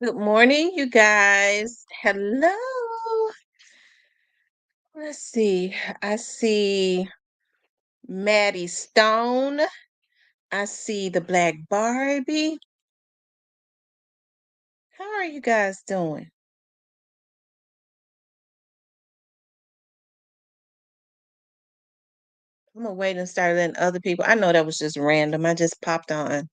Good morning, you guys. Hello. Let's see. I see Maddie Stone. I see the Black Barbie. How are you guys doing? I'm gonna wait and start letting other people. I know that was just random. I just popped on.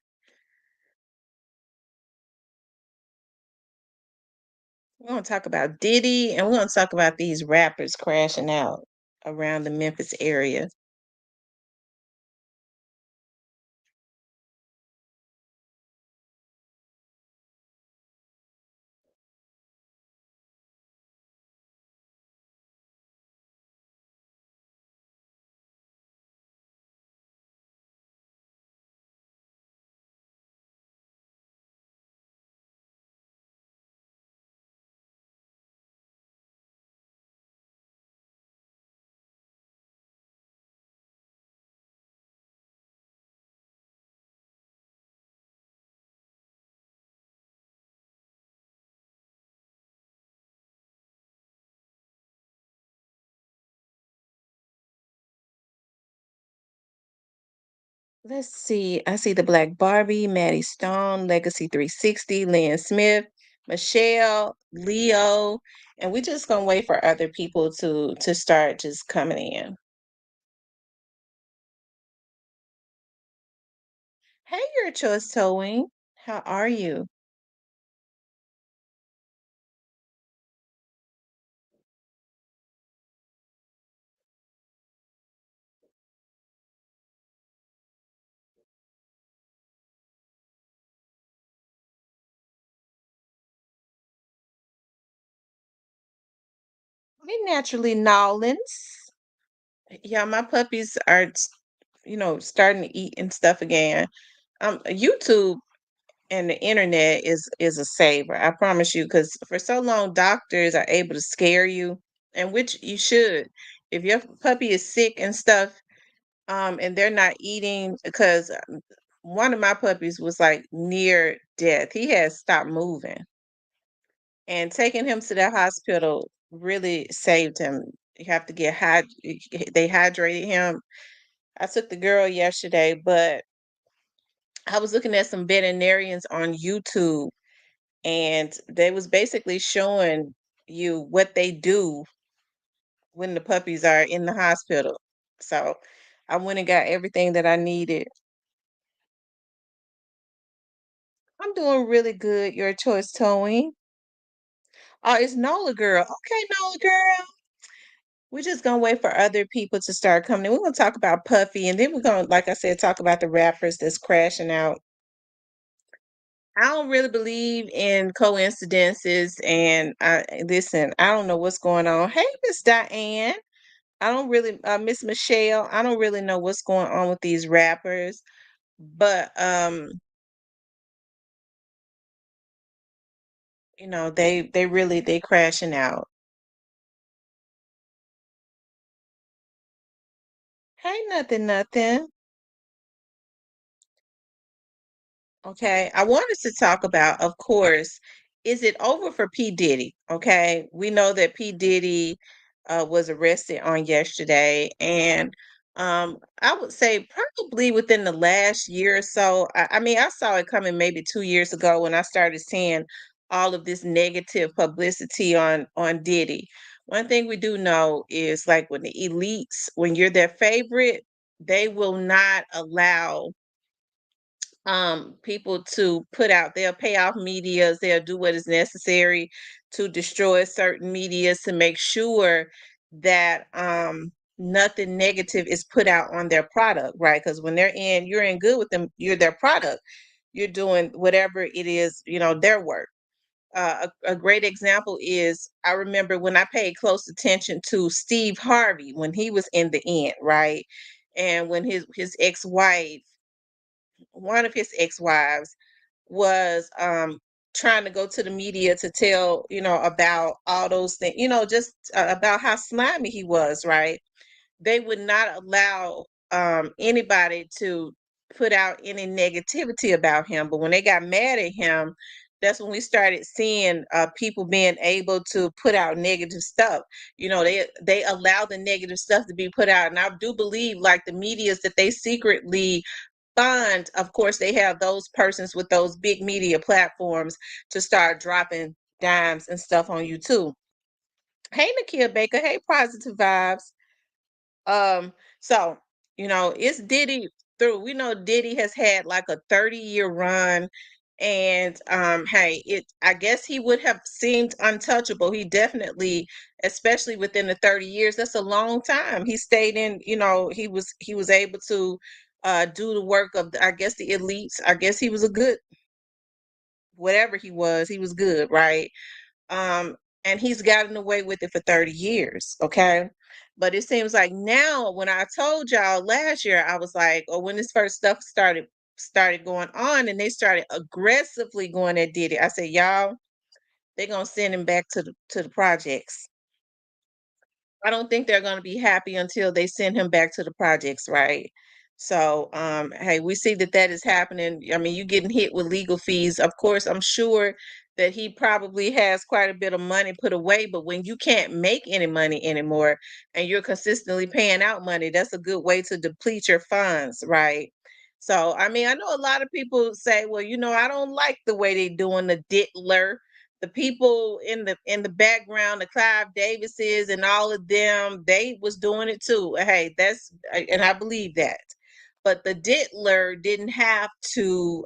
We're gonna talk about Diddy and we're gonna talk about these rappers crashing out around the Memphis area. Let's see. I see the Black Barbie, Maddie Stone, Legacy 360, Lynn Smith, Michelle, Leo, and we just gonna wait for other people to start just coming in. Hey, your choice towing. How are you? Hey, naturally Nolans. Yeah, my puppies are, starting to eat and stuff again. YouTube and the internet is a saver. I promise you, because for so long doctors are able to scare you, and which you should. If your puppy is sick and stuff, and they're not eating, because one of my puppies was like near death. He had stopped moving, and taking him to the hospital really saved him. You have to get they hydrated him. I took the girl yesterday, but I was looking at some veterinarians on YouTube, and they was basically showing you what they do when the puppies are in the hospital. So I went and got everything that I needed. I'm doing really good. Your choice, Towing. Oh, it's Nola girl. Okay, Nola girl. We're just gonna wait for other people to start coming in. We're gonna talk about Puffy, and then we're gonna, like I said, talk about the rappers that's crashing out. I don't really believe in coincidences, and listen, I don't know what's going on. Hey, Miss Diane. I don't really, Miss Michelle. I don't really know what's going on with these rappers, but they really they crashing out. Hey, nothing, nothing. Okay, I wanted to talk about, of course, is it over for P. Diddy? Okay, we know that P. Diddy was arrested on yesterday, and I would say probably within the last year or so. I mean, I saw it coming maybe 2 years ago when I started seeing all of this negative publicity on Diddy. One thing we do know is like when the elites, when you're their favorite, they will not allow people to put out, they'll pay off medias, they'll do what is necessary to destroy certain medias to make sure that nothing negative is put out on their product, right? Because when you're in good with them, you're their product, you're doing whatever it is, their work. A great example is, I remember when I paid close attention to Steve Harvey when he was in the end, right? And when his ex-wife, one of his ex-wives, was trying to go to the media to tell, about all those things, just about how slimy he was, right? They would not allow anybody to put out any negativity about him. But when they got mad at him, that's when we started seeing people being able to put out negative stuff. They allow the negative stuff to be put out, and I do believe like the medias that they secretly fund. Of course, they have those persons with those big media platforms to start dropping dimes and stuff on you too. Hey, Nakia Baker. Hey, Positive Vibes. Um, so it's Diddy through. We know Diddy has had like a 30-year run, and hey, I guess he would have seemed untouchable. He definitely, especially within the 30 years, that's a long time. He stayed in, he was able to do the work of I guess the elites. I guess he was a good whatever he was good, right? um, and he's gotten away with it for 30 years, okay? But it seems like now, when I told y'all last year, I was like, or when this first stuff started going on, and they started aggressively going at Diddy, I said, y'all, they're gonna send him back to the projects. I don't think they're going to be happy until they send him back to the projects, right? So, hey, we see that that is happening. I mean, you getting hit with legal fees. Of course, I'm sure that he probably has quite a bit of money put away, but when you can't make any money anymore and you're consistently paying out money, that's a good way to deplete your funds, right? So, I mean, I know a lot of people say, well, I don't like the way they doing the Dittler, the people in the background, the Clive Davises and all of them, they was doing it too. Hey, and I believe that. But the Dittler didn't have to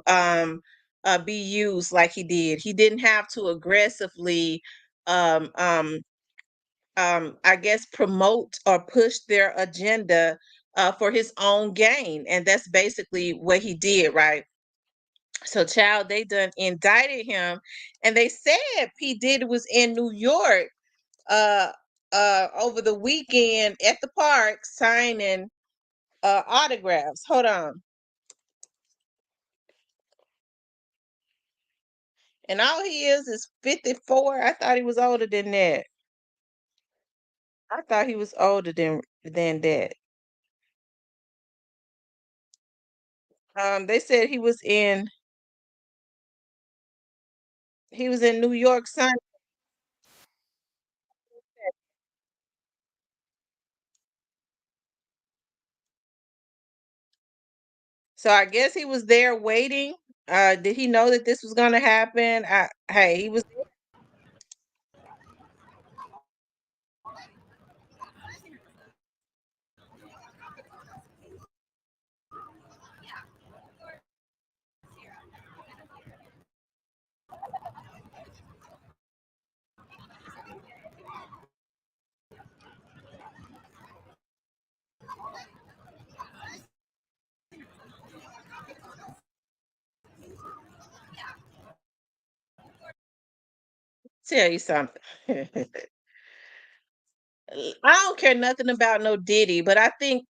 be used like he did. He didn't have to aggressively um, um, I guess promote or push their agenda for his own gain. And that's basically what he did, right? So, child, they done indicted him, and they said P Diddy was in New York uh over the weekend at the park signing autographs. Hold on. And all he is 54. I thought he was older than that. I thought he was older than that. They said he was in New York signing. So I guess he was there waiting. Did he know that this was gonna happen? Hey, he was. Tell you something. I don't care nothing about no Diddy, but I think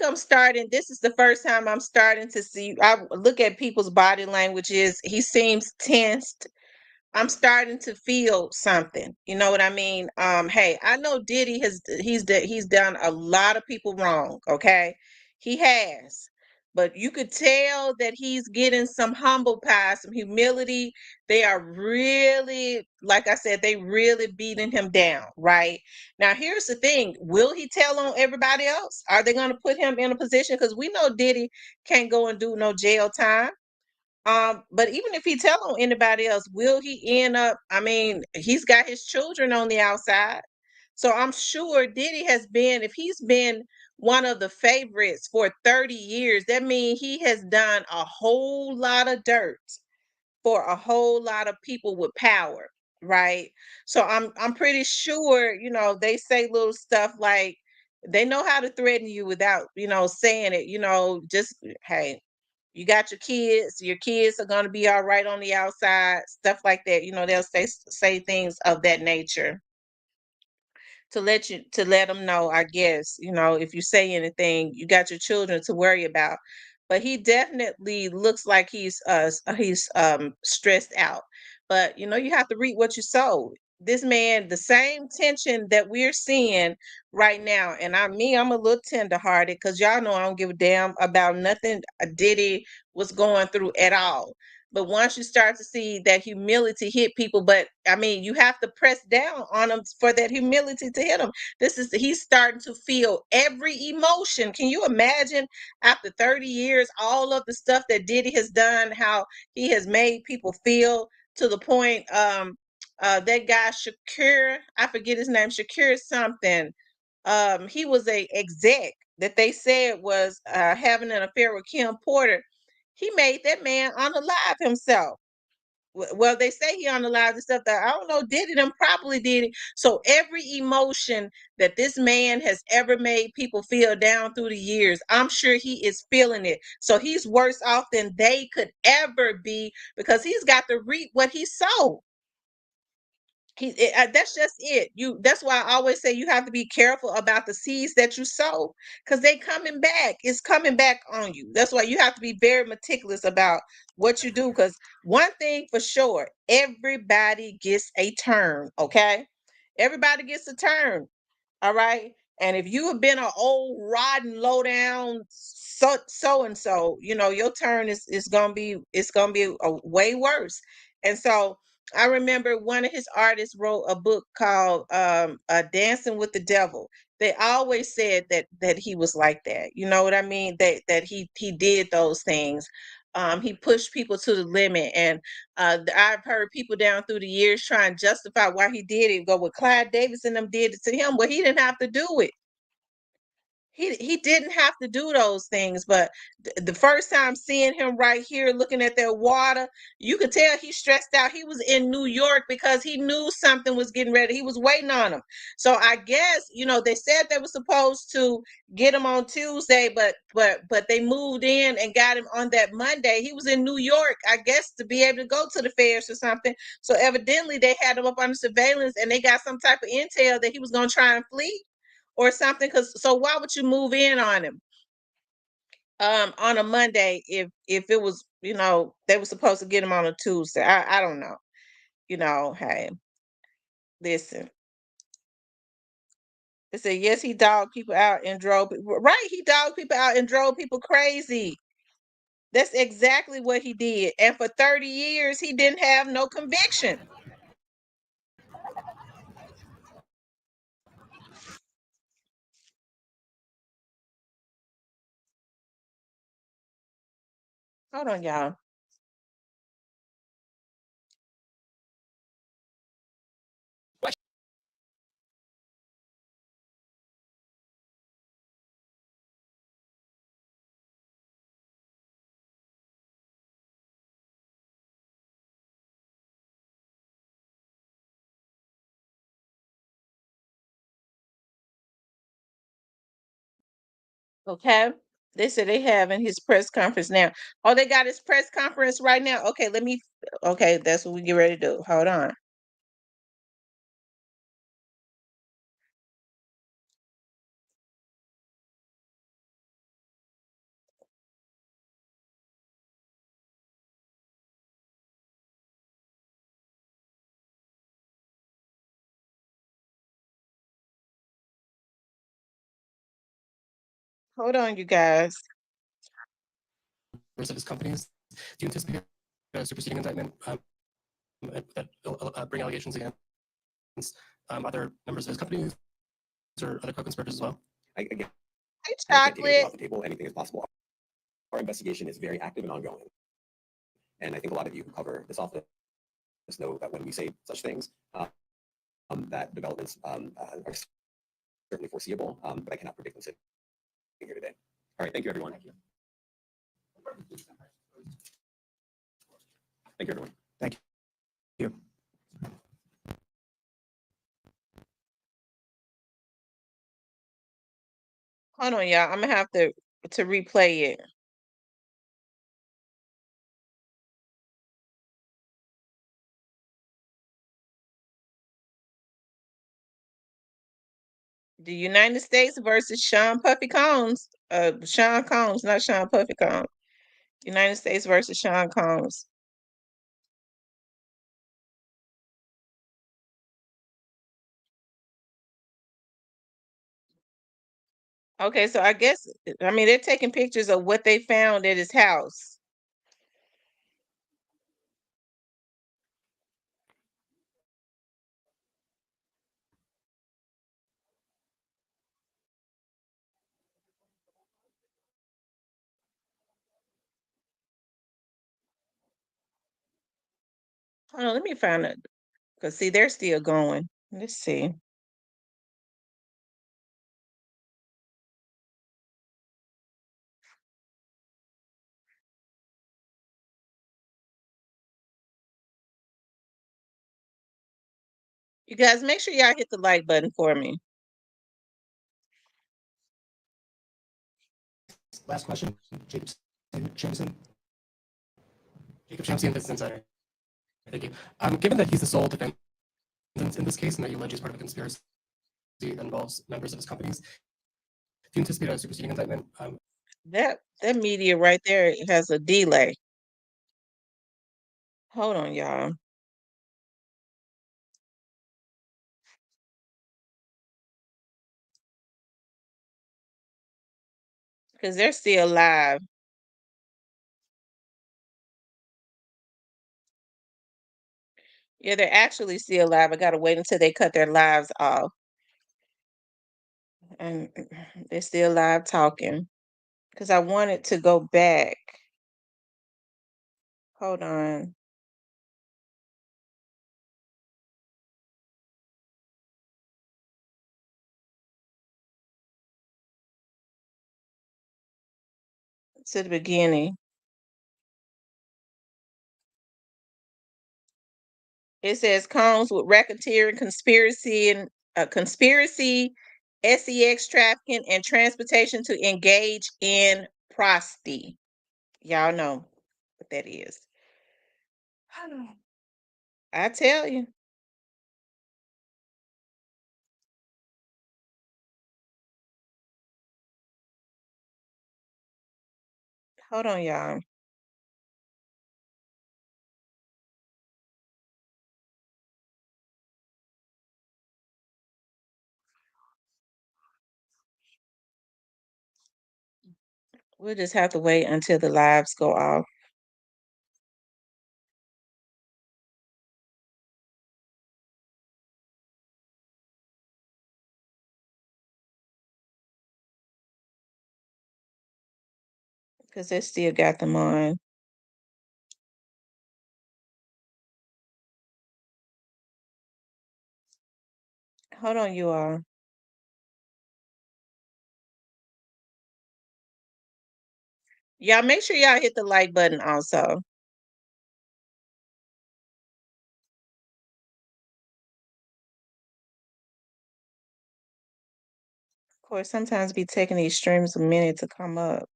I'm starting. This is the first time I'm starting to see. I look at people's body languages. He seems tensed. I'm starting to feel something. You know what I mean? Hey, I know Diddy he's done a lot of people wrong. Okay, he has, but you could tell that he's getting some humble pie, some humility. They are really, like I said, they really beating him down. Right now, here's the thing: will he tell on everybody else? Are they going to put him in a position? Because we know Diddy can't go and do no jail time. But even if he tell on anybody else, will he end up? I mean, he's got his children on the outside. So I'm sure Diddy has been, if he's been one of the favorites for 30 years, that means he has done a whole lot of dirt for a whole lot of people with power, right? So I'm pretty sure, they say little stuff like they know how to threaten you without, saying it, just hey, you got your kids are going to be all right on the outside, stuff like that. They'll say things of that nature to let them know, I guess, if you say anything, you got your children to worry about. But he definitely looks like he's stressed out. But you have to read what you sow. This man, the same tension that we're seeing right now, and I'm a little tenderhearted because y'all know I don't give a damn about nothing Diddy was going through at all. But once you start to see that humility hit people, but I mean, you have to press down on them for that humility to hit them. He's starting to feel every emotion. Can you imagine after 30 years, all of the stuff that Diddy has done, how he has made people feel to the point, that guy Shakir, I forget his name, Shakir something. He was a exec that they said was having an affair with Kim Porter. He made that man unalive himself. Well, they say he unalive and stuff that I don't know, did it and probably did it. So every emotion that this man has ever made people feel down through the years, I'm sure he is feeling it. So he's worse off than they could ever be because he's got to reap what he sowed. That's just it. That's why I always say you have to be careful about the seeds that you sow because they coming back. It's coming back on you. That's why you have to be very meticulous about what you do. Because one thing for sure, everybody gets a turn. Okay, everybody gets a turn. All right. And if you have been an old rotten low down so and so, your turn is gonna be way worse. And so I remember one of his artists wrote a book called Dancing with the Devil. They always said that he was like that. You know what I mean? That he did those things. He pushed people to the limit, and I've heard people down through the years try and justify why he did it. Go with Clyde Davis and them did it to him. Well, he didn't have to do it. He didn't have to do those things, but the first time seeing him right here looking at that water, you could tell he stressed out. He was in New York because he knew something was getting ready. He was waiting on him. So I guess, they said they were supposed to get him on Tuesday, but they moved in and got him on that Monday. He was in New York, I guess, to be able to go to the fairs or something. So evidently they had him up under surveillance and they got some type of intel that he was going to try and flee or something. Because so why would you move in on him on a Monday if it was, they were supposed to get him on a Tuesday? I don't know. Hey, listen. They said yes, he dogged people out and drove right. He dogged people out and drove people crazy. That's exactly what he did. And for 30 years, he didn't have no conviction. Hold on, y'all. Okay. They said they having his press conference now. Oh, they got his press conference right now. Okay, okay, that's what we get ready to do. Hold on. Hold on, you guys. Of his companies. Do you anticipate a superseding indictment that bring allegations against other members of his companies or other co-conspirators as well? Again, Hey, I can't take anything chocolate. off the table. Anything is possible. Our investigation is very active and ongoing. And I think a lot of you who cover this office know that when we say such things, that developments are certainly foreseeable, but I cannot predict them sitting here today. All right, thank you, everyone. Thank you, everyone. Thank you. Hold on, y'all. I'm gonna have to replay it. The United States versus Sean Puffy Combs. Sean Combs, not Sean Puffy Combs. United States versus Sean Combs. Okay, so I guess I mean they're taking pictures of what they found at his house. Hold on, let me find it. Cause see, they're still going. Let's see. You guys make sure y'all hit the like button for me. Last question, Jacob Shamson. Jacob Shamson, Business Insider. Thank you. Given that he's the sole defendant in this case and that you allege he's part of a conspiracy that involves members of his companies, do you anticipate a superseding indictment? That media right there has a delay. Hold on, y'all. Because they're still live. Yeah, they're actually still live. I gotta wait until they cut their lives off. And they're still live talking. Because I wanted to go back. Hold on. To the beginning. It says Combs with racketeering, conspiracy, sex trafficking, and transportation to engage in prosty. Y'all know what that is. I tell you. Hold on, y'all. We'll just have to wait until the lives go off. Because they still got them on. Hold on, you all. Y'all make sure y'all hit the like button also. Of course, sometimes be taking these streams a minute to come up.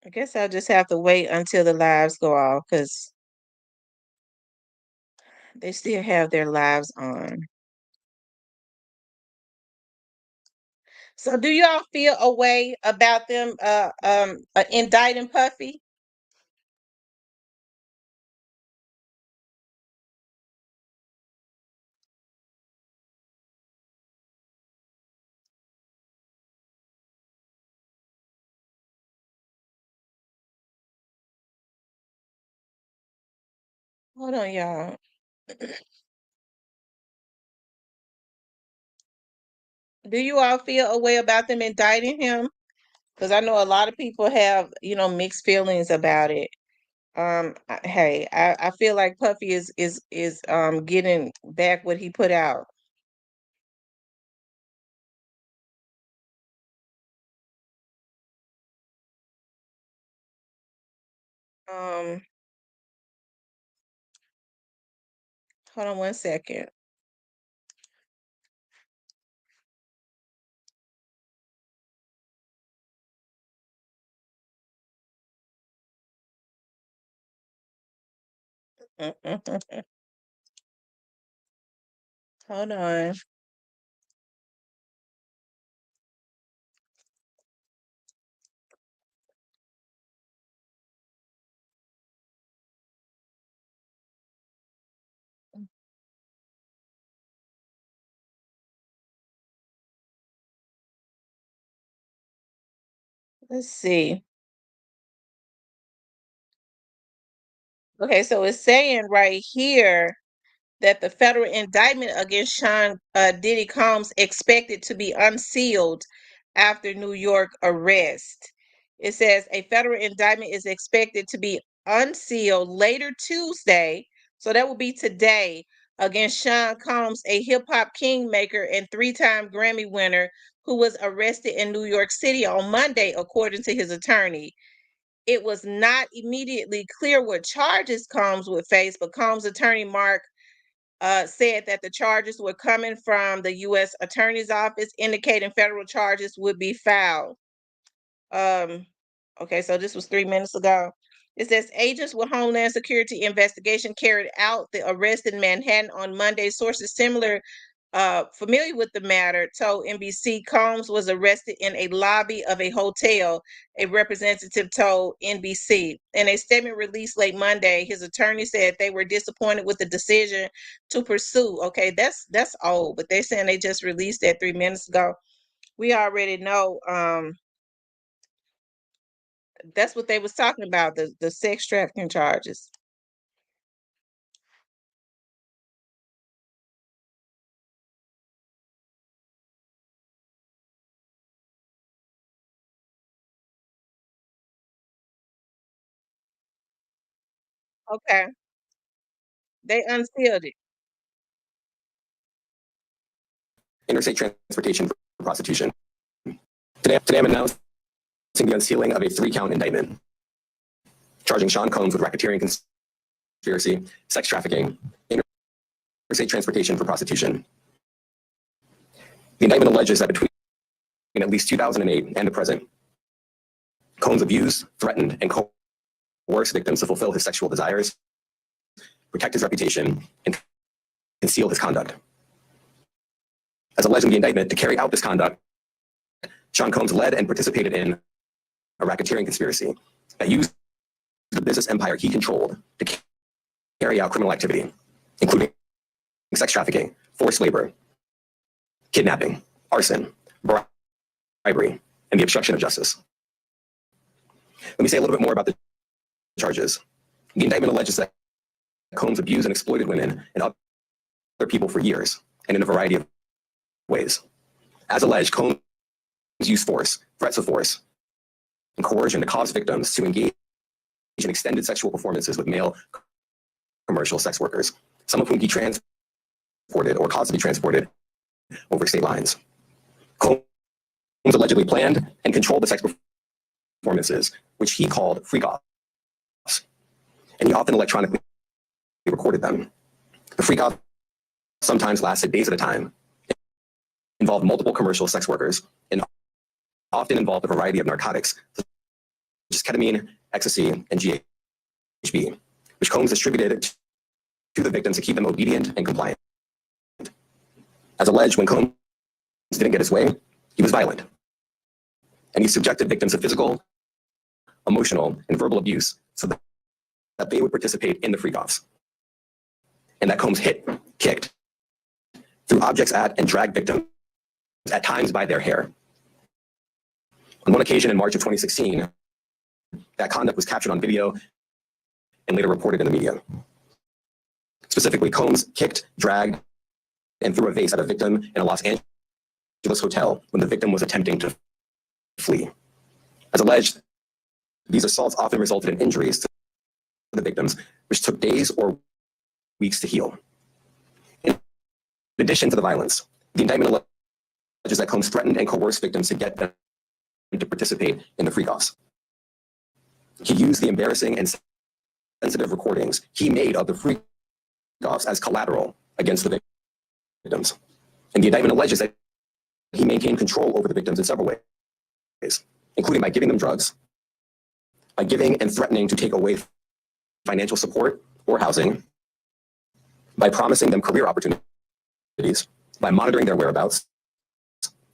I guess I'll just have to wait until the lives go off because they still have their lives on. So do y'all feel a way about them indicting Puffy? Hold on, y'all. Do you all feel a way about them indicting him? Because I know a lot of people have, mixed feelings about it. Hey, I feel like Puffy is getting back what he put out. Um, Hold on one second. Hold on. Let's see. Okay, so it's saying right here that the federal indictment against Sean Diddy Combs expected to be unsealed after New York arrest. It says a federal indictment is expected to be unsealed later Tuesday, so that will be today, against Sean Combs, a hip hop kingmaker and three-time Grammy winner who was arrested in New York City on Monday, according to his attorney. It was not immediately clear what charges Combs would face, but Combs' attorney Mark said that the charges were coming from the U.S. Attorney's Office, indicating federal charges would be filed. Okay, so this was 3 minutes ago. It says agents with Homeland Security investigation carried out the arrest in Manhattan on Monday. Sources familiar with the matter told NBC Combs was arrested in a lobby of a hotel, a representative told NBC. In a statement released late Monday, his attorney said they were disappointed with the decision to pursue. Okay, that's old, but they're saying they just released that 3 minutes ago. We already know that's what they was talking about, the sex trafficking charges. Okay, they unsealed it. Interstate transportation for prostitution. Today I'm announcing the unsealing of a 3-count indictment charging Sean Combs with racketeering, conspiracy, sex trafficking, interstate transportation for prostitution. The indictment alleges that between at least 2008 and the present, Combs abused, threatened, and coerced victims to fulfill his sexual desires, protect his reputation, and conceal his conduct. As alleged in the indictment, to carry out this conduct, Sean Combs led and participated in a racketeering conspiracy that used the business empire he controlled to carry out criminal activity, including sex trafficking, forced labor, kidnapping, arson, bribery, and the obstruction of justice. Let me say a little bit more about the charges. The indictment alleges that Combs abused and exploited women and other people for years and in a variety of ways. As alleged, Combs used force, threats of force, and coercion to cause victims to engage in extended sexual performances with male commercial sex workers, some of whom he transported or caused to be transported over state lines. Combs allegedly planned and controlled the sex performances, which he called freak-offs, and he often electronically recorded them. The freak-offs sometimes lasted days at a time, involved multiple commercial sex workers, and often involved a variety of narcotics, such as ketamine, ecstasy, and GHB, which Combs distributed to the victims to keep them obedient and compliant. As alleged, when Combs didn't get his way, he was violent, and he subjected victims to physical, emotional, and verbal abuse so that they would participate in the freak-offs, and that Combs hit, kicked, threw objects at, and dragged victims, at times by their hair. On one occasion in March of 2016, that conduct was captured on video and later reported in the media. Specifically, Combs kicked, dragged, and threw a vase at a victim in a Los Angeles hotel when the victim was attempting to flee. As alleged, these assaults often resulted in injuries to the victims, which took days or weeks to heal. In addition to the violence, the indictment alleges that Combs threatened and coerced victims to get them to participate in the freak-offs. He used the embarrassing and sensitive recordings he made of the freak-offs as collateral against the victims. And the indictment alleges that he maintained control over the victims in several ways, including by giving them drugs, by giving and threatening to take away financial support or housing, by promising them career opportunities, by monitoring their whereabouts,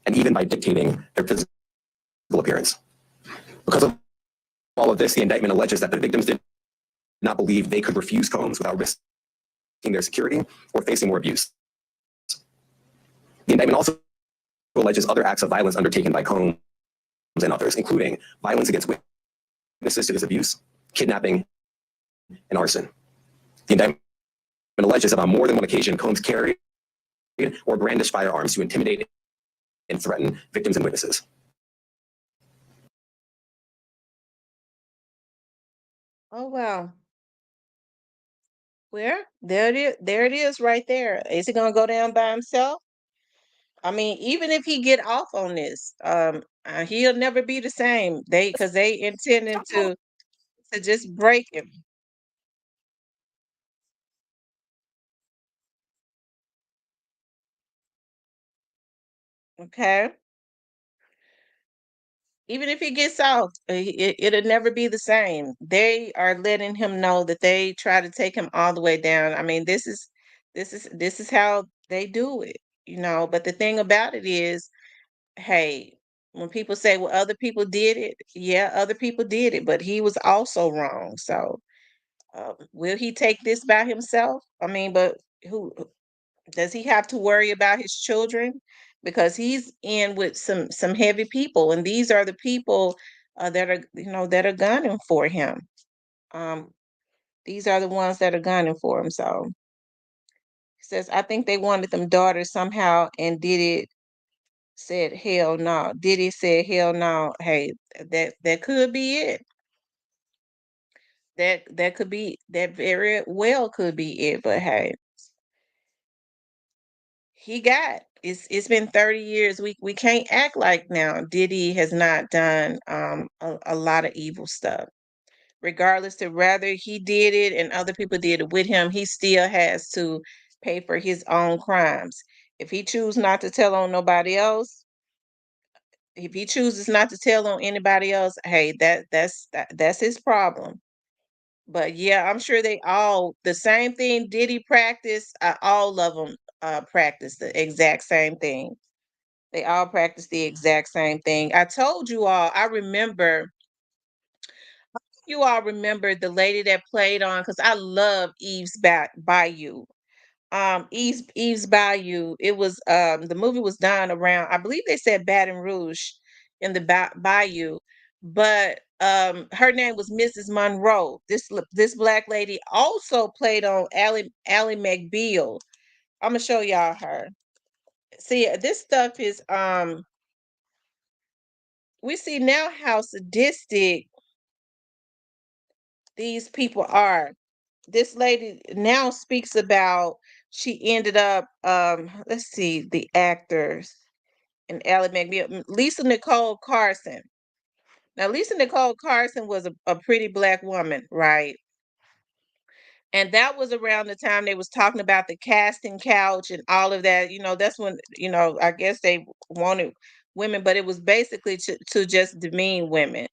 and even by dictating their physical appearance. Because of all of this, the indictment alleges that the victims did not believe they could refuse Combs without risking their security or facing more abuse. The indictment also alleges other acts of violence undertaken by Combs and others, including violence against witnesses to his abuse, kidnapping, and arson. The indictment been alleged to have on more than one occasion Combs carried or brandished firearms to intimidate and threaten victims and witnesses. Oh wow. Where? There it is. There it is right there. Is he gonna go down by himself? I mean, even if he get off on this, he'll never be the same. Because they intending to just break him. Okay. Even if he gets off, it'll never be the same. They are letting him know that they try to take him all the way down. I mean, this is how they do it, you know. But the thing about it is, hey, when people say, well, other people did it, yeah, other people did it, but he was also wrong. So, will he take this by himself? I mean, but who does he have to worry about his children? Because he's in with some heavy people, and these are the people that are that are gunning for him. Um, these are the ones that are gunning for him. So he says, I think they wanted them daughters somehow, and did it said hell no. Diddy said hell no. Hey, that could be it. That could be that very well could be it. But hey, it's been 30 years. We can't act like now Diddy has not done a lot of evil stuff. Regardless to whether he did it and other people did it with him, he still has to pay for his own crimes. If he chooses not to tell on nobody else, if he chooses not to tell on anybody else, hey, that's his problem. But yeah, I'm sure they all the same thing Diddy practice. All of them practice the exact same thing. They all practice the exact same thing. I told you all. I remember. You all remember the lady that played on because I love Bayou. Eve's Bayou. It was the movie was done around. I believe they said Baton Rouge in the Bayou, but her name was Mrs. Monroe. This black lady also played on Ally McBeal. I'm gonna show y'all her. See, this stuff is we see now how sadistic these people are. This lady now speaks about she ended up let's see the actors and Ally McBeal, Lisa Nicole Carson. Now Lisa Nicole Carson was a pretty black woman, right? And that was around the time they was talking about the casting couch and all of that. That's when, I guess they wanted women, but it was basically to just demean women.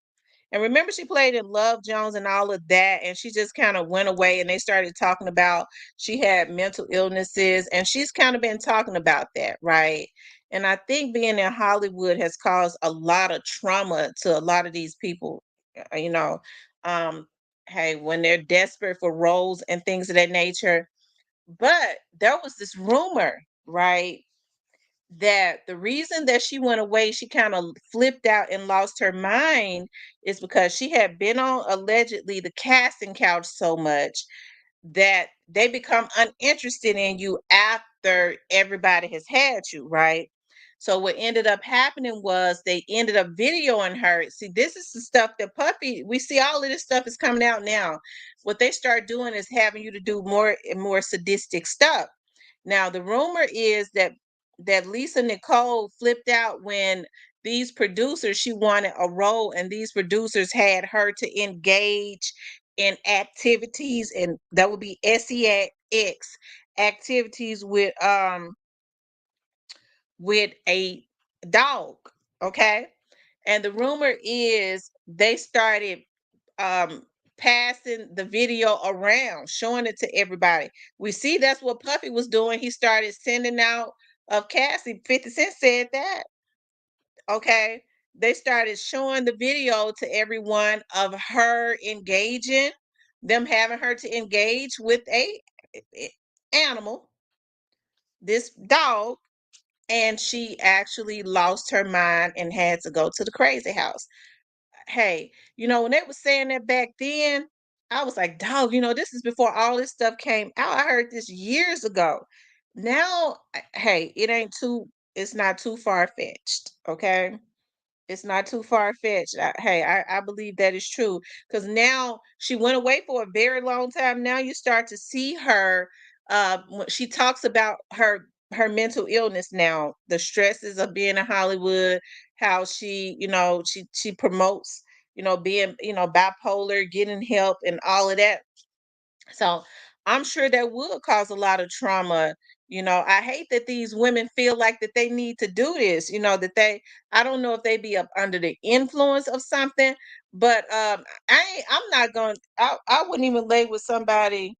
And remember, she played in Love Jones and all of that, and she just kind of went away. And they started talking about she had mental illnesses, and she's kind of been talking about that, right? And I think being in Hollywood has caused a lot of trauma to a lot of these people. uh, You know, um, hey, when they're desperate for roles and things of that nature. But there was this rumor, right? That the reason that she went away, she kind of flipped out and lost her mind is because she had been on allegedly the casting couch so much that they become uninterested in you after everybody has had you, right? So what ended up happening was they ended up videoing her. See, this is the stuff that Puffy, we see all of this stuff is coming out now. What they start doing is having you to do more and more sadistic stuff. Now, the rumor is that Lisa Nicole flipped out when these producers, she wanted a role, and these producers had her to engage in activities, and that would be sex activities with a dog. Okay. And the rumor is they started um passing the video around, showing it to everybody. We see that's what Puffy was doing. He started sending out of Cassie. 50 Cent said that. Okay. They started showing the video to everyone of her engaging, them having her to engage with a animal, this dog, and she actually lost her mind and had to go to the crazy house. Hey, when they were saying that back then, I was like, dog, this is before all this stuff came out. I heard this years ago. Now, hey, it's not too far fetched. Okay. It's not too far fetched. Hey, I believe that is true because now she went away for a very long time. Now you start to see her. When she talks about her mental illness now, the stresses of being in Hollywood, how she promotes being bipolar, getting help, and all of that. So I'm sure that would cause a lot of trauma. I hate that these women feel like that they need to do this, I don't know if they be up under the influence of something, but I'm not going I wouldn't even lay with somebody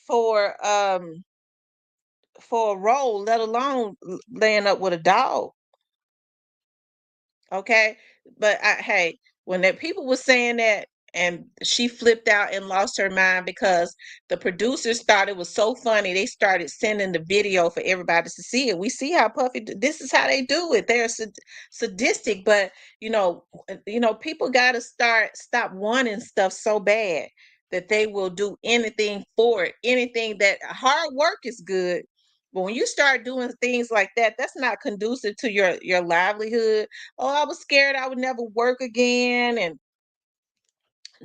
for for a role, let alone laying up with a dog. Okay. But hey, when that people were saying that and she flipped out and lost her mind because the producers thought it was so funny, they started sending the video for everybody to see it. We see how this is how they do it. They're sadistic, but people got to stop wanting stuff so bad that they will do anything for it. Anything that hard work is good. But when you start doing things like that, that's not conducive to your livelihood. Oh, I was scared I would never work again, and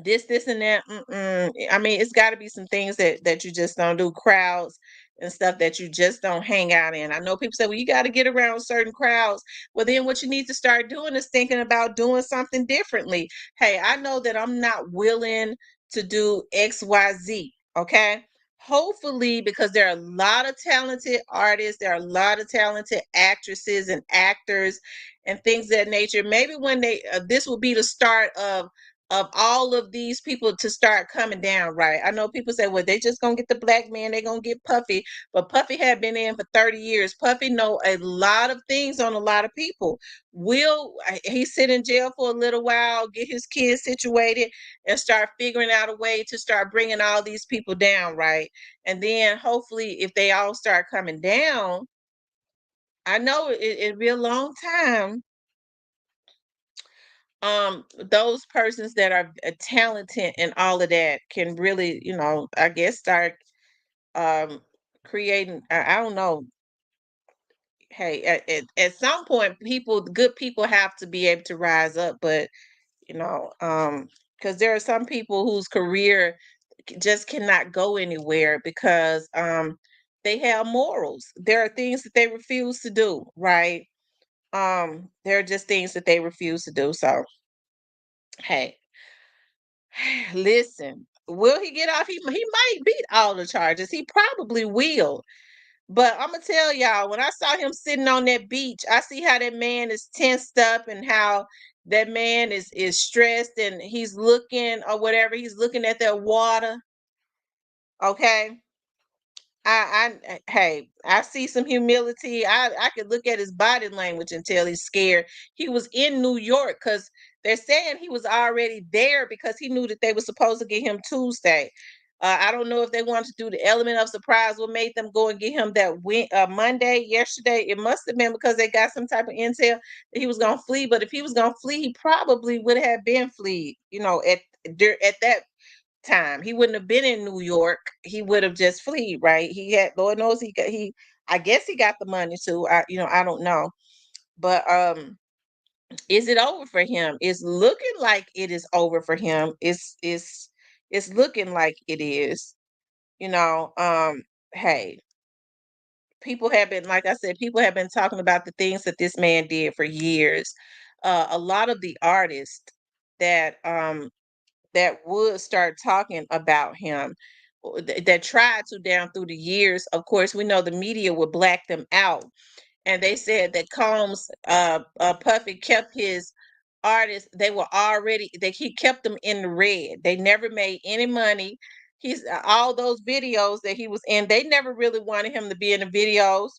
this, and that. I mean, it's got to be some things that you just don't do. Crowds and stuff that you just don't hang out in. I know people say, well, you got to get around certain crowds. Well, then what you need to start doing is thinking about doing something differently. Hey, I know that I'm not willing to do XYZ. Okay. Hopefully, because there are a lot of talented artists, there are a lot of talented actresses and actors and things of that nature. Maybe when this will be the start of all of these people to start coming down, right? I know people say, well, they just gonna get the black man, they gonna get Puffy, but Puffy had been in for 30 years. Puffy know a lot of things on a lot of people. Will he sit in jail for a little while, get his kids situated, and start figuring out a way to start bringing all these people down, right? And then hopefully, if they all start coming down, I know it'll be a long time. Those persons that are talented and all of that can really, I guess start um creating, I don't know. Hey, at some point, good people have to be able to rise up, but because there are some people whose career just cannot go anywhere because they have morals. There are things that they refuse to do, right? There are just things that they refuse to do. So hey, listen, will he get off? He might beat all the charges. He probably will. But I'm gonna tell y'all, when I saw him sitting on that beach, I see how that man is tensed up and how that man is stressed and he's looking or whatever. He's looking at that water. Okay. Hey, I see some humility. I could look at his body language and tell he's scared. He was in New York because they're saying he was already there because he knew that they were supposed to get him Tuesday. I don't know if they wanted to do the element of surprise. What made them go and get him that Monday, yesterday? It must have been because they got some type of intel that he was gonna flee. But if he was gonna flee, he probably would have been fleed. At that time. He wouldn't have been in New York. He would have just fled, right? He had, Lord knows, I guess he got the money too. I don't know. But is it over for him? It's looking like it is over for him. It's looking like it is. You know, hey, people have been, like I said, people have been talking about the things that this man did for years. A lot of the artists that that would start talking about him, that tried to down through the years. Of course, we know the media would black them out, and they said that Combs, Puffy kept his artists. He kept them in the red. They never made any money. He's all those videos that he was in. They never really wanted him to be in the videos.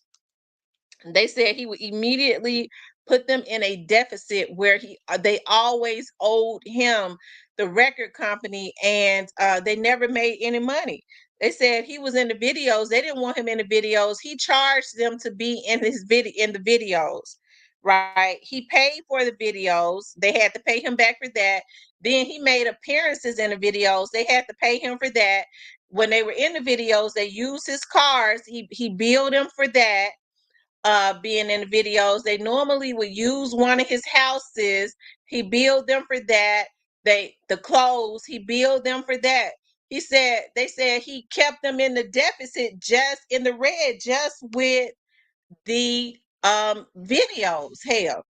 They said he would immediately put them in a deficit where they always owed him, the record company, and they never made any money. They said he was in the videos. They didn't want him in the videos. He charged them to be in the videos. right? He paid for the videos. They had to pay him back for that. Then he made appearances in the videos. They had to pay him for that. When they were in the videos, they used his cars. He billed them for that. Being in the videos, they normally would use one of his houses. He billed them for that. The clothes, he billed them for that. They said he kept them in the deficit, just in the red, just with the videos. Hell,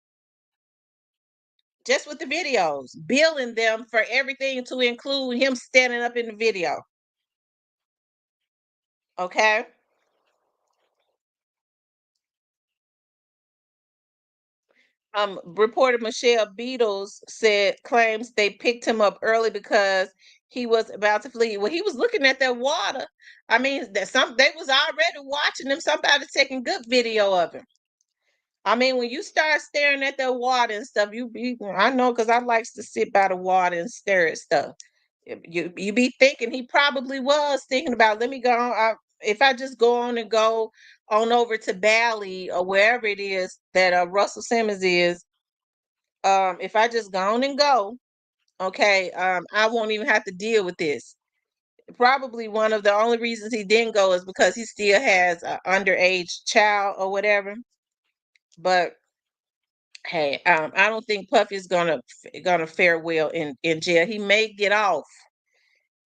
just with the videos, billing them for everything to include him standing up in the video. Okay. Reporter Michelle Beatles claims they picked him up early because he was about to flee. Well, he was looking at that water. I mean, they was already watching him. Somebody taking good video of him. I mean, when you start staring at that water and stuff, I know, because I likes to sit by the water and stare at stuff. You be thinking he probably was thinking about, let me go on. If I just go on and go on over to Bali or wherever it is that Russell Simmons is, if I just go on and go, okay, I won't even have to deal with this. Probably one of the only reasons he didn't go is because he still has an underage child or whatever. But hey, I don't think Puffy's gonna fare well in jail. He may get off.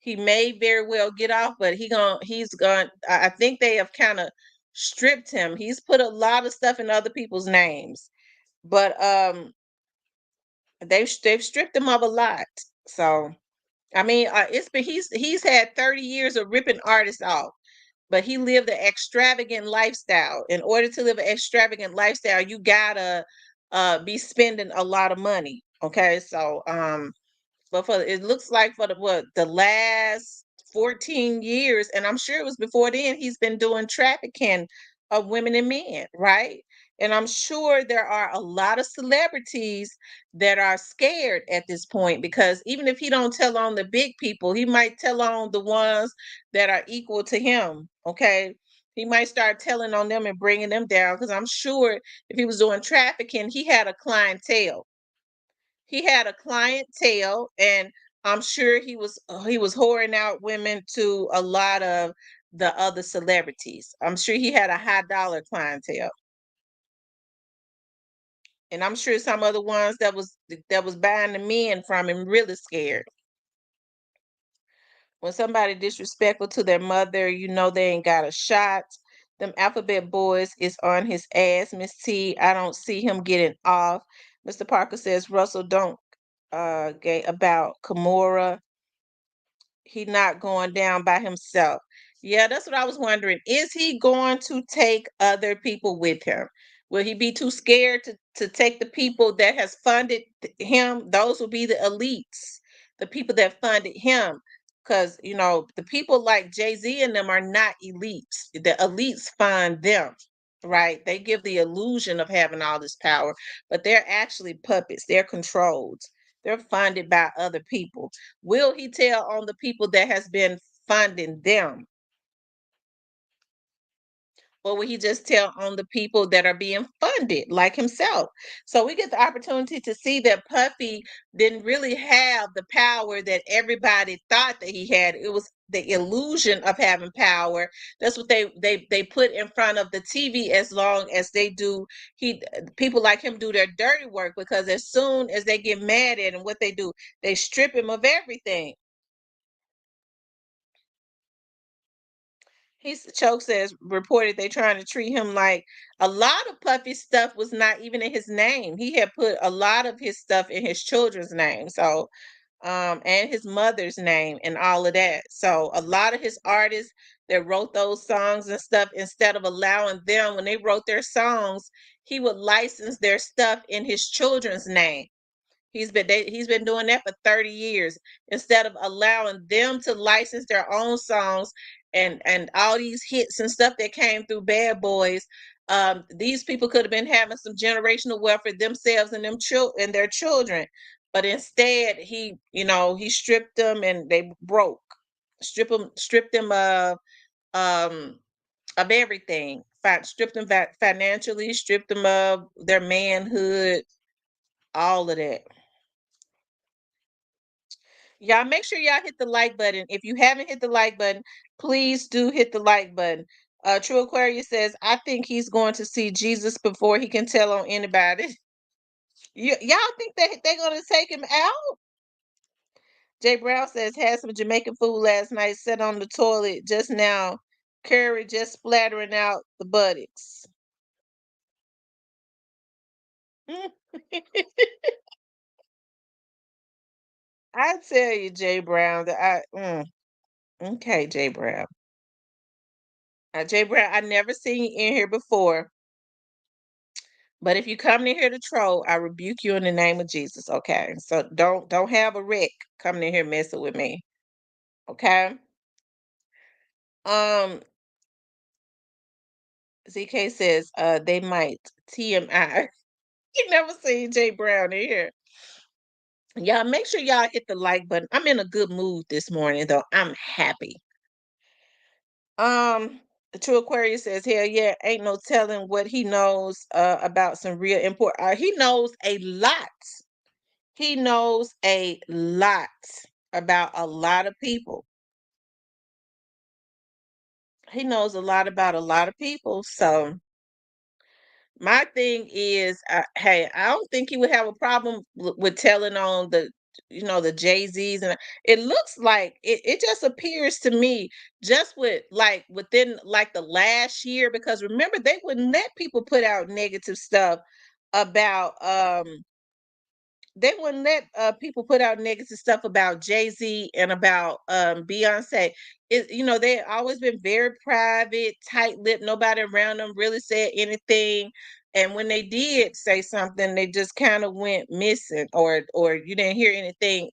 He may very well get off, but he's gonna. I think they have kind of stripped him. He's put a lot of stuff in other people's names, but they've stripped him of a lot. So I mean, he's had 30 years of ripping artists off, but he lived an extravagant lifestyle. In order to live an extravagant lifestyle, you gotta be spending a lot of money. Okay, so but it looks like for the last 14 years, and I'm sure it was before then, he's been doing trafficking of women and men, right? And I'm sure there are a lot of celebrities that are scared at this point, because even if he don't tell on the big people, he might tell on the ones that are equal to him. Okay, he might start telling on them and bringing them down, because I'm sure if he was doing trafficking, he had a clientele. He had a clientele, and I'm sure he was whoring out women to a lot of the other celebrities. I'm sure he had a high dollar clientele, and I'm sure some other ones that was buying the men from him really scared. When somebody disrespectful to their mother, they ain't got a shot. Them alphabet boys is on his ass, Miss T. I don't see him getting off. Mr. Parker says Russell don't about Kimura. He not going down by himself. Yeah, that's what I was wondering. Is he going to take other people with him? Will he be too scared to take the people that has funded him? Those will be the elites, the people that funded him. Because, the people like Jay-Z and them are not elites. The elites fund them, right? They give the illusion of having all this power, but they're actually puppets. They're controlled. They're funded by other people. Will he tell on the people that has been funding them? Or will he just tell on the people that are being funded, like himself? So we get the opportunity to see that Puffy didn't really have the power that everybody thought that he had. It was the illusion of having power. That's what they put in front of the TV, as long as they do people like him do their dirty work, because as soon as they get mad at him, what they do, they strip him of everything. Choke says reported they trying to treat him like a lot of Puffy's stuff was not even in his name. He had put a lot of his stuff in his children's name. So and his mother's name and all of that. So a lot of his artists that wrote those songs and stuff, instead of allowing them, when they wrote their songs, he would license their stuff in his children's name. He's been doing that for 30 years, instead of allowing them to license their own songs, and all these hits and stuff that came through Bad Boys. These people could have been having some generational wealth for themselves and and their children, but instead he stripped them and they broke. Stripped them of everything. stripped them financially, stripped them of their manhood, all of that. Y'all make sure y'all hit the like button. If you haven't hit the like button, please do hit the like button. True Aquarius says, I think he's going to see Jesus before he can tell on anybody. Y'all think that they're going to take him out? Jay Brown says, had some Jamaican food last night, sat on the toilet just now. Curry just splattering out the buttocks. I tell you, Jay Brown, that okay, Jay Brown. Jay Brown, I never seen you in here before. But if you come in here to troll, I rebuke you in the name of Jesus. Okay. So don't have a wreck coming in here messing with me. Okay. Um, ZK says, they might TMI. You never seen Jay Brown in here. Y'all make sure y'all hit the like button. I'm in a good mood this morning, though. I'm happy. The True Aquarius says, hell yeah, ain't no telling what he knows about some real important. He knows a lot. He knows a lot about a lot of people. He knows a lot about a lot of people. So my thing is, hey, I don't think he would have a problem with telling on the Jay-Z's, and it looks like it just appears to me just with like within like the last year, because remember they wouldn't let people put out negative stuff about they wouldn't let people put out negative stuff about Jay-Z and about Beyonce. They always been very private, tight-lipped. Nobody around them really said anything. And when they did say something, they just kind of went missing, or you didn't hear anything.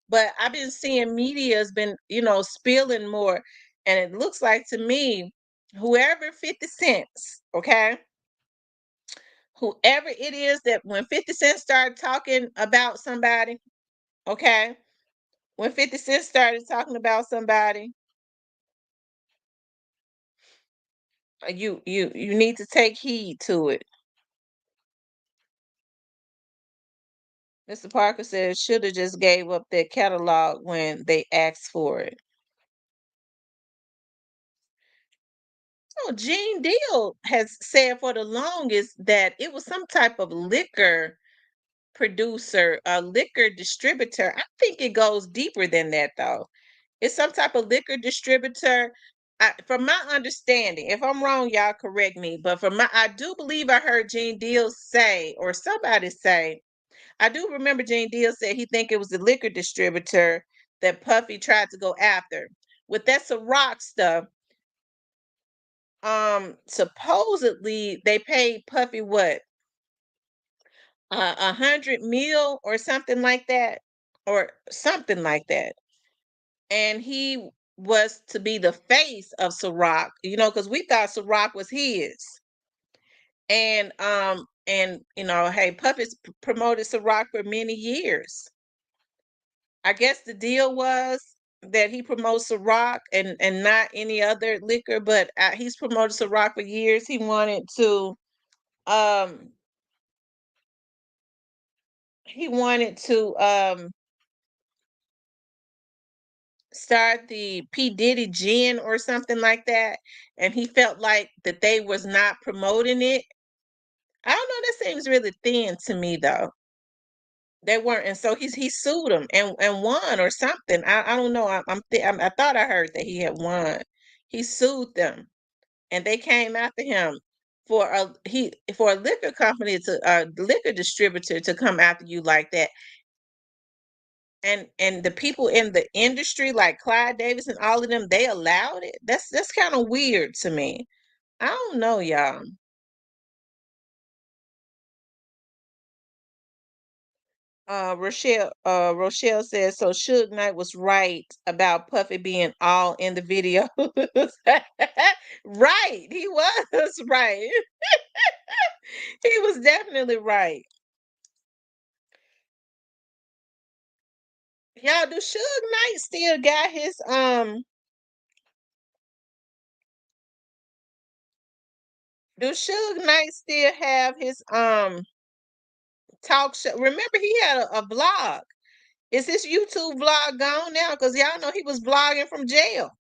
But I've been seeing media has been, spilling more. And it looks like to me, whoever 50 cents, okay? Whoever it is that when 50 Cent started talking about somebody, okay? When 50 Cent started talking about somebody, you need to take heed to it. Mr. Parker says should have just gave up their catalog when they asked for it. Gene Deal has said for the longest that it was some type of liquor producer, a liquor distributor. I think it goes deeper than that though. It's some type of liquor distributor. From my understanding, if I'm wrong, y'all correct me. But I do believe I heard Gene Deal say, or somebody say, I do remember Gene Deal said he think it was the liquor distributor that Puffy tried to go after. With that Ciroc stuff, supposedly they paid Puffy what, 100 mil or something like that, and he was to be the face of Ciroc, because we thought Ciroc was his. And hey, Puppets promoted Ciroc for many years. I guess the deal was that he promotes Ciroc and not any other liquor, but he's promoted Ciroc for years. Um he wanted to start the P. Diddy gin or something like that, and he felt like that they was not promoting it. I don't know, that seems really thin to me though. They weren't, and so he sued them and won or something. I don't know. I thought I heard that he had won. He sued them, and they came after him for a liquor company to liquor distributor to come after you like that. And the people in the industry like Clyde Davis and all of them, they allowed it. That's kind of weird to me. I don't know, y'all. Rochelle says so. Suge Knight was right about Puffy being all in the video. Right, he was right. He was definitely right. Y'all, do Suge Knight still got his Do Suge Knight still have his talk show? Remember he had a vlog. Is his YouTube vlog gone now? Because y'all know he was vlogging from jail.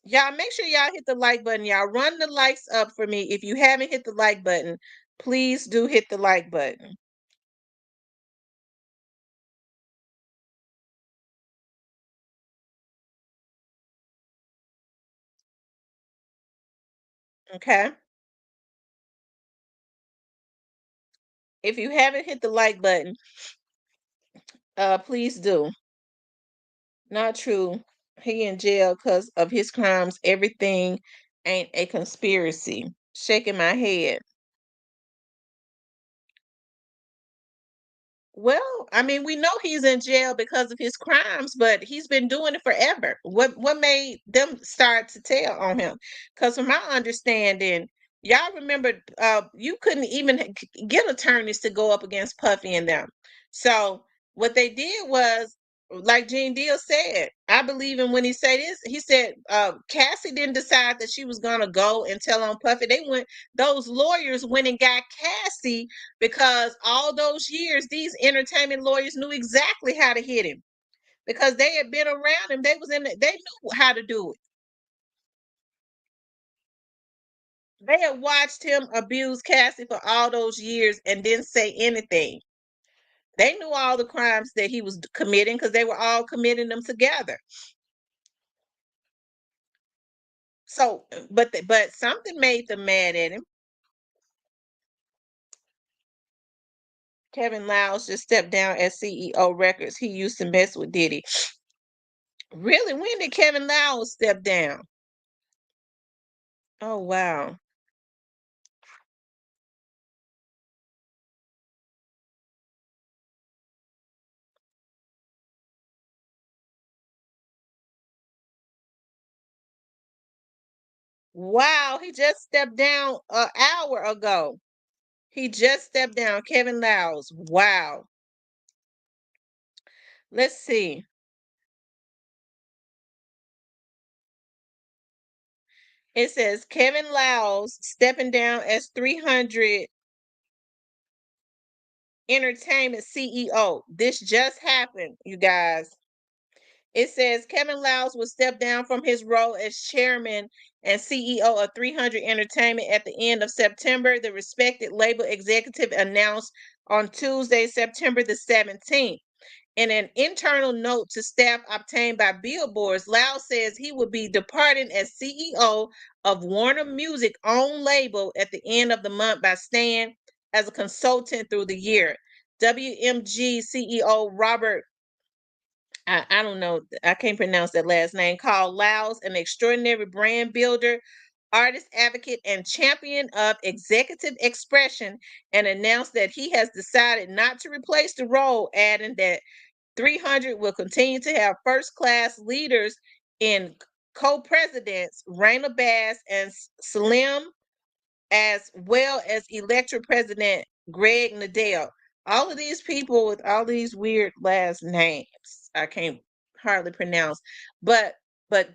Y'all make sure y'all hit the like button. Y'all run the likes up for me. If you haven't hit the like button, please do hit the like button. Okay. If you haven't hit the like button, please do. Not true. He in jail because of his crimes. Everything ain't a conspiracy. Shaking my head. Well, I mean, we know he's in jail because of his crimes, but he's been doing it forever. What made them start to tell on him? Because from my understanding, y'all remember, you couldn't even get attorneys to go up against Puffy and them. So what they did was, like Gene Deal said, I believe him when he said this. He said Cassie didn't decide that she was gonna go and tell on Puffy. Those lawyers went and got Cassie because all those years these entertainment lawyers knew exactly how to hit him because they had been around him. They knew how to do it. They had watched him abuse Cassie for all those years and didn't say anything. They knew all the crimes that he was committing because they were all committing them together. So but something made them mad at him. Kevin Liles just stepped down as CEO Records. He used to mess with Diddy. Really? When did Kevin Liles step down? Oh wow. Wow, he just stepped down an hour ago. He just stepped down, Kevin Liles. Wow. Let's see. It says Kevin Liles stepping down as 300 Entertainment CEO. This just happened, you guys. It says Kevin Liles will step down from his role as chairman and CEO of 300 Entertainment at the end of September. The respected label executive announced on Tuesday, September the 17th. In an internal note to staff obtained by Billboards, Liles says he will be departing as CEO of Warner Music own label at the end of the month by staying as a consultant through the year. WMG CEO Robert, I don't know, I can't pronounce that last name, called Liles an extraordinary brand builder, artist advocate, and champion of executive expression, and announced that he has decided not to replace the role, adding that 300 will continue to have first class leaders in co-presidents Raina Bass and Slim, as well as elected president Greg Nadell. All of these people with all these weird last names, I can't hardly pronounce. But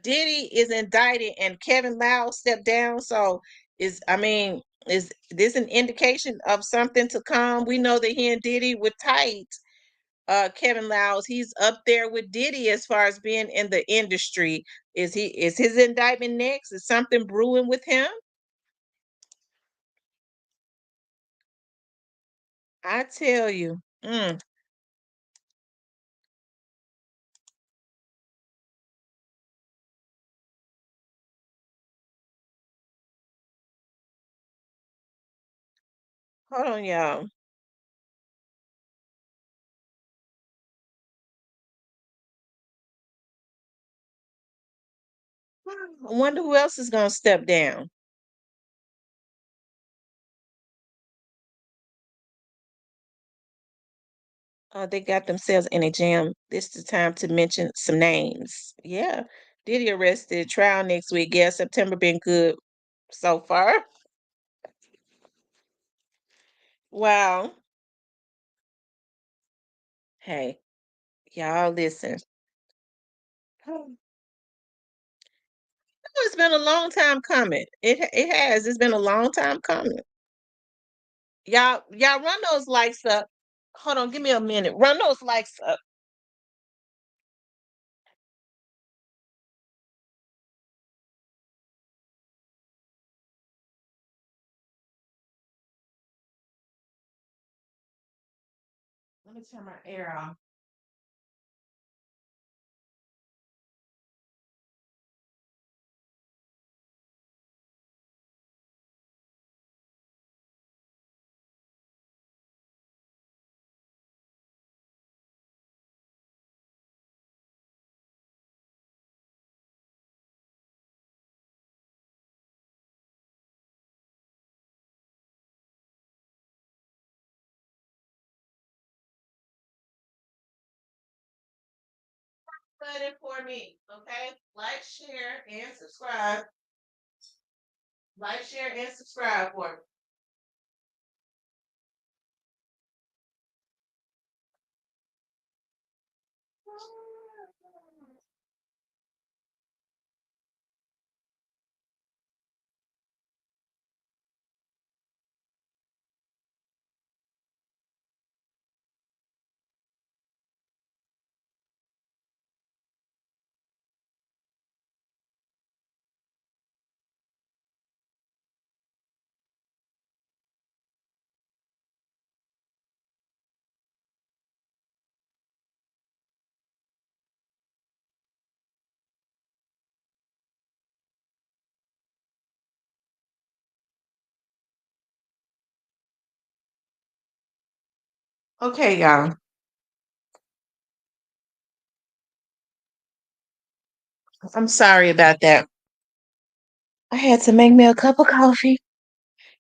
Diddy is indicted and Kevin Lau stepped down. So is this an indication of something to come? We know that he and Diddy were tight. Kevin Liles, he's up there with Diddy as far as being in the industry. Is his indictment next? Is something brewing with him? I tell you. Hold on, y'all. I wonder who else is gonna step down. They got themselves in a jam. This is the time to mention some names. Yeah. Diddy arrested. Trial next week. Yeah, September been good so far. Wow. Hey, y'all listen. it's been a long time coming. It has. It's been a long time coming. Y'all run those likes up. Hold on, give me a minute. Run those likes up. Let me turn my air off. Put it for me, okay? Like, share, and subscribe. Like, share, and subscribe for me. Okay, y'all. I'm sorry about that. I had to make me a cup of coffee.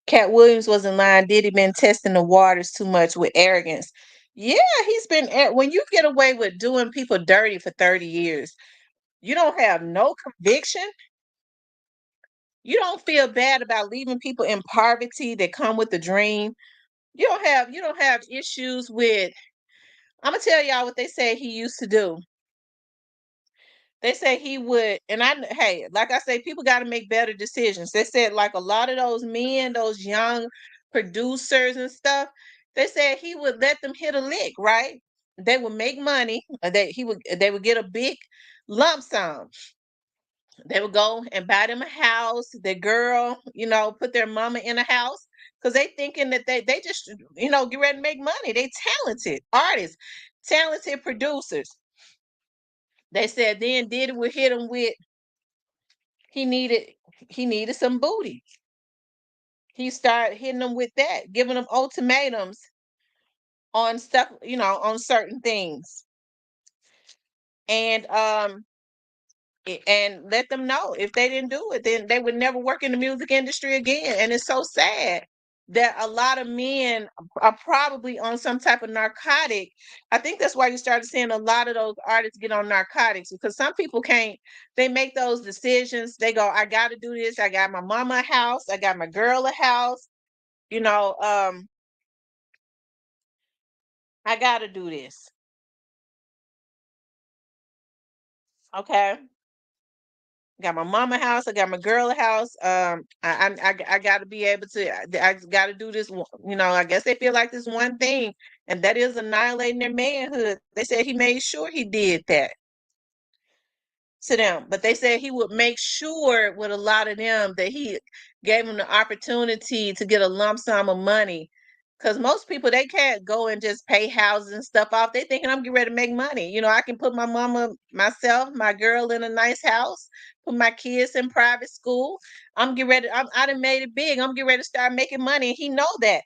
Cat Williams was in line. Diddy been testing the waters too much with arrogance. Yeah, he's been. When you get away with doing people dirty for 30 years, you don't have no conviction. You don't feel bad about leaving people in poverty that come with the dream. You don't have issues with. I'm gonna tell y'all what they say he used to do. They say he would, and hey, like I say, people got to make better decisions. They said like a lot of those men, those young producers and stuff, they said he would let them hit a lick, right? They would make money. They would get a big lump sum. They would go and buy them a house. The girl, put their mama in a house because they thinking that they just get ready to make money. They talented artists, talented producers. They said then Diddy would hit him with he needed he needed some booty. He started hitting them with that, giving them ultimatums on stuff, on certain things. And and let them know if they didn't do it, then they would never work in the music industry again. And it's so sad that a lot of men are probably on some type of narcotic. I think that's why you started seeing a lot of those artists get on narcotics because some people can't, they make those decisions. They go, I got to do this. I got my mama a house. I got my girl a house. You know, um, I got to do this. Okay. Got my mama house. I got my girl a house. I got to be able to. I got to do this. I guess they feel like this one thing, and that is annihilating their manhood. They said he made sure he did that to them, but they said he would make sure with a lot of them that he gave them the opportunity to get a lump sum of money. Because most people they can't go and just pay houses and stuff off. They thinking I'm getting ready to make money. I can put my mama, myself, my girl in a nice house, put my kids in private school. I'm getting ready. I done made it big. I'm getting ready to start making money. And he know that.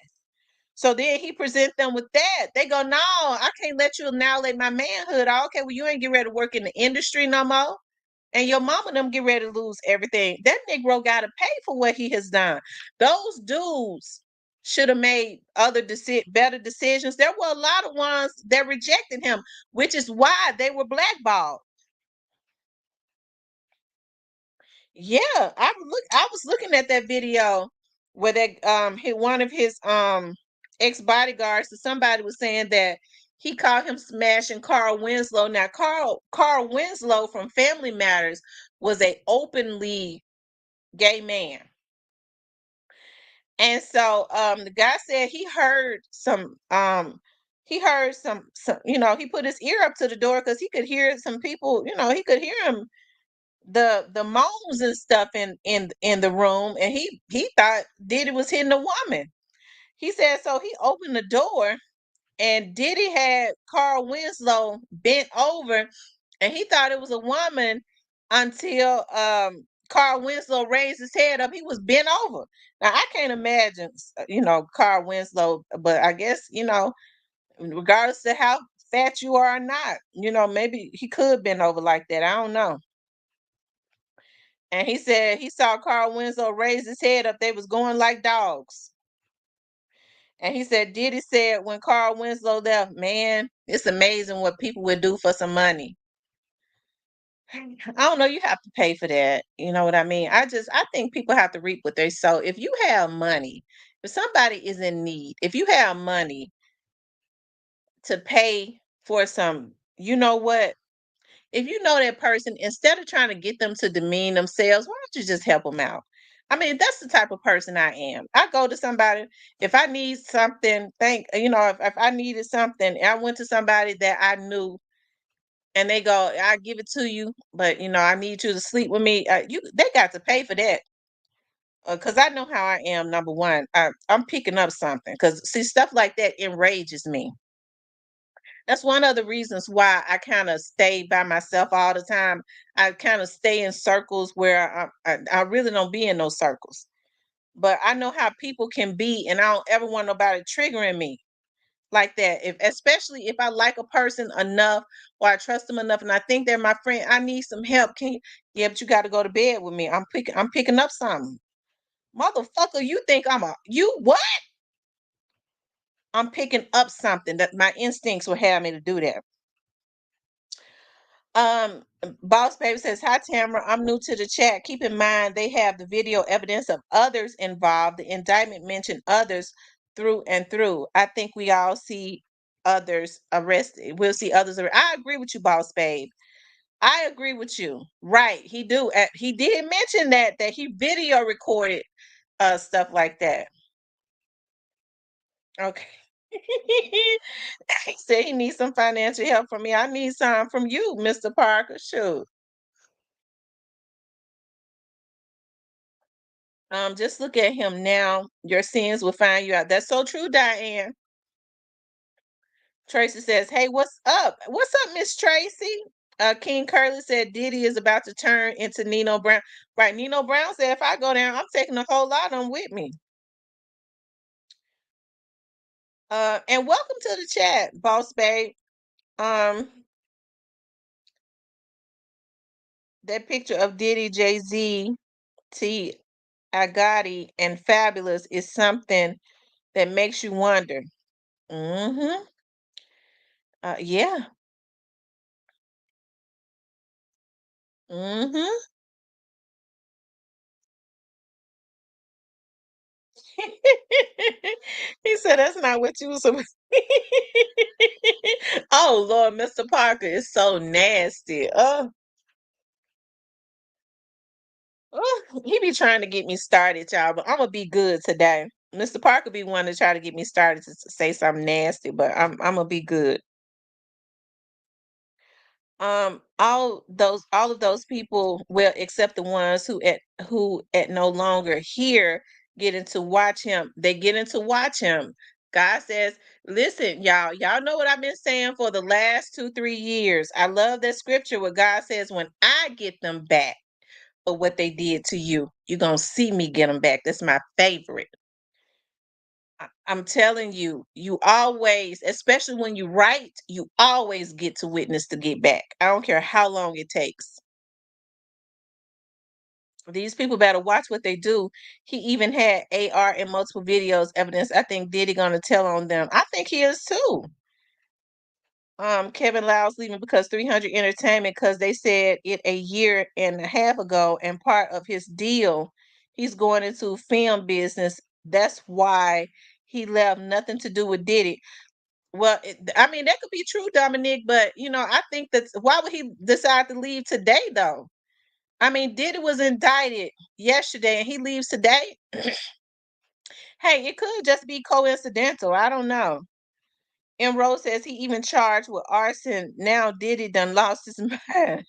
So then he present them with that. They go, no, I can't let you annihilate my manhood. Okay, well, you ain't getting ready to work in the industry no more. And your mama them get ready to lose everything. That Negro got to pay for what he has done. Those dudes should have made better decisions. There were a lot of ones that rejected him, which is why they were blackballed. Yeah, I was looking at that video where that one of his ex bodyguards, so somebody was saying that he caught him smashing Carl Winslow. Now Carl Winslow from Family Matters was a openly gay man. And so the guy said he heard some, he put his ear up to the door because he could hear some people, he could hear him, the moans and stuff in the room, and he thought Diddy was hitting a woman. He said so he opened the door, and Diddy had Carl Winslow bent over, and he thought it was a woman until Carl Winslow raised his head up. He was bent over. Now I can't imagine, Carl Winslow, but I guess, regardless of how fat you are or not, maybe he could bend over like that. I don't know. And he said he saw Carl Winslow raise his head up. They was going like dogs. And he said Diddy said when Carl Winslow left, man, it's amazing what people would do for some money. I don't know. You have to pay for that. You know what I mean? I think people have to reap what they sow. If you have money, if somebody is in need, if you have money to pay for some, you know what? If you know that person, instead of trying to get them to demean themselves, why don't you just help them out? I mean, that's the type of person I am. I go to somebody if I need something. If I needed something, and I went to somebody that I knew, and they go, "I give it to you, but I need you to sleep with me." They got to pay for that because I know how I am. Number one, I'm picking up something because see stuff like that enrages me. That's one of the reasons why I kind of stay by myself all the time. I kind of stay in circles where I really don't be in those circles. But I know how people can be, and I don't ever want nobody triggering me like that. If especially if I like a person enough or I trust them enough, and I think they're my friend, I need some help. Can you? Yeah, but you got to go to bed with me. I'm picking up something, motherfucker. You think you what? I'm picking up something that my instincts will have me to do that. Boss Baby says, "Hi Tamara, I'm new to the chat. Keep in mind they have the video evidence of others involved. The indictment mentioned others through and through. I think we all see others arrested. We'll see others arrested." I agree with you, Boss Babe. I agree with you. Right. He did mention that he video recorded stuff like that. Okay. He said he needs some financial help from me. I need some from you, Mr. Parker. Shoot. Just look at him now. Your sins will find you out. That's so true, Diane. Tracy says, "Hey, what's up? What's up, Miss Tracy?" King Curly said Diddy is about to turn into Nino Brown. Right, Nino Brown said, "If I go down, I'm taking a whole lot of them with me." And welcome to the chat, Boss Babe. Um, that picture of Diddy, Jay-Z, T, Agati, and Fabulous is something that makes you wonder. Mm-hmm. Yeah. Mm-hmm. He said that's not what you was supposed. Oh Lord, Mr. Parker is so nasty. He be trying to get me started, y'all, but I'm gonna be good today. Mr. Parker be wanting to try to get me started to say something nasty, but I'm gonna be good. All of those people, well, except the ones who at no longer here getting to watch him. They getting to watch him. God says, listen, y'all know what I've been saying for the last 2-3 years. I love that scripture where God says, when I get them back for what they did to you, you're gonna see me get them back. That's my favorite. I'm telling you, you always, especially when you write, you always get to witness to get back. I don't care how long it takes. These people better watch what they do. He even had AR in multiple videos evidence. I think Diddy gonna tell on them. I think he is too. Kevin Lyles leaving because 300 Entertainment, because they said it a year and a half ago, and part of his deal, he's going into film business. That's why he left. Nothing to do with Diddy. Well, I mean, that could be true, Dominic, but I think that's why would he decide to leave today, though? I mean, Diddy was indicted yesterday and he leaves today. Hey, it could just be coincidental. I don't know. M. Rose says he even charged with arson. Now Diddy done lost his mind.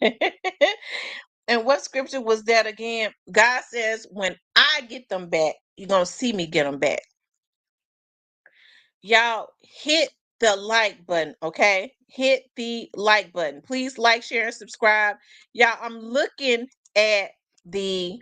And what scripture was that again? God says, when I get them back, you're going to see me get them back. Y'all hit the like button, okay? Hit the like button. Please like, share, and subscribe. Y'all, I'm looking at the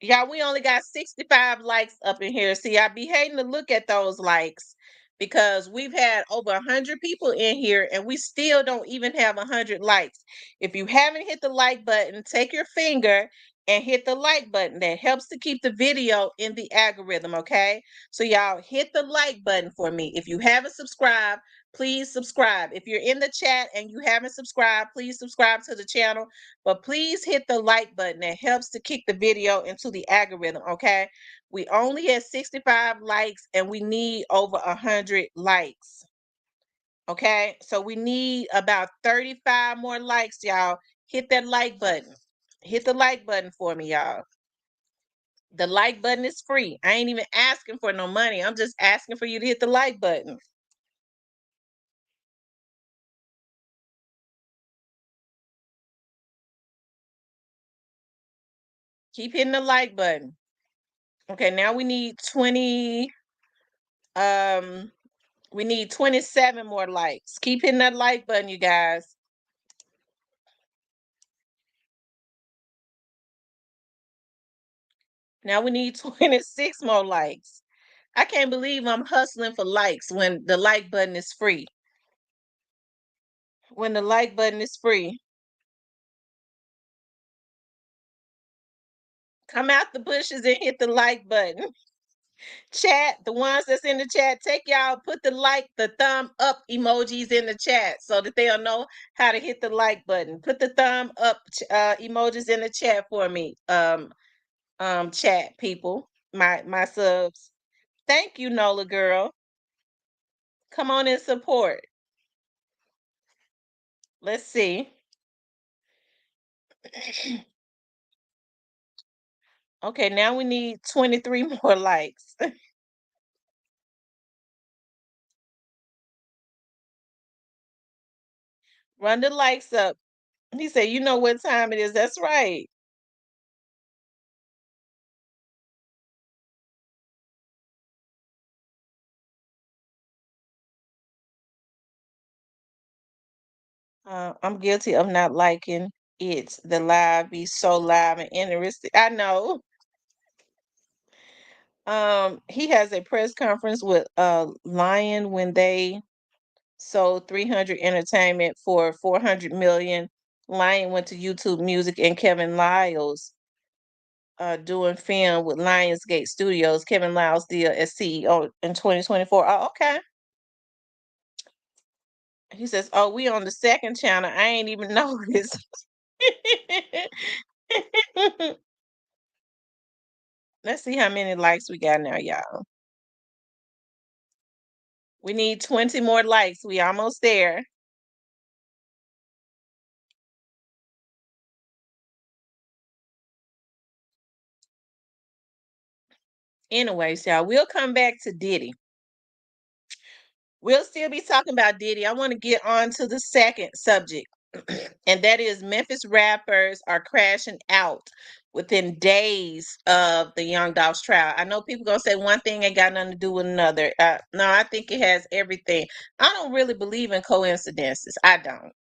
y'all, we only got 65 likes up in here. See, I be hating to look at those likes because we've had over 100 people in here and we still don't even have 100 likes. If you haven't hit the like button, take your finger and hit the like button. That helps to keep the video in the algorithm, okay? So y'all hit the like button for me. If you haven't subscribed, please subscribe. If you're in the chat and you haven't subscribed, please subscribe to the channel. But please hit the like button. That helps to kick the video into the algorithm, okay? We only had 65 likes and we need over 100 likes. Okay? So we need about 35 more likes, y'all. Hit that like button. Hit the like button for me, y'all. The like button is free. I ain't even asking for no money. I'm just asking for you to hit the like button. Keep hitting the like button. Okay, now we need 20 we need 27 more likes. Keep hitting that like button, you guys. Now we need 26 more likes. I can't believe I'm hustling for likes when the like button is free. When the like button is free. Come out the bushes and hit the like button. Chat, the ones that's in the chat, take y'all, put the like, the thumb up emojis in the chat so that they'll know how to hit the like button. Put the thumb up emojis in the chat for me. Chat people, my subs. Thank you, Nola girl. Come on and support. Let's see. Okay, now we need 23 more likes. Run the likes up. He said, you know what time it is. That's right. I'm guilty of not liking it. The live be so live and interesting. I know. He has a press conference with Lion when they sold 300 Entertainment for 400 million. Lion went to YouTube Music and Kevin Liles doing film with Lionsgate Studios. Kevin Liles deal as CEO in 2024. Oh, okay. He says, "Oh, we on the second channel. I ain't even noticed." Let's see how many likes we got now, y'all. We need 20 more likes. We almost there. Anyways, y'all, we'll come back to Diddy. We'll still be talking about Diddy. I want to get on to the second subject, and that is Memphis rappers are crashing out within days of the Young Dolph's trial. I know people gonna say one thing ain't got nothing to do with another. No, I think it has everything. I don't really believe in coincidences. I don't.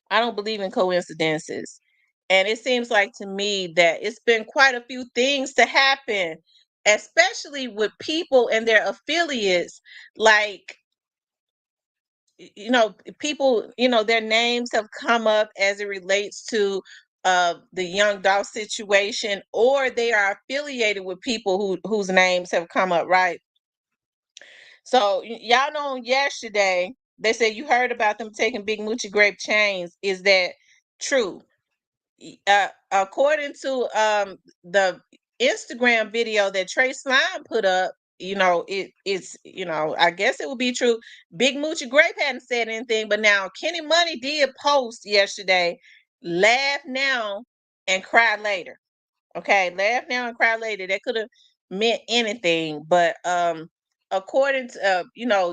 I don't believe in coincidences. And it seems like to me that it's been quite a few things to happen, especially with people and their affiliates. Like, people, their names have come up as it relates to the Young Dolph situation, or they are affiliated with people whose names have come up, right? So y'all know yesterday they said you heard about them taking Big Moochie Grape chains. Is that true? According to the Instagram video that Trey Slime put up, I guess it would be true. Big Moochie Grape hadn't said anything, but now Kenny Money did post yesterday, laugh now and cry later. Okay, laugh now and cry later. That could have meant anything, but according to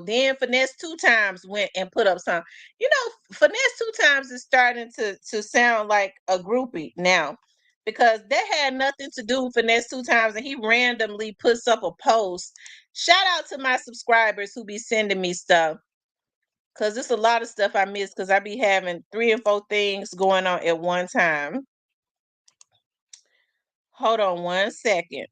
then Finesse Two Times went and put up some. Finesse Two Times is starting to sound like a groupie now, because that had nothing to do with Finesse Two Times, and he randomly puts up a post. Shout out to my subscribers who be sending me stuff, because it's a lot of stuff I miss, because I be having 3 and 4 things going on at one time. Hold on one second.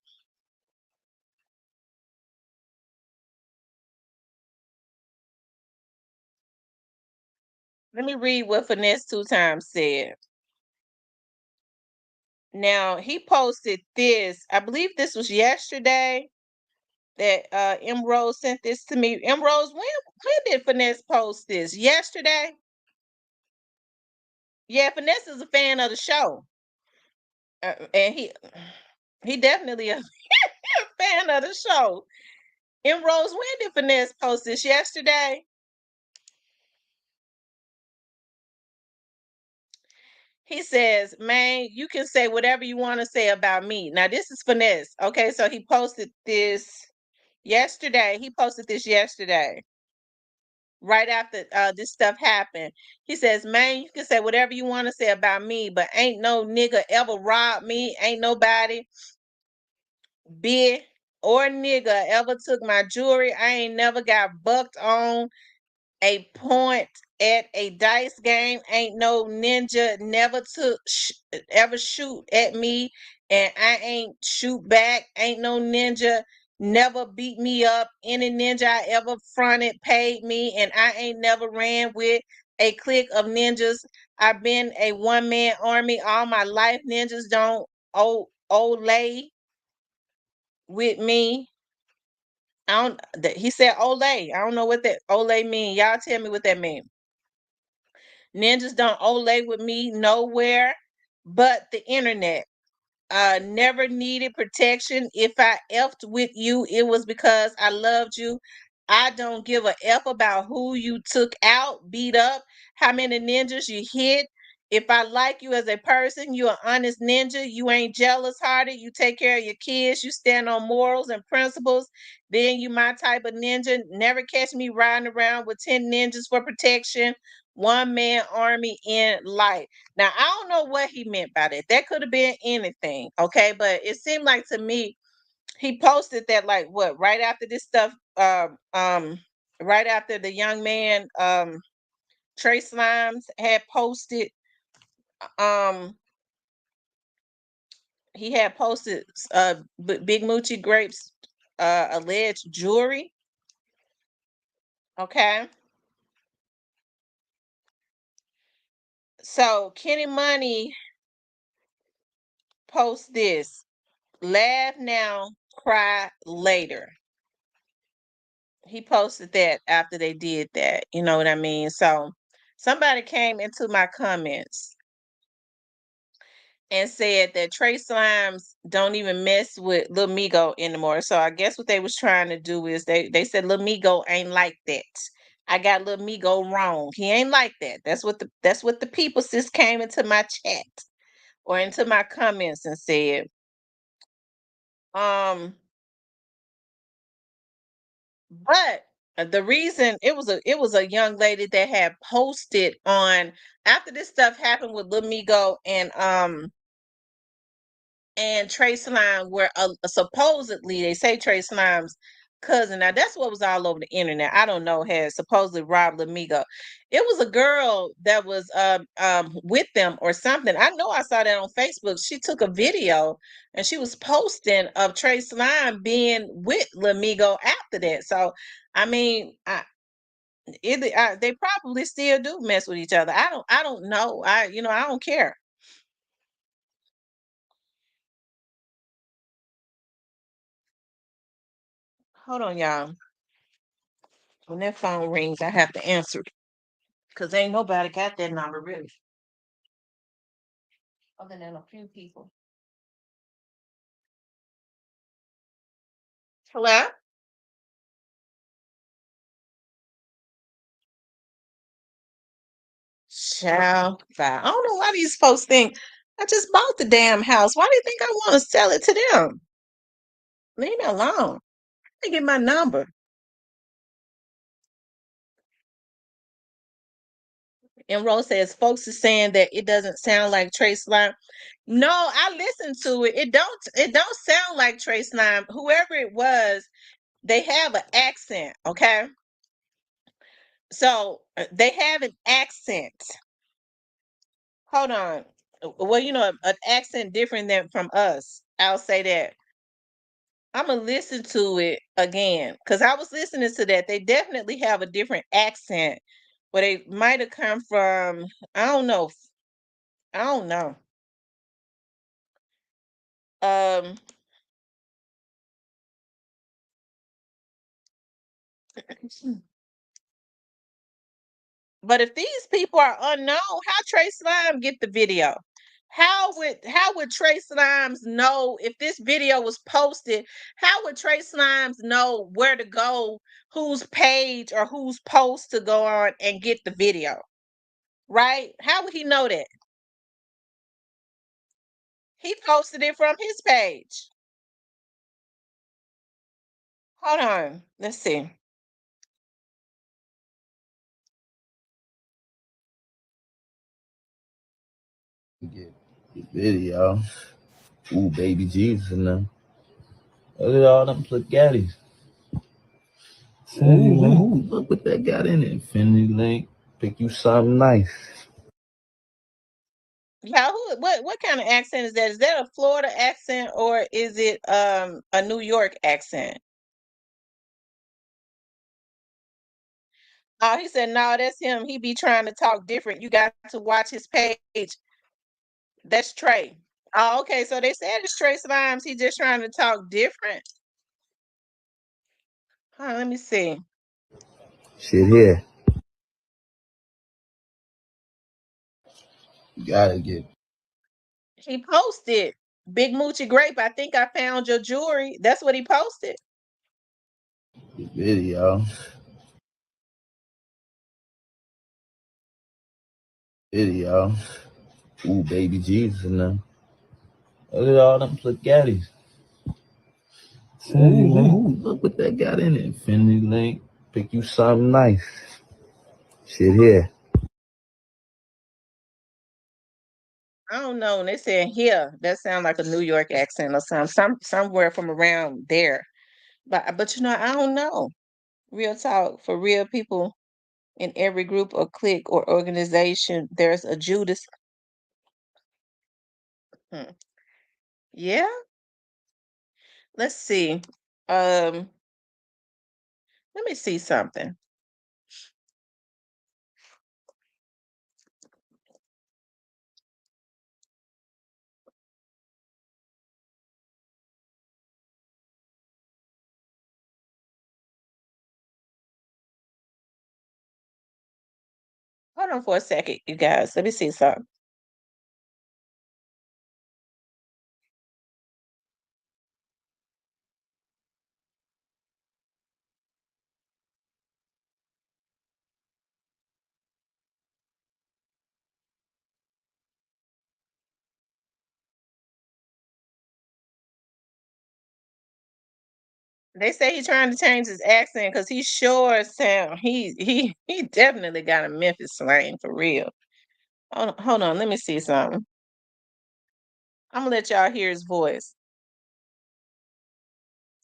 Let me read what Finesse Two Times said. Now, he posted this. I believe this was yesterday that M Rose sent this to me. M Rose, when did Finesse post this? Yesterday? Yeah, Finesse is a fan of the show. And he definitely a fan of the show. M Rose, when did Finesse post this? Yesterday? He says, man, you can say whatever you want to say about me. Now, this is Finesse. Okay, so he posted this yesterday. Right after this stuff happened. He says, man, you can say whatever you want to say about me, but ain't no nigga ever robbed me. Ain't nobody bitch or nigga ever took my jewelry. I ain't never got bucked on a point at a dice game. Ain't no ninja never ever shoot at me, and I ain't shoot back. Ain't no ninja never beat me up. Any ninja I ever fronted paid me, and I ain't never ran with a clique of ninjas. I've been a one-man army all my life. Ninjas don't lay with me. He said Olay. I don't know what that Olay mean. Y'all tell me what that mean. Ninjas don't Olay with me nowhere but the internet. Never needed protection. If I effed with you, it was because I loved you. I don't give a F about who you took out, beat up, how many ninjas you hit. If I like you as a person, you an honest ninja. You ain't jealous hearted. You take care of your kids. You stand on morals and principles. Then you my type of ninja. Never catch me riding around with 10 ninjas for protection. One man army in life. Now, I don't know what he meant by that. That could have been anything, okay? But it seemed like to me, he posted that like what, right after this stuff, right after the young man, Trey Slimes had posted, um, he had posted Big Moochie Grapes alleged jewelry. Okay. So Kenny Money posts this. Laugh now, cry later. He posted that after they did that. You know what I mean? So somebody came into my comments and said that Trey Slimes don't even mess with Lil Migo anymore. So I guess what they was trying to do is they said Lil Migo ain't like that. I got Lil Migo wrong. He ain't like that. That's what the people sis came into my chat or into my comments and said. Um But the reason it was a young lady that had posted on after this stuff happened with Lil Migo and Trey Slime, where supposedly they say Trey Slime's cousin. Now that's what was all over the internet. I don't know, had supposedly robbed Lil Migo. It was a girl that was with them or something. I know I saw that on Facebook. She took a video and she was posting of Trey Slime being with Lil Migo after that. So I mean, they probably still do mess with each other. I don't know. I don't care. Hold on, y'all. When that phone rings, I have to answer because ain't nobody got that number really, other than a few people. Hello? Child, I don't know why these folks think I just bought the damn house. Why do you think I want to sell it to them? Leave me alone. Let me get my number. And Rose says folks are saying that it doesn't sound like Trey Slime. No, I listened to it. It don't sound like Trey Slime. Whoever it was, they have an accent, okay? So they have an accent. Hold on. Well, an accent different than from us. I'll say that. I'm gonna listen to it again because I was listening to that. They definitely have a different accent, but they might have come from. I don't know. I don't know. Um, but if these people are unknown, how Trey Slime get the video? How would Trey Slimes know if this video was posted? How would Trey Slimes know where to go, whose page or whose post to go on and get the video? Right? How would he know that? He posted it from his page. Hold on. Let's see. Get the video. Ooh, baby Jesus and them. Look at all them spaghettis. Ooh, look what that got in it. Infinity Link. Pick you something nice. Yeah, what kind of accent is that? Is that a Florida accent or is it a New York accent? Oh, he said, no, that's him. He be trying to talk different. You got to watch his page. That's Trey. Oh, okay. So they said it's Trey Slimes. He just trying to talk different. Let me see. Shit here. You gotta get He posted Big Moochie Grape. I think I found your jewelry. That's what he posted. the video. Video. Ooh, baby Jesus and them. Look at all them spaghettis. Ooh, look what that got in it. Infinity Link. Pick you something nice. Shit here. I don't know. And they said here. That sounds like a New York accent or something. Somewhere from around there. But I don't know. Real talk for real people in every group or clique or organization. There's a Judas. Hmm. Yeah. Let's see. Um. Let me see something. Hold on for a second, you guys. Let me see something. They say he's trying to change his accent because he sure sound he definitely got a Memphis slang for real. Hold on, let me see something. I'm gonna let y'all hear his voice.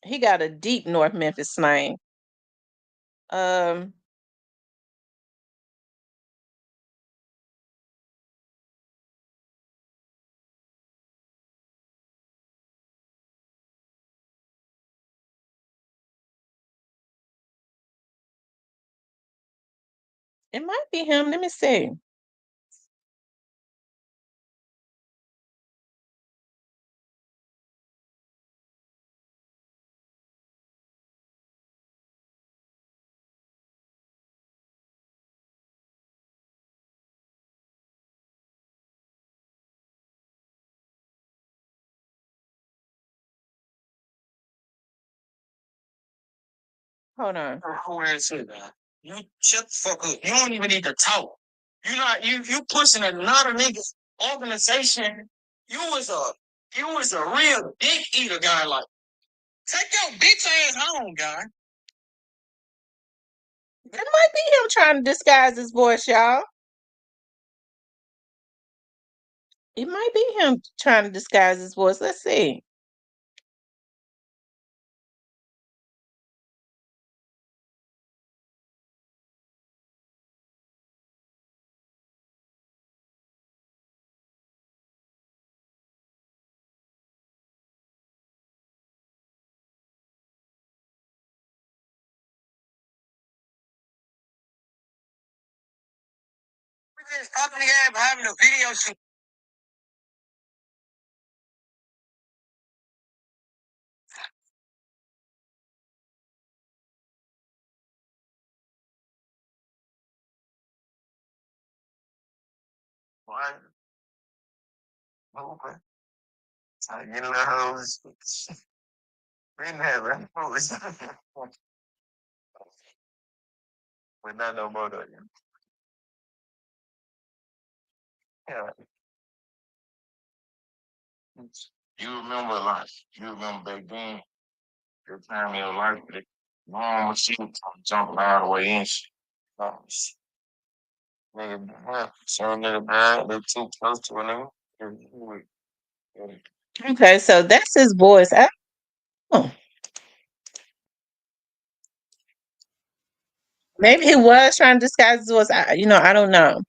He got a deep North Memphis slang. Um, it might be him. Let me see. Hold on. Who is it? You shut the fuck up. You don't even need to talk. You pushing another nigga's organization. You was a real dick eater guy. Like, take your bitch ass home, guy. That might be him trying to disguise his voice, y'all. It might be him trying to disguise his voice. Let's see. This company app having a video shoot. What? Okay. I get a little hose. We didn't have any hose. But not no more though. Yeah. You remember like you remember back then, the time in your life that long machine jumping all the way in shit. Oh, shit. Nigga, yeah, some nigga bad, they too close to a nigga. Okay, so that's his voice. Oh, maybe he was trying to disguise his voice. I don't know.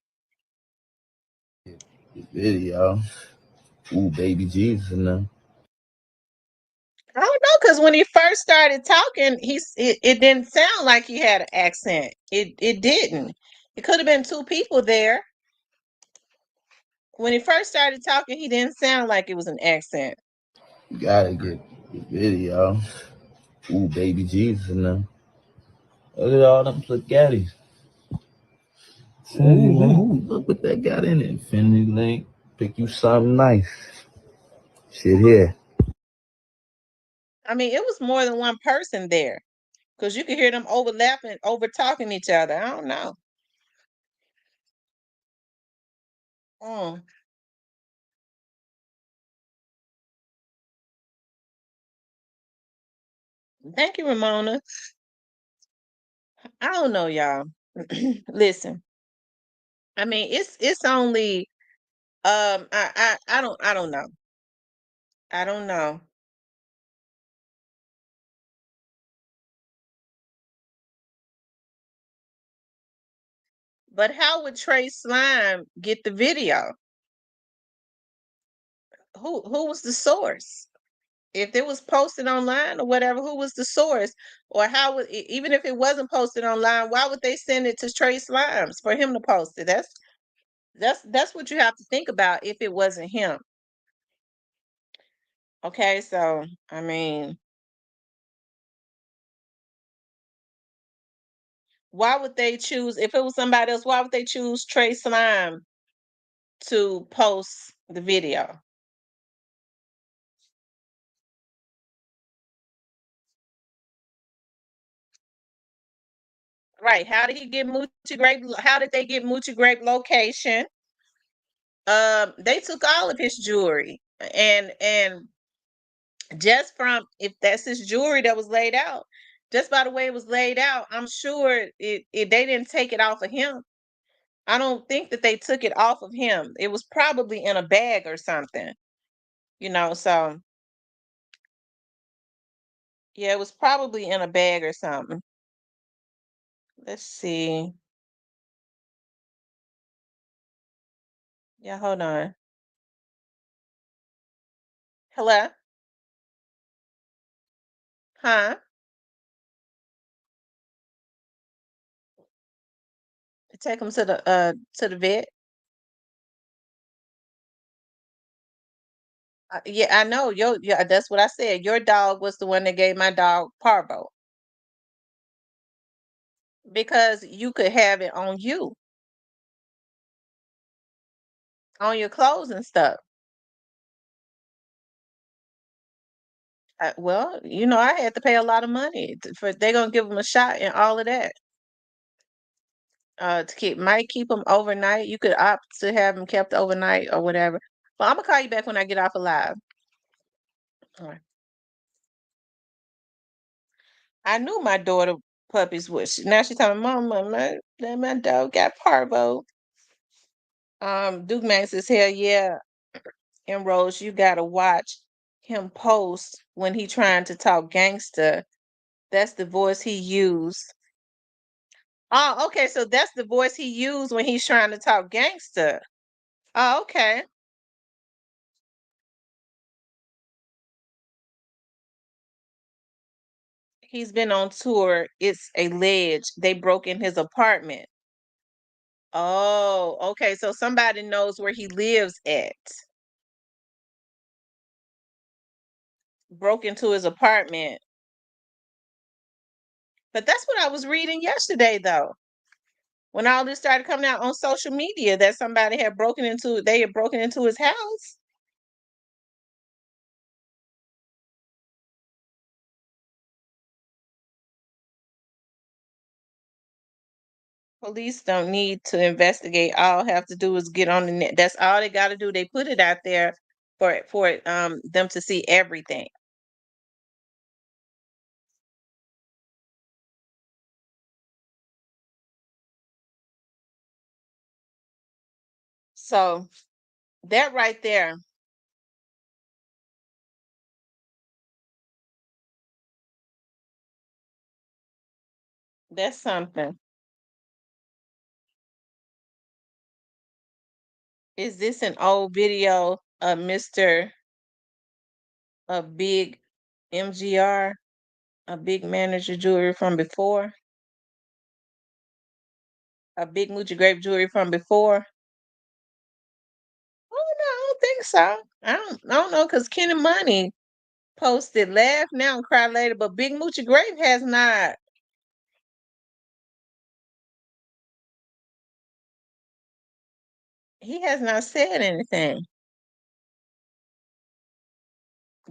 This video. Ooh, baby Jesus in them. I don't know because when he first started talking, it didn't sound like he had an accent. It didn't. It could have been two people there. When he first started talking, he didn't sound like it was an accent. You gotta get this video. Ooh, baby Jesus in them. Look at all them spaghettis. Ooh, look what that got in it. Infinity link. Pick you something nice. Shit here. I mean, it was more than one person there because you could hear them overlapping, over talking each other. I don't know. Mm. Thank you, Ramona. I don't know, y'all. Listen, I mean, it's only I don't know. I don't know. But how would Trey Slime get the video? Who was the source? If it was posted online or whatever, who was the source? Or how would even if it wasn't posted online, why would they send it to Trey Slimes for him to post it? That's what you have to think about if it wasn't him. Okay, so I mean, why would they choose if it was somebody else? Why would they choose Trey Slime to post the video? Right? How did he get Moochie Grape? How did they get Moochie Grape location? They took all of his jewelry, and just from if that's his jewelry that was laid out, just by the way it was laid out, I'm sure it they didn't take it off of him. I don't think that they took it off of him. It was probably in a bag or something, so yeah, it was probably in a bag or something. Let's see. Yeah, hold on. Hello? Huh? Take him to the vet. Yeah, I know. Yeah, that's what I said. Your dog was the one that gave my dog parvo because you could have it on your clothes and stuff. Well, I had to pay a lot of money for they're gonna give him a shot and all of that. might keep them overnight. You could opt to have them kept overnight or whatever. But I'm gonna call you back when I get off of live. All right. I knew my daughter puppies would. Now she's telling me, Mama, my dog got parvo. Duke Man says, hell yeah. And Rose, you gotta watch him post when he trying to talk gangster. That's the voice he used. Oh, okay. So that's the voice he used when he's trying to talk gangster. Oh, okay. He's been on tour. It's alleged they broke in his apartment. Oh, okay. So somebody knows where he lives at. Broke into his apartment. But that's what I was reading yesterday, though. When all this started coming out on social media, that somebody had they had broken into his house. Police don't need to investigate. All have to do is get on the net. That's all they got to do. They put it out there for them to see everything. So that right there, that's something. Is this an old video of Mr. a big MGR, a big manager jewelry from before? A big Moochie Grape jewelry from before? Oh no, I don't think so. I don't know because Kenny Money posted laugh now and cry later, but Big Moochie Grape has not. He has not said anything.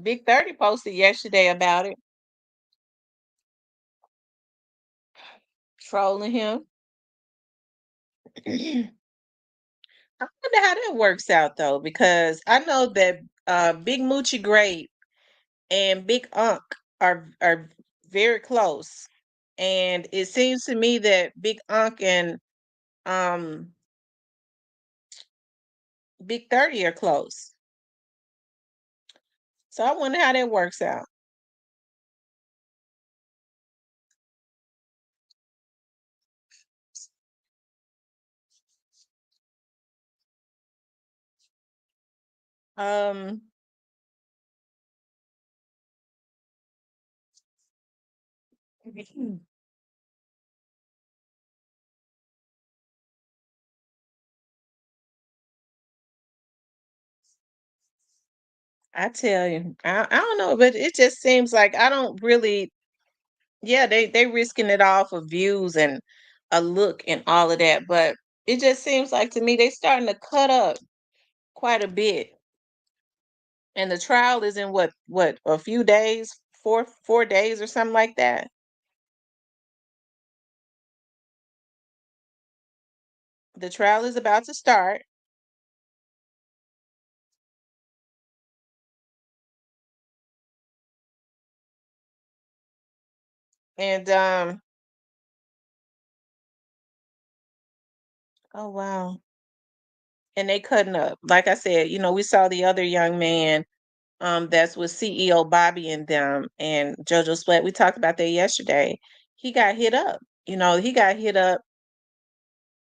Big 30 posted yesterday about it, trolling him. I wonder how that works out though, because I know that Big Moochie Grape and Big Unc are very close. And it seems to me that Big Unc and um Big 30 are close. So I wonder how that works out. Um I tell you, I don't know, but it just seems like I don't really, yeah, they risking it all for views and a look and all of that, but it just seems like to me they starting to cut up quite a bit. And the trial is in what a few days, 4 days or something like that. The trial is about to start, and oh wow, and they cutting up. Like I said, we saw the other young man, that's with CEO Bobby and them and JoJo Sweat. We talked about that yesterday. He got hit up. He got hit up,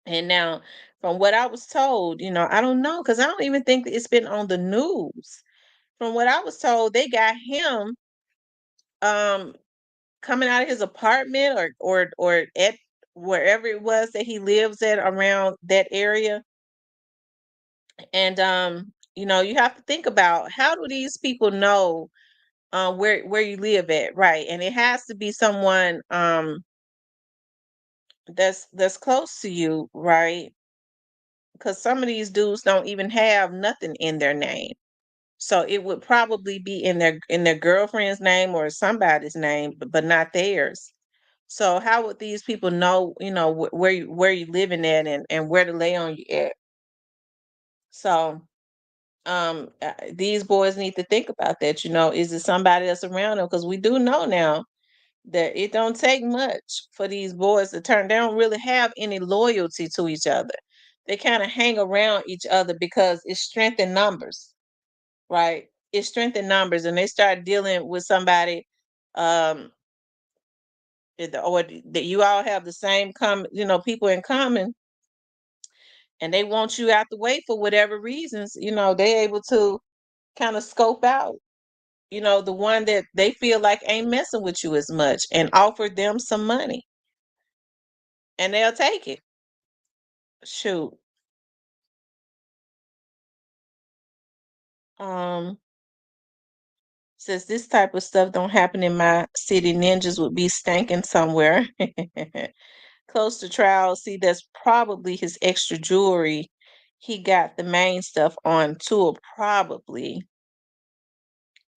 and now from what I was told, I don't know because I don't even think it's been on the news. From what I was told, they got him um coming out of his apartment or at wherever it was that he lives at around that area. And you have to think about how do these people know where you live at, right? And it has to be someone that's close to you, right? Because some of these dudes don't even have nothing in their name. So it would probably be in their girlfriend's name or somebody's name, but not theirs. So how would these people know, where you living at and where to lay on you at? So these boys need to think about that. Is it somebody that's around them? Because we do know now that it don't take much for these boys to turn. They don't really have any loyalty to each other. They kind of hang around each other because it's strength in numbers, right? It's strength in numbers, and they start dealing with somebody, um, or that you all have the same people in common, and they want you out the way for whatever reasons. They able to kind of scope out, the one that they feel like ain't messing with you as much, and offer them some money, and they'll take it. Shoot. Um, Says this type of stuff don't happen in my city, ninjas would be stanking somewhere. Close to trial. See, that's probably his extra jewelry. He got the main stuff on tour, probably.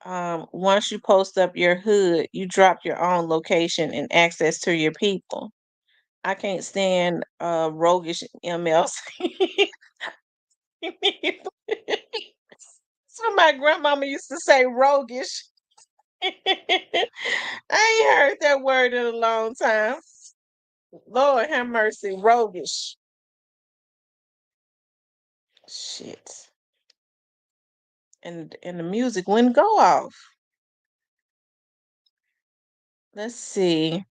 Once you post up your hood, you drop your own location and access to your people. I can't stand roguish MLs. So my grandmama used to say roguish. I ain't heard that word in a long time. Lord have mercy, roguish. Shit. And the music wouldn't go off. Let's see.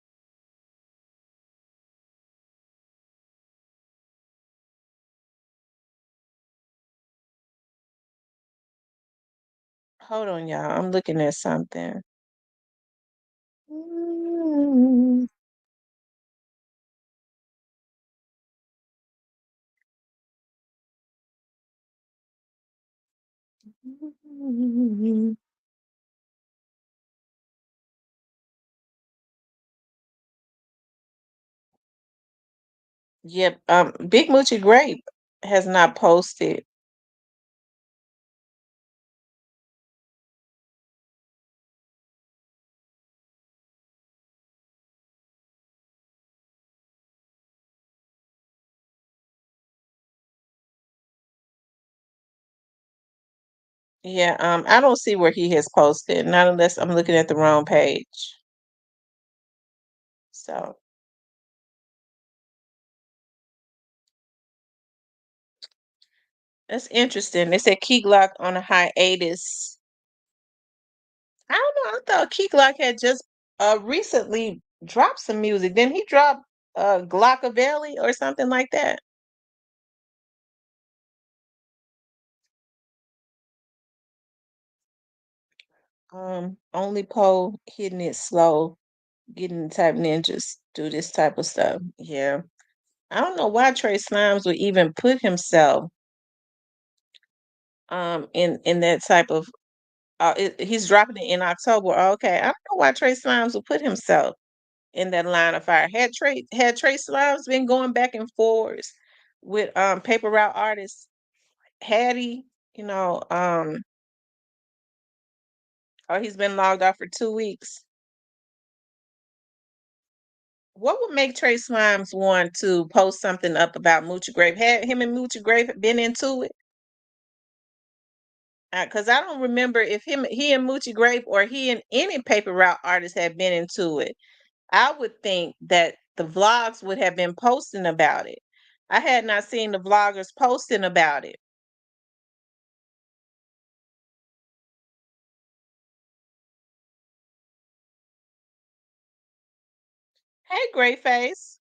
Hold on, y'all. I'm looking at something. Mm. Yep. Big Moochie Grape has not posted. Yeah, I don't see where he has posted, not unless I'm looking at the wrong page. So that's interesting. They said Key Glock on a hiatus. I don't know. I thought Key Glock had just recently dropped some music. Didn't he drop Glockavelli or something like that? Only Poe hitting it slow, getting the type ninjas do this type of stuff. Yeah. I don't know why Trey Slimes would even put himself in that type of he's dropping it in October. Okay. I don't know why Trey Slimes would put himself in that line of fire. Had Trey Slimes been going back and forwards with paper route artists, had he, you know, or he's been logged off for 2 weeks. What would make Trey Slimes want to post something up about Moochie Grape? Had him and Moochie Grape been into it? Because I don't remember if he and Moochie Grape or he and any paper route artist had been into it. I would think that the vlogs would have been posting about it. I had not seen the vloggers posting about it. Hey, Great Face.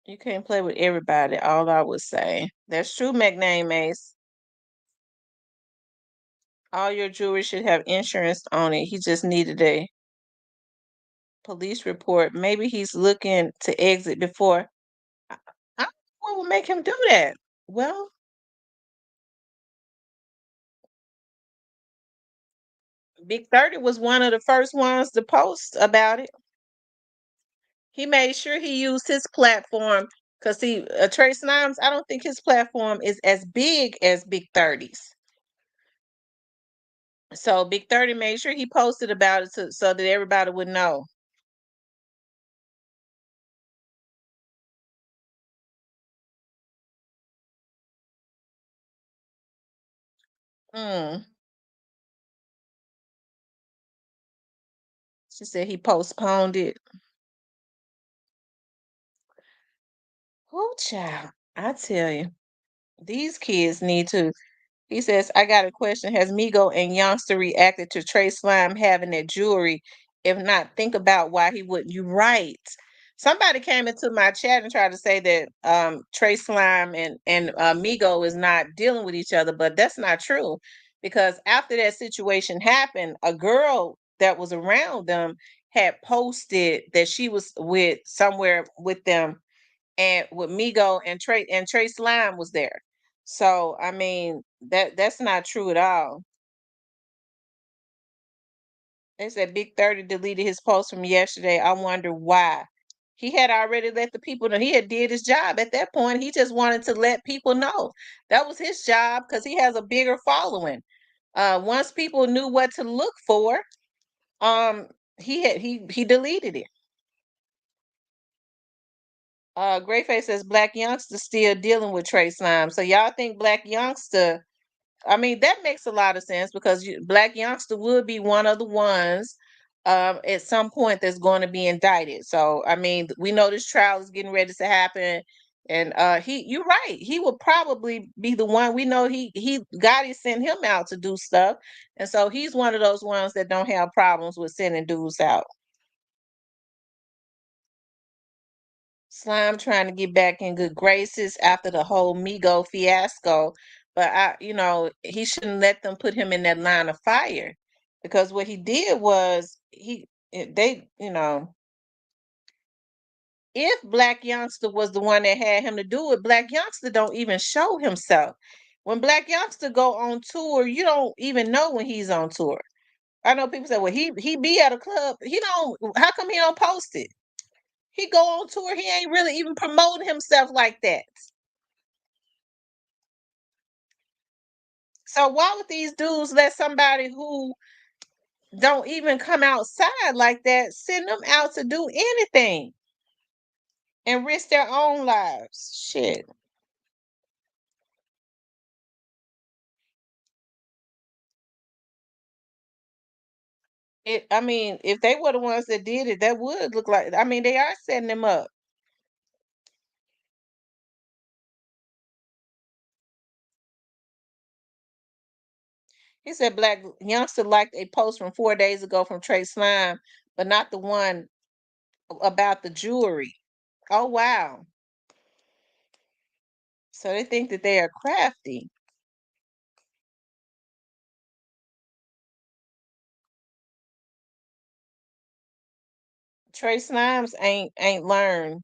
You can't play with everybody. All I would say. That's true, McName Ace. All your jewelry should have insurance on it. He just needed a police report. Maybe he's looking to exit before. I, I, what would make him do that? Well, Big 30 was one of the first ones to post about it. He made sure he used his platform because he, Trace Slimes, I don't think his platform is as big as Big 30's. So Big 30 made sure he posted about it so that everybody would know. Mm. She said he postponed it. Oh, child. I tell you, these kids need to. He says, I got a question. Has Migo and Youngster reacted to Trey Slime having that jewelry? If not, think about why he wouldn't. You right. Somebody came into my chat and tried to say that Trey Slime and Migo is not dealing with each other, but that's not true. Because after that situation happened, a girl that was around them had posted that she was with somewhere with them and with Migo and Trey Slime was there. So I mean that's not true at all. They said Big 30 deleted his post from yesterday. I wonder why. He had already let the people know he had did his job at that point. He just wanted to let people know. That was his job because he has a bigger following. Once people knew what to look for, um, he deleted it. Greyface says Black Youngster still dealing with Trey Slime. So y'all think Black Youngster, I mean, that makes a lot of sense because Black Youngster would be one of the ones at some point that's going to be indicted. So, I mean, we know this trial is getting ready to happen. And you're right. He will probably be the one. We know he Gotti sent him out to do stuff, and so he's one of those ones that don't have problems with sending dudes out. Slime trying to get back in good graces after the whole Migo fiasco, but he shouldn't let them put him in that line of fire because what he did was if Black Youngster was the one that had him to do it, Black Youngster don't even show himself. When Black Youngster go on tour, you don't even know when he's on tour. I know people say, well, he be at a club. He don't. How come he don't post it? He go on tour. He ain't really even promoting himself like that. So why would these dudes let somebody who don't even come outside like that send them out to do anything and risk their own lives? Shit. I mean, if they were the ones that did it, that would look like, I mean, they are setting them up. He said Black Youngster liked a post from 4 days ago from Trey Slime, but not the one about the jewelry. Oh wow. So they think that they are crafty. Trey Slimes ain't learned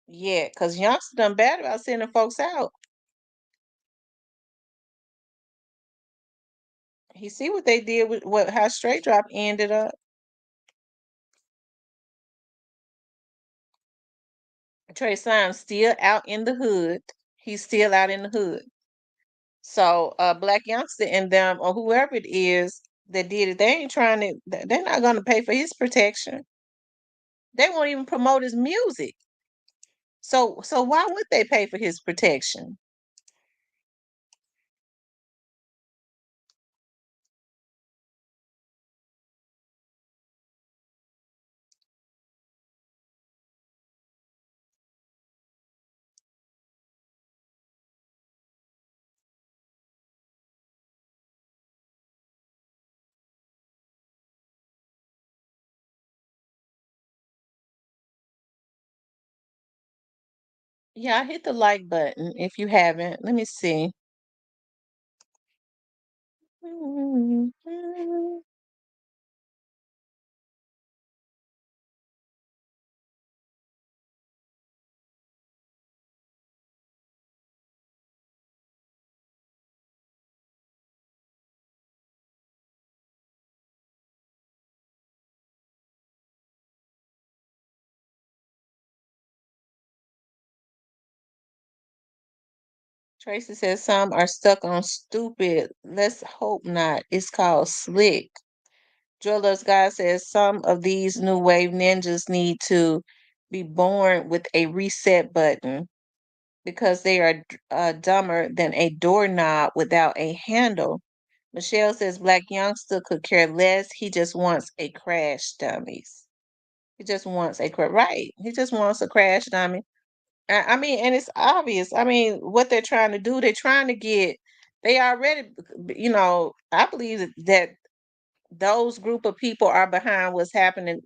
yet, cause Youngster done bad about sending folks out. He see what they did with how Straight Drop ended up. Trey Slimes still out in the hood. He's still out in the hood. So Black Youngster and them or whoever it is that did it, they ain't trying to. They're not going to pay for his protection. They won't even promote his music. So why would they pay for his protection? Yeah, hit the like button if you haven't. Let me see. Tracy says some are stuck on stupid. Let's hope not. It's called slick. Drillers Guy says some of these new wave ninjas need to be born with a reset button because they are dumber than a doorknob without a handle. Michelle says Black Youngster could care less. He just wants a crash dummies. He just wants a right. He just wants a crash dummy. I mean, and it's obvious. I mean, what they're trying to do, they're trying to get. They already, I believe that those group of people are behind what's happening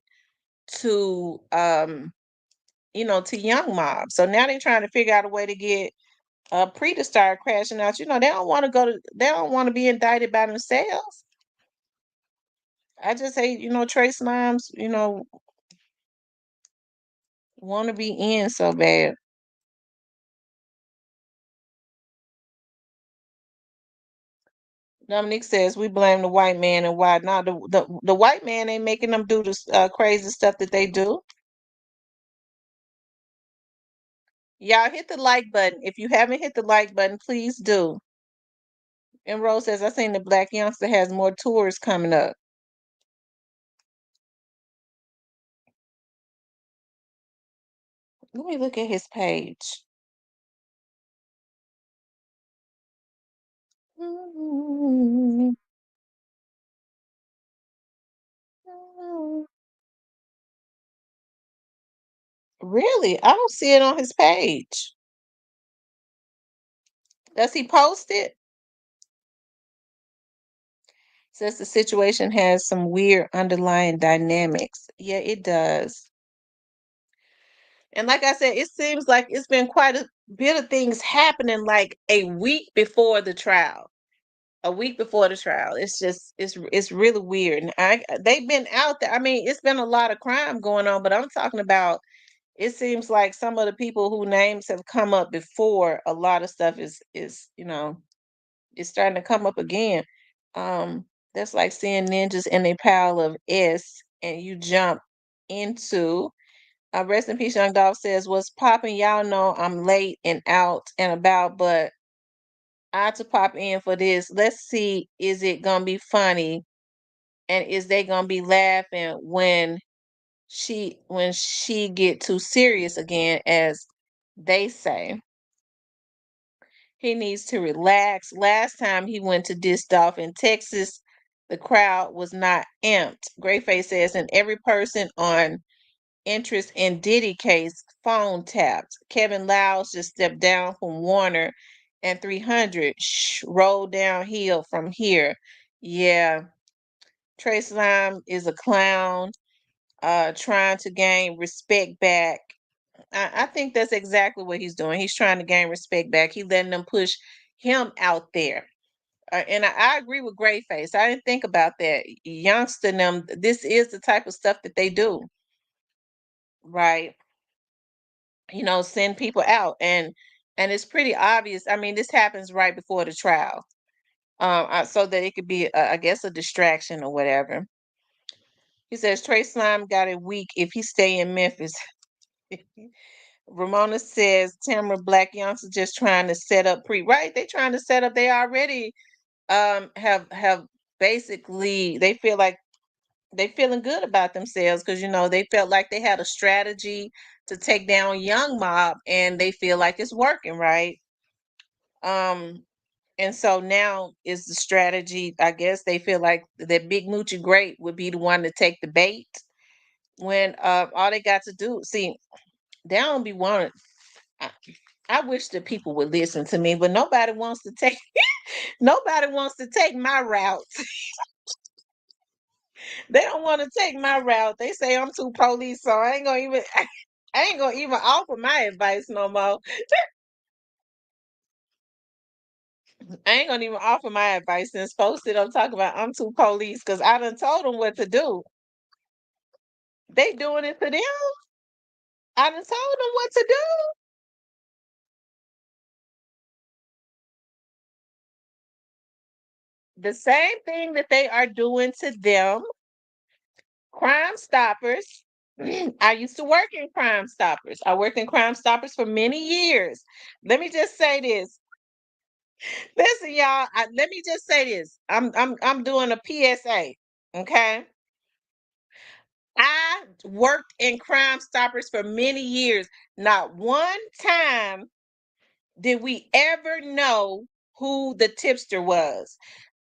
to, to young mobs. So now they're trying to figure out a way to get Pre to start crashing out. They don't want to they don't want to be indicted by themselves. I just hate, Trey Slimes, want to be in so bad. Dominique says we blame the white man and why not. The white man ain't making them do this crazy stuff that they do. Y'all hit the like button. If you haven't hit the like button, please do. And Rose says, I seen the Black Youngster has more tours coming up. Let me look at his page. Really? I don't see it on his page. Does he post it? Says the situation has some weird underlying dynamics. Yeah, it does. And like I said, it seems like it's been quite a bit of things happening like a week before the trial. A week before the trial. It's just it's really weird. And they've been out there. I mean, it's been a lot of crime going on, but I'm talking about it seems like some of the people whose names have come up before, a lot of stuff is it's starting to come up again. Um, that's like seeing ninjas in a pile of S and you jump into rest in peace, Young Dog says, what's popping? Y'all know I'm late and out and about, but I had to pop in for this. Let's see, is it gonna be funny? And is they gonna be laughing when she get too serious again, as they say? He needs to relax. Last time he went to Disc Golf in Texas, the crowd was not amped. Greyface says, and every person on interest in Diddy case phone tapped. Kevin Liles just stepped down from Warner and 300 rolled downhill from here. Yeah, Trey Slime is a clown, trying to gain respect back. I think that's exactly what he's doing. He's trying to gain respect back. He letting them push him out there. And I agree with Greyface. I didn't think about that. Youngster them, this is the type of stuff that they do. Right. Send people out, and it's pretty obvious. I mean, this happens right before the trial, so that it could be, I guess, a distraction or whatever. He says Trey Slime got it weak if he stay in Memphis. Ramona says Tamara Black Youngster just trying to set up right. They trying to set up. They already have basically, they feel like they feeling good about themselves because they felt like they had a strategy to take down Young Mob, and they feel like it's working, right? And so now is the strategy. I guess they feel like that Big Moochie Great would be the one to take the bait when all they got to do. See, they don't be wanting. I, I wish that people would listen to me, but nobody wants to take. Nobody wants to take my route. They don't want to take my route. They say I'm too police, so I ain't gonna even. I ain't gonna even offer my advice no more. I ain't gonna even offer my advice since posted. I'm talking about I'm too police because I done told them what to do. They doing it to them. I done told them what to do. The same thing that they are doing to them. Crime Stoppers. I used to work in Crime Stoppers. I worked in Crime Stoppers for many years. Let me just say this. Listen, y'all. Let me just say this. I'm doing a PSA. Okay. I worked in Crime Stoppers for many years. Not one time did we ever know who the tipster was.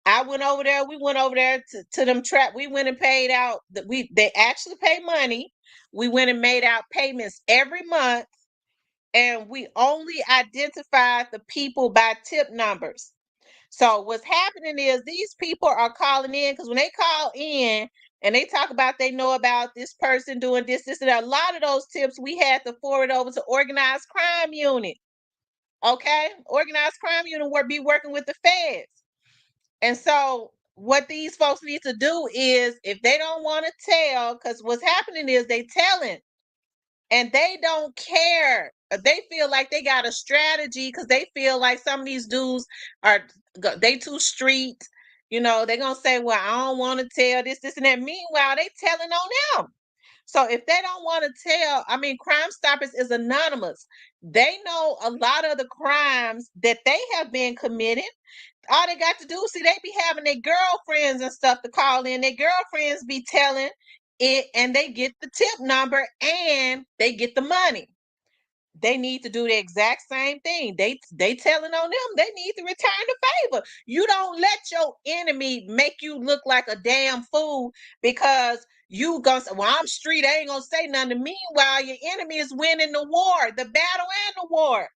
I went over there. We went over there to them trap. We went and paid out. They actually pay money. We went and made out payments every month, and we only identified the people by tip numbers. So what's happening is these people are calling in because when they call in and they talk about they know about this person doing this, and a lot of those tips we had to forward over to organized crime unit. Okay, organized crime unit will be working with the feds. And so what these folks need to do is if they don't want to tell, because what's happening is they telling and they don't care. They feel like they got a strategy because they feel like some of these dudes are they too street. You know, they're gonna say, well, I don't want to tell this, and that. Meanwhile, they telling on them. So if they don't want to tell, I mean, Crime Stoppers is anonymous. They know a lot of the crimes that they have been committed. All they got to do, see, they be having their girlfriends and stuff to call in. Their girlfriends be telling it, and they get the tip number and they get the money. They need to do the exact same thing. They telling on them. They need to return the favor. You don't let your enemy make you look like a damn fool because you gonna say, well, I'm street, I ain't gonna say nothing. Meanwhile, your enemy is winning the war, the battle and the war.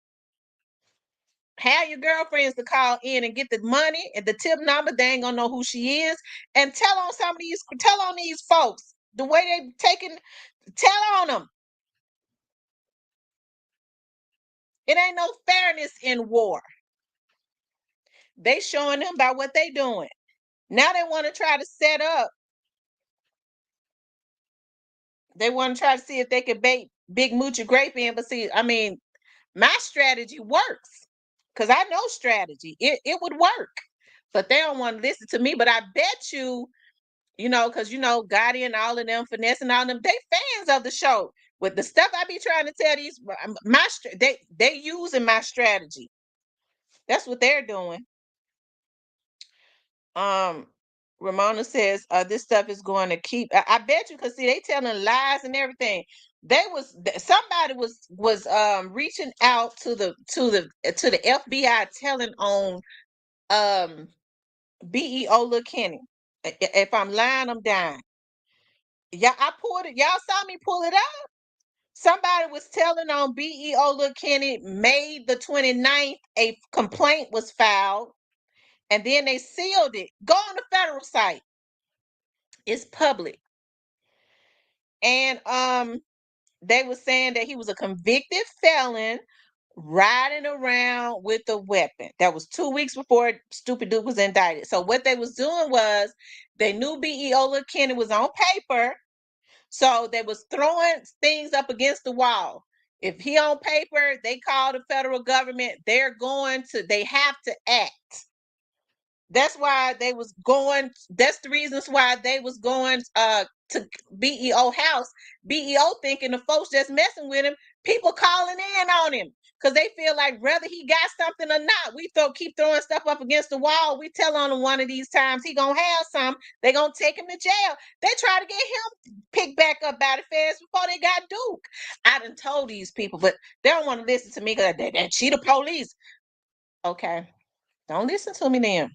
Have your girlfriends to call in and get the money and the tip number. They ain't gonna know who she is. And tell on these folks the way they taking, tell on them. It ain't no fairness in war. They showing them by what they doing. Now they want to try to set up. They want to try to see if they can bait Big Moochie Grape in. But see, I mean, my strategy works because I know strategy. It would work. But they don't want to listen to me. But I bet you, because Gotti and all of them, Finesse and all of them, they fans of the show. With the stuff I be trying to tell these, they using my strategy. That's what they're doing. Ramona says this stuff is going to keep. I bet you, because see, they telling lies and everything. Somebody was reaching out to the FBI telling on BEO Lil Kenny. If I'm lying, I'm dying. Yeah, I pulled it. Y'all saw me pull it up. Somebody was telling on BEO Lil Kenny. May the 29th, a complaint was filed, and then they sealed it. Go on the federal site. It's public. And they were saying that he was a convicted felon riding around with a weapon. That was 2 weeks before Stupid Duke was indicted. So what they was doing was they knew BEO Lil Kenny was on paper. So they was throwing things up against the wall. If he on paper, they call the federal government. They have to act. That's why they was going. That's the reasons why they was going to BEO house. BEO thinking the folks just messing with him. People calling in on him because they feel like whether he got something or not, we keep throwing stuff up against the wall. We tell on him one of these times he gonna have some. They gonna take him to jail. They try to get him picked back up by the feds before they got Duke. I done told these people, but they don't want to listen to me because they cheat the police. Okay, don't listen to me then.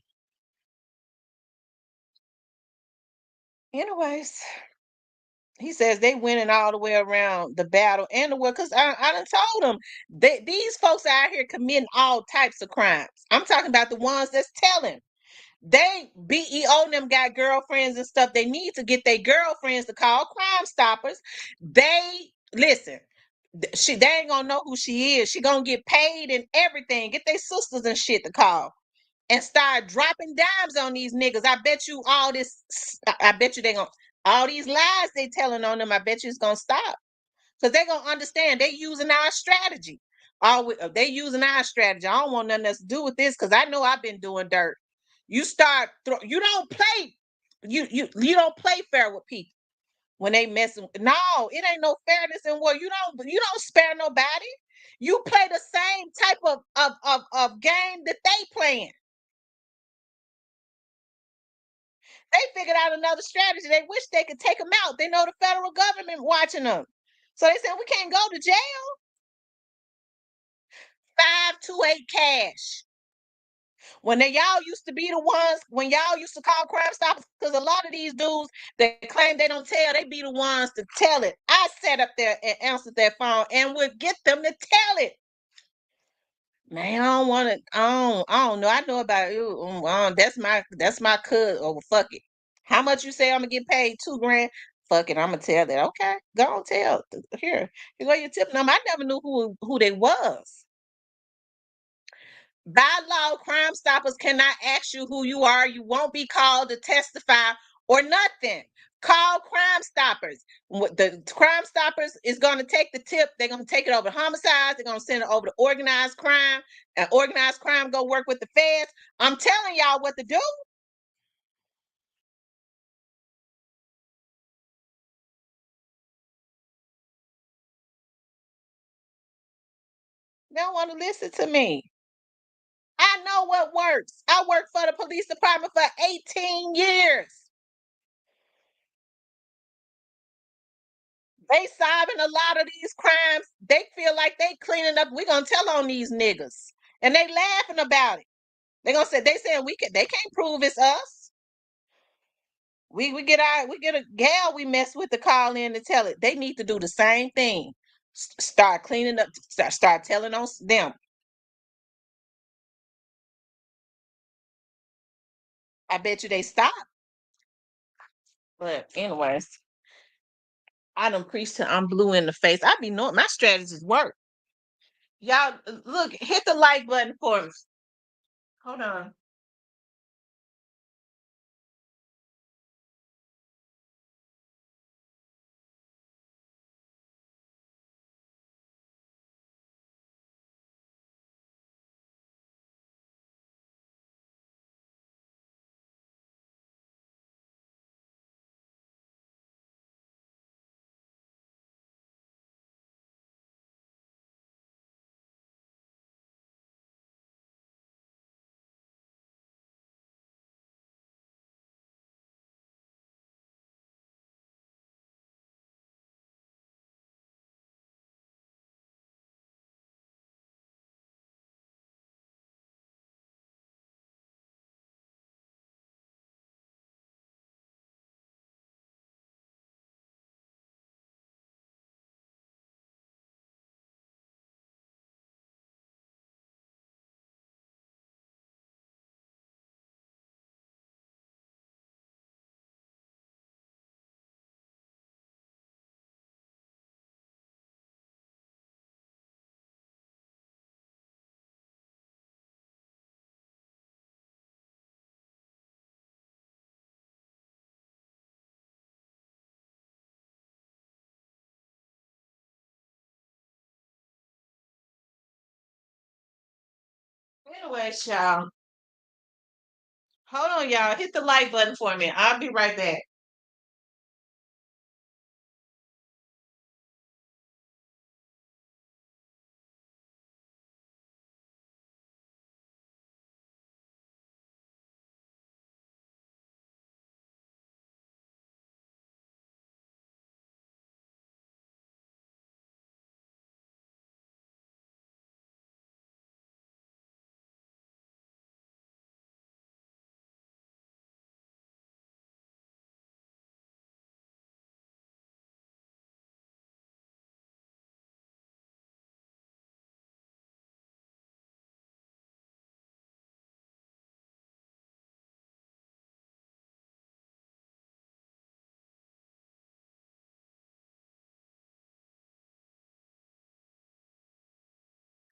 Anyways, he says they winning all the way around the battle and the war. Because I done told them these folks out here committing all types of crimes. I'm talking about the ones that's telling. They BEO them got girlfriends and stuff. They need to get their girlfriends to call Crime Stoppers. They listen. They ain't gonna know who she is. She gonna get paid and everything. Get their sisters and shit to call and start dropping dimes on these niggas. I bet you all this. I bet you they gonna all these lies they telling on them. I bet you it's gonna stop because they gonna understand they using our strategy. They using our strategy. I don't want nothing else to do with this because I know I've been doing dirt. You don't play. You don't play fair with people when they messing. No, it ain't no fairness in war. You don't spare nobody. You play the same type a game that they playing. They figured out another strategy. They wish they could take them out. They know the federal government watching them. So they said, we can't go to jail. 528 cash. When y'all used to be the ones, when y'all used to call Crime Stoppers, because a lot of these dudes that claim they don't tell, they be the ones to tell it. I sat up there and answered that phone and would get them to tell it. Man, I don't want to. I don't know. I know about you. That's my cousin. Oh, fuck it. How much you say I'm gonna get paid? 2 grand. Fuck it. I'm gonna tell that. Okay, go on tell. Here go your tip number. I never knew who they was. By law, Crime Stoppers cannot ask you who you are. You won't be called to testify or nothing. Call Crime Stoppers. The Crime Stoppers is going to take the tip. They're going to take it over to homicides. They're going to send it over to organized crime. And organized crime go work with the feds. I'm telling y'all what to do. They don't want to listen to me. I know what works. I worked for the police department for 18 years. They solving a lot of these crimes. They feel like they cleaning up. We gonna tell on these niggas, and they laughing about it. They saying they can't prove it's us. We get a gal we mess with to call in to tell it. They need to do the same thing. Start cleaning up. Start telling on them. I bet you they stop. But anyways, I done preached till I'm blue in the face. I be knowing my strategies work. Y'all look, hit the like button for me. Hold on. Anyways, y'all. Hold on, y'all. Hit the like button for me. I'll be right back.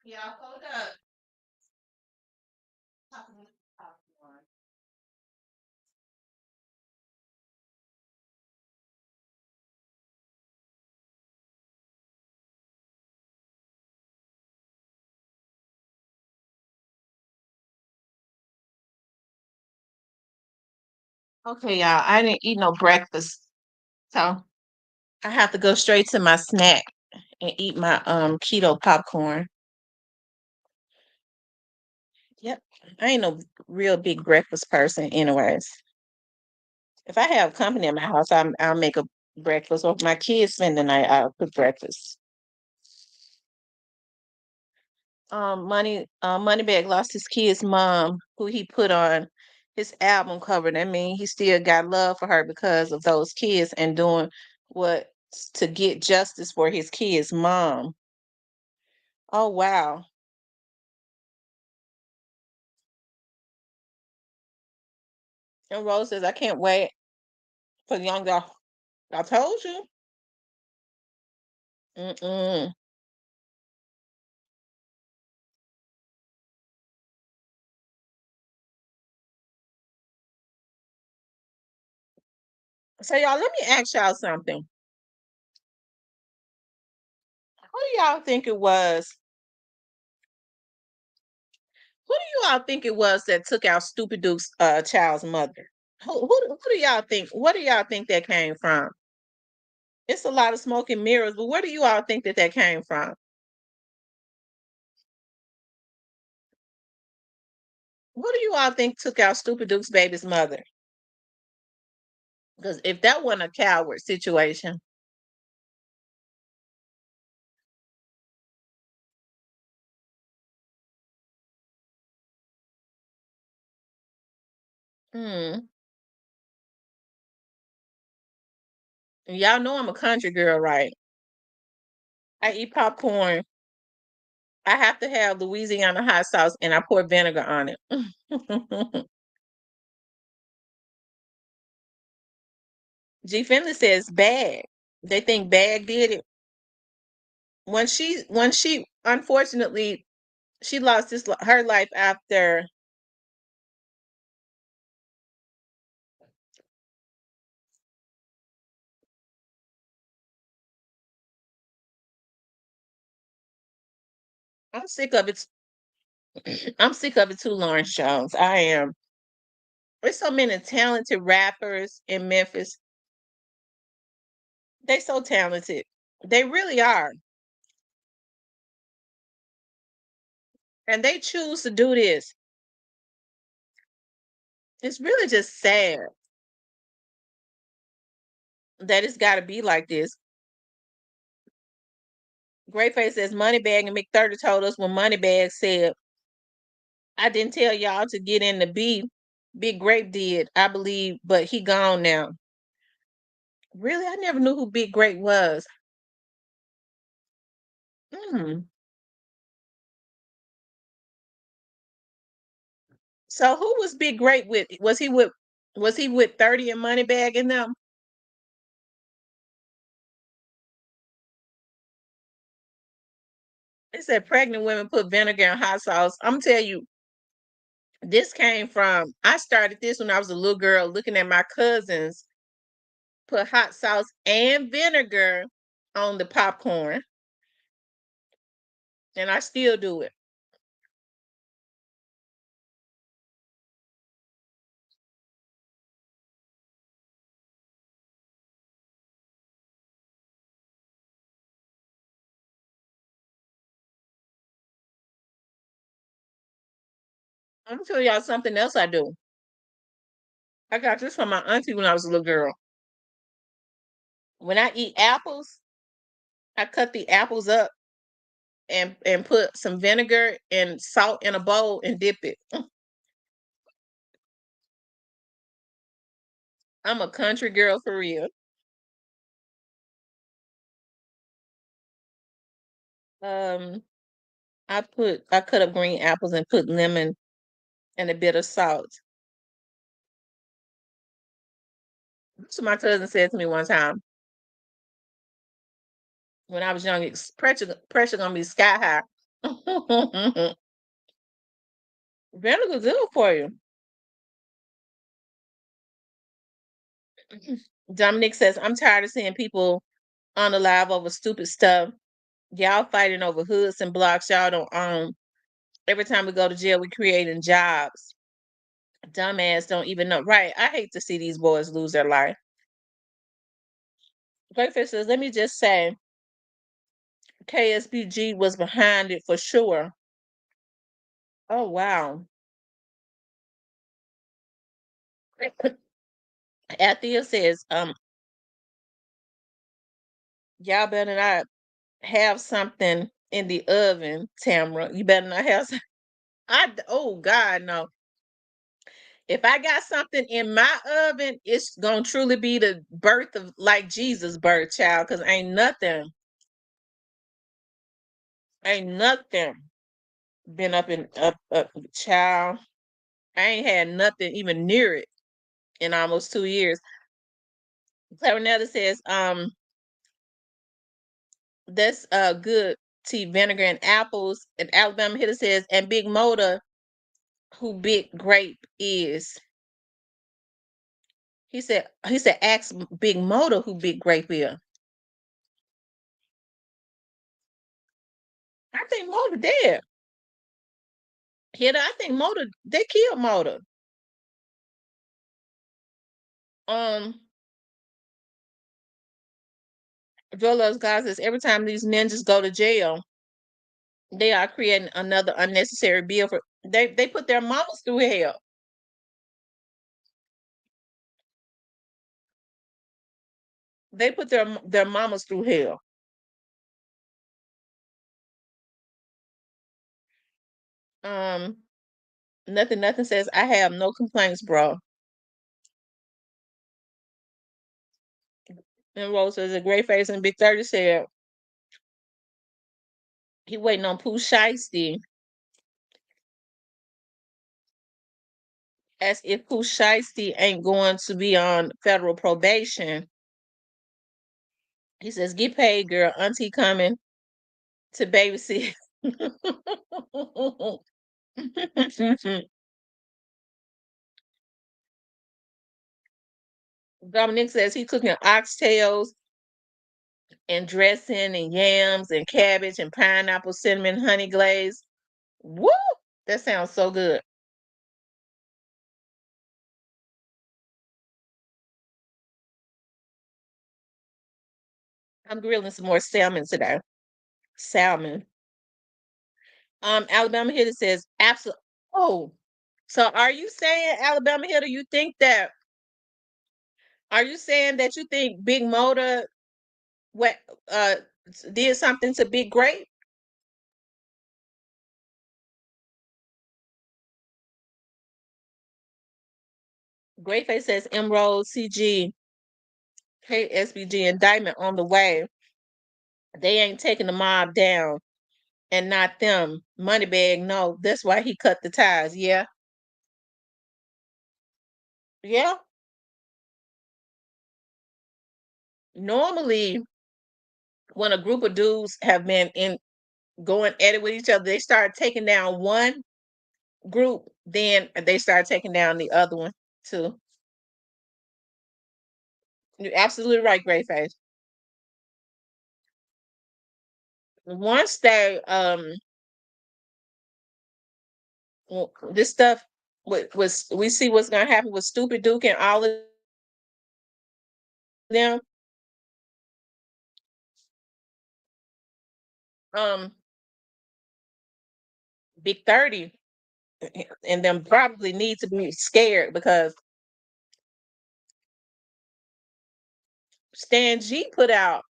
Y'all hold up. Okay, y'all. I didn't eat no breakfast. So I have to go straight to my snack and eat my keto popcorn. Yep. I ain't no real big breakfast person anyways. If I have company in my house, I'll make a breakfast. Or if my kids spend the night, I'll cook breakfast. Moneybag lost his kid's mom, who he put on his album cover. That means he still got love for her because of those kids and doing what to get justice for his kid's mom. Oh wow. And Rose says, I can't wait for the young girl. I told you. Mm-mm. So y'all, let me ask y'all something. Who do y'all think it was? Who do you all think it was that took out Stupid Duke's child's mother? Who do y'all think? What do y'all think that came from? It's a lot of smoke and mirrors, but where do you all think that that came from? What do you all think took out Stupid Duke's baby's mother? Because if that wasn't a coward situation, hmm, y'all know I'm a country girl, right? I eat popcorn. I have to have Louisiana hot sauce, and I pour vinegar on it. G. Finley says Bag. They think Bag did it. When she unfortunately she lost her life after. I'm sick of it. I'm sick of it too, Lawrence Jones. I am. There's so many talented rappers in Memphis. They so talented. They really are. And they choose to do this. It's really just sad that it's got to be like this. Greyface says Moneybag and McThirty told us when Moneybag said, I didn't tell y'all to get in the beef. Big Grape did, I believe, but he gone now. Really? I never knew who Big Grape was. Mm. So who was Big Grape with? Was he with 30 and Moneybag in them? It said pregnant women put vinegar in hot sauce. I'm tell you, this came from I started this when I was a little girl looking at my cousins put hot sauce and vinegar on the popcorn, and I still do it. I'm gonna tell y'all something else I do. I got this from my auntie when I was a little girl. When I eat apples, I cut the apples up and put some vinegar and salt in a bowl and dip it. I'm a country girl for real. Um, I cut up green apples and put lemon and a bit of salt. That's what my cousin said to me one time when I was young. Pressure gonna be sky high. Vinegar good for you. Dominic says, I'm tired of seeing people on the live over stupid stuff. Y'all fighting over hoods and blocks y'all don't own. Every time we go to jail, we creating jobs. Dumbass don't even know. Right. I hate to see these boys lose their life. Greyfish says, let me just say, KSBG was behind it for sure. Oh wow. Althea says, y'all better not have something in the oven, Tamara. You better not have oh God, no. If I got something in my oven, it's gonna truly be the birth of like Jesus' birth, child, because ain't nothing been up child. I ain't had nothing even near it in almost 2 years. Clarinetta says, that's good tea, vinegar and apples. And Alabama Hitter says, and Big Motor, who Big Grape is. He said ask Big Motor who Big Grape is. I think Motor dead. Hitter, I think Motor, they killed Motor. Um Jolos God says every time these ninjas go to jail, they are creating another unnecessary bill for they put their mamas through hell. They put their mamas through hell. Um, nothing says I have no complaints, bro. And Rose says a great face and Big 30 said he waiting on Pooh Shiesty. As if Pooh Shiesty ain't going to be on federal probation. He says, get paid, girl. Auntie coming to babysit. Dominic says he cooking oxtails and dressing and yams and cabbage and pineapple cinnamon honey glaze. Woo! That sounds so good. I'm grilling some more salmon today. Salmon. Alabama Hitter says absolutely. Oh, so are you saying Alabama Hitter? You think that? Are you saying that you think Big Motor what uh did something to Big Grape? Grapeface says Emerald CG KSBG indictment on the way. They ain't taking the mob down and not them. Moneybag, no. That's why he cut the ties. Yeah. Yeah. Normally, when a group of dudes have been in going at it with each other, they start taking down one group, then they start taking down the other one too. You're absolutely right, Greyface. Once they this stuff was we see what's gonna happen with Stupid Duke and all of them. Um, Big 30 and them probably need to be scared because Stan G put out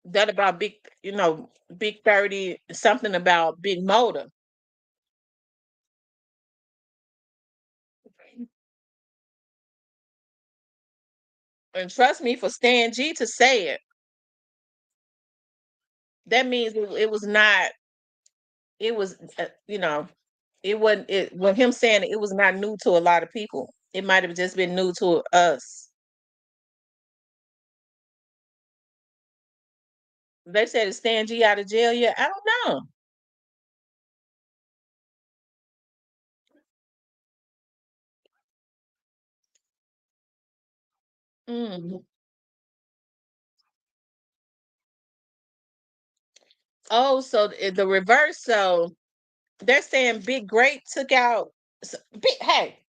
that about Big 30, something about Big Motor. And trust me, for Stan G to say it, that means it was not, it was, it wasn't, it, when him saying it, it was not new to a lot of people. It might have just been new to us. They said is Stan G out of jail yet? I don't know. Oh, so the reverse. So they're saying Big Great took out. Hey,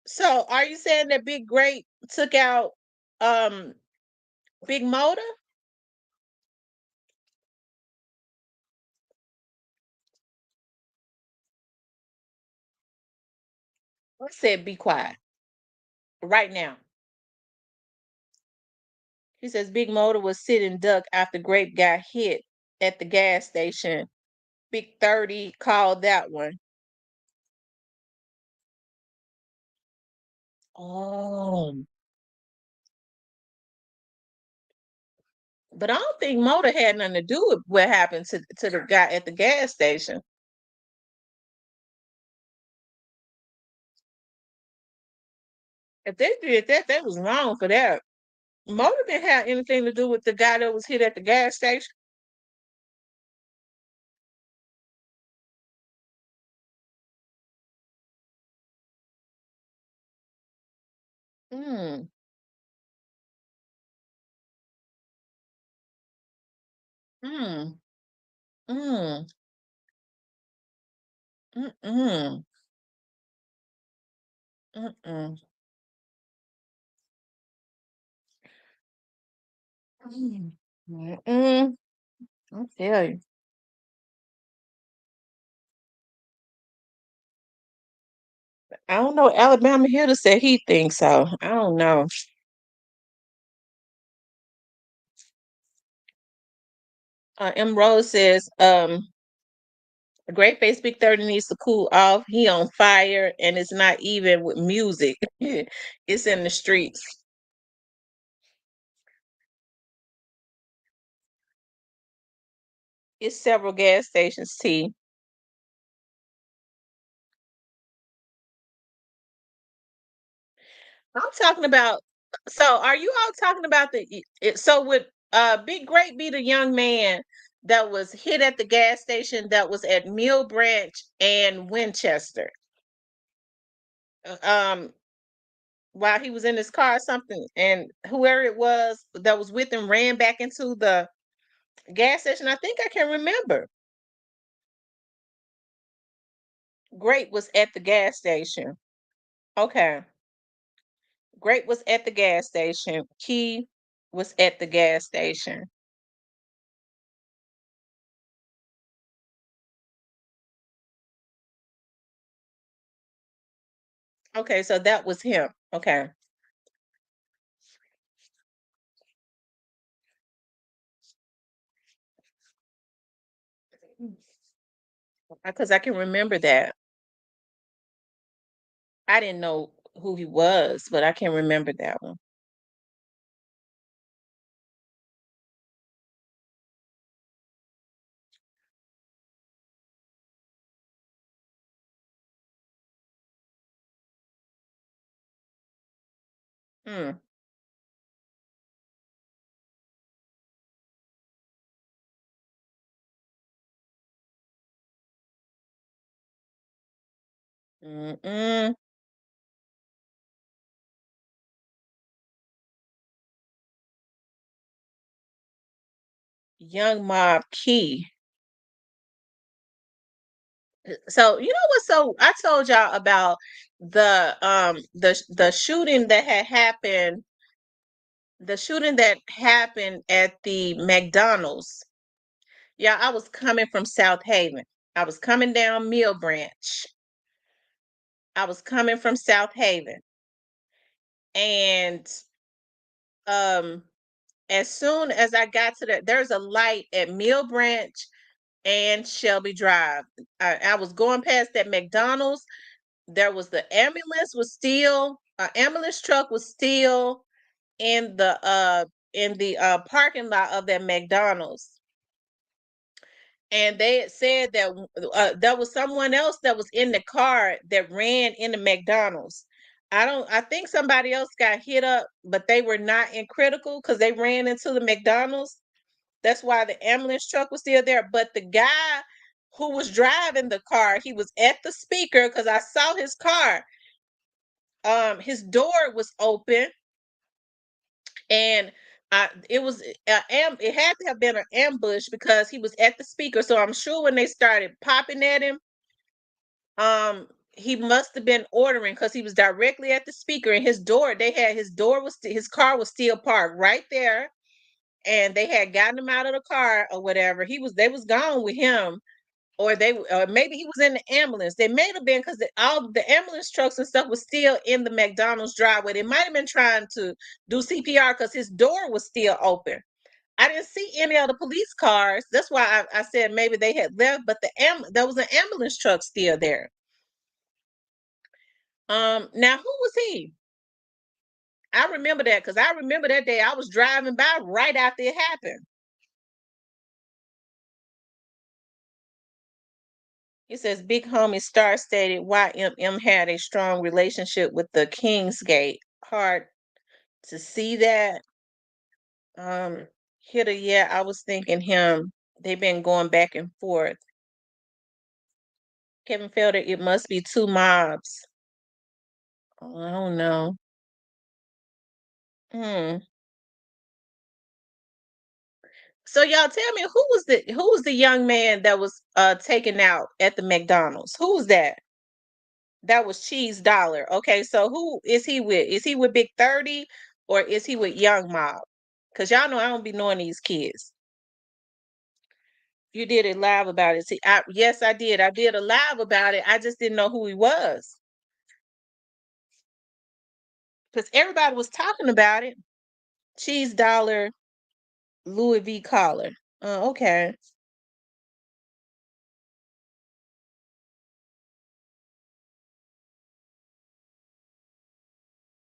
so are you saying that Big Great took out um Big Motor? I said, be quiet right now. He says Big Motor was sitting duck after Grape got hit at the gas station. Big 30 called that one. Oh, but I don't think Motor had nothing to do with what happened to the guy at the gas station. If they did that, that was wrong for that. Motor didn't have anything to do with the guy that was hit at the gas station. Mm, mm, mm, mm, mm, mm, mm, mm, mm, mm. I tell you. I don't know. Alabama Hitter said he thinks so. I don't know. M. Rose says, Great Face Big 30 needs to cool off. He on fire and it's not even with music. It's in the streets. It's several gas stations, T. I'm talking about, so are you all talking about so would Big Great be the young man that was hit at the gas station that was at Mill Branch and Winchester? Um while he was in his car or something, and whoever it was that was with him ran back into the gas station. I think I can remember. Great was at the gas station. Okay. Great was at the gas station. Key was at the gas station. Okay, so that was him. Okay. Because I can remember that. I didn't know who he was, but I can remember that one. Hmm. Mm-mm. Young Mob Key. So you know what? So I told y'all about the shooting that had happened, the shooting that happened at the McDonald's. Yeah, I was coming from South Haven. I was coming down Mill Branch. I was coming from South Haven. And um as soon as I got to there's a light at Mill Branch and Shelby Drive. I was going past that McDonald's. There was the ambulance was still ambulance truck was still in the parking lot of that McDonald's. And they had said that there was someone else that was in the car that ran into McDonald's. I think somebody else got hit up, but they were not in critical because they ran into the McDonald's. That's why the ambulance truck was still there. But the guy who was driving the car, he was at the speaker because I saw his car. His door was open, and it was it had to have been an ambush because he was at the speaker. So I'm sure when they started popping at him, um, he must have been ordering because he was directly at the speaker, and his door. They had his door was his car was still parked right there, and they had gotten him out of the car or whatever. They was gone with him, or maybe he was in the ambulance. They may have been because all the ambulance trucks and stuff was still in the McDonald's driveway. They might have been trying to do CPR because his door was still open. I didn't see any of the police cars. That's why I said maybe they had left, but there was an ambulance truck still there. Now who was he? I remember that because I remember that day I was driving by right after it happened. He says Big Homie Star stated YMM had a strong relationship with the Kingsgate. Hard to see that. Hitter, yeah, I was thinking him. They've been going back and forth. Kevin Felder, it must be two mobs. Oh, I don't know. Hmm. So y'all tell me who was the young man that was taken out at the McDonald's? Who was that? That was Cheese Dollar. Okay, so who is he with? Is he with Big 30 or is he with Young Mob? Cause y'all know I don't be knowing these kids. You did a live about it. See, yes, I did. I did a live about it. I just didn't know who he was. Because everybody was talking about it. Cheese Dollar, Louis V collar. Oh, okay.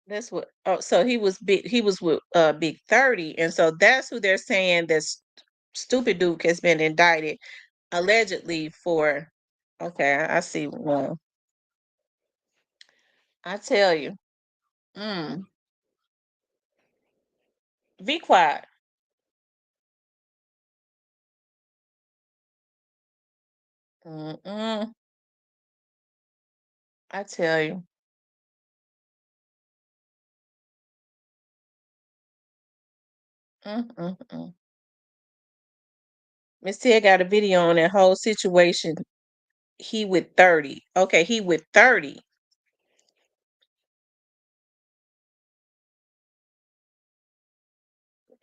That's what. Oh, so he was big. He was with Big 30, and so that's who they're saying this stupid Duke has been indicted allegedly for. Okay, I see. Well, I tell you, mm, be quiet. Mm-mm, I tell you. Mm-mm-mm. Miss Tia got a video on that whole situation. He with 30. Okay, he with 30.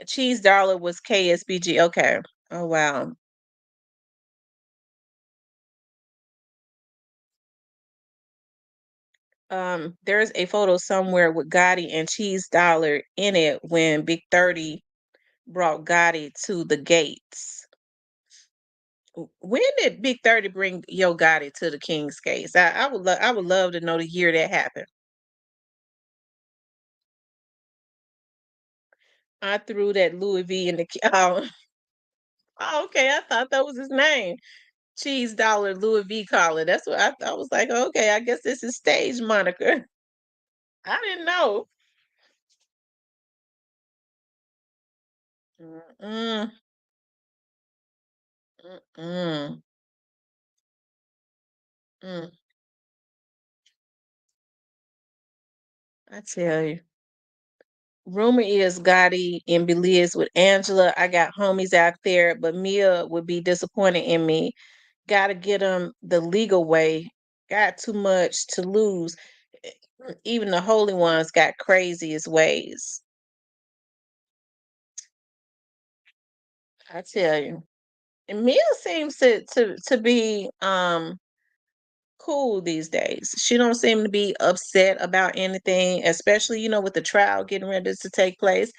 Cheese Dollar was KSBG. Okay. Oh wow. There's a photo somewhere with Gotti and Cheese Dollar in it when Big 30 brought Gotti to the gates. When did Big 30 bring Yo Gotti to the King's gates? I would love to know the year that happened. I threw that Louis V in the oh, okay, I thought that was his name. Cheese Dollar Louis V collar. That's what I was like, okay, I guess this is stage moniker. I didn't know. Mm-mm, mm-mm, mm. I tell you. Rumor is Gotti and Belize with Angela. I got homies out there, but Mia would be disappointed in me. Gotta get them the legal way. Got too much to lose. Even the holy ones got craziest ways. I tell you. And Mia seems to be cool these days. She don't seem to be upset about anything, especially, with the trial getting ready to take place.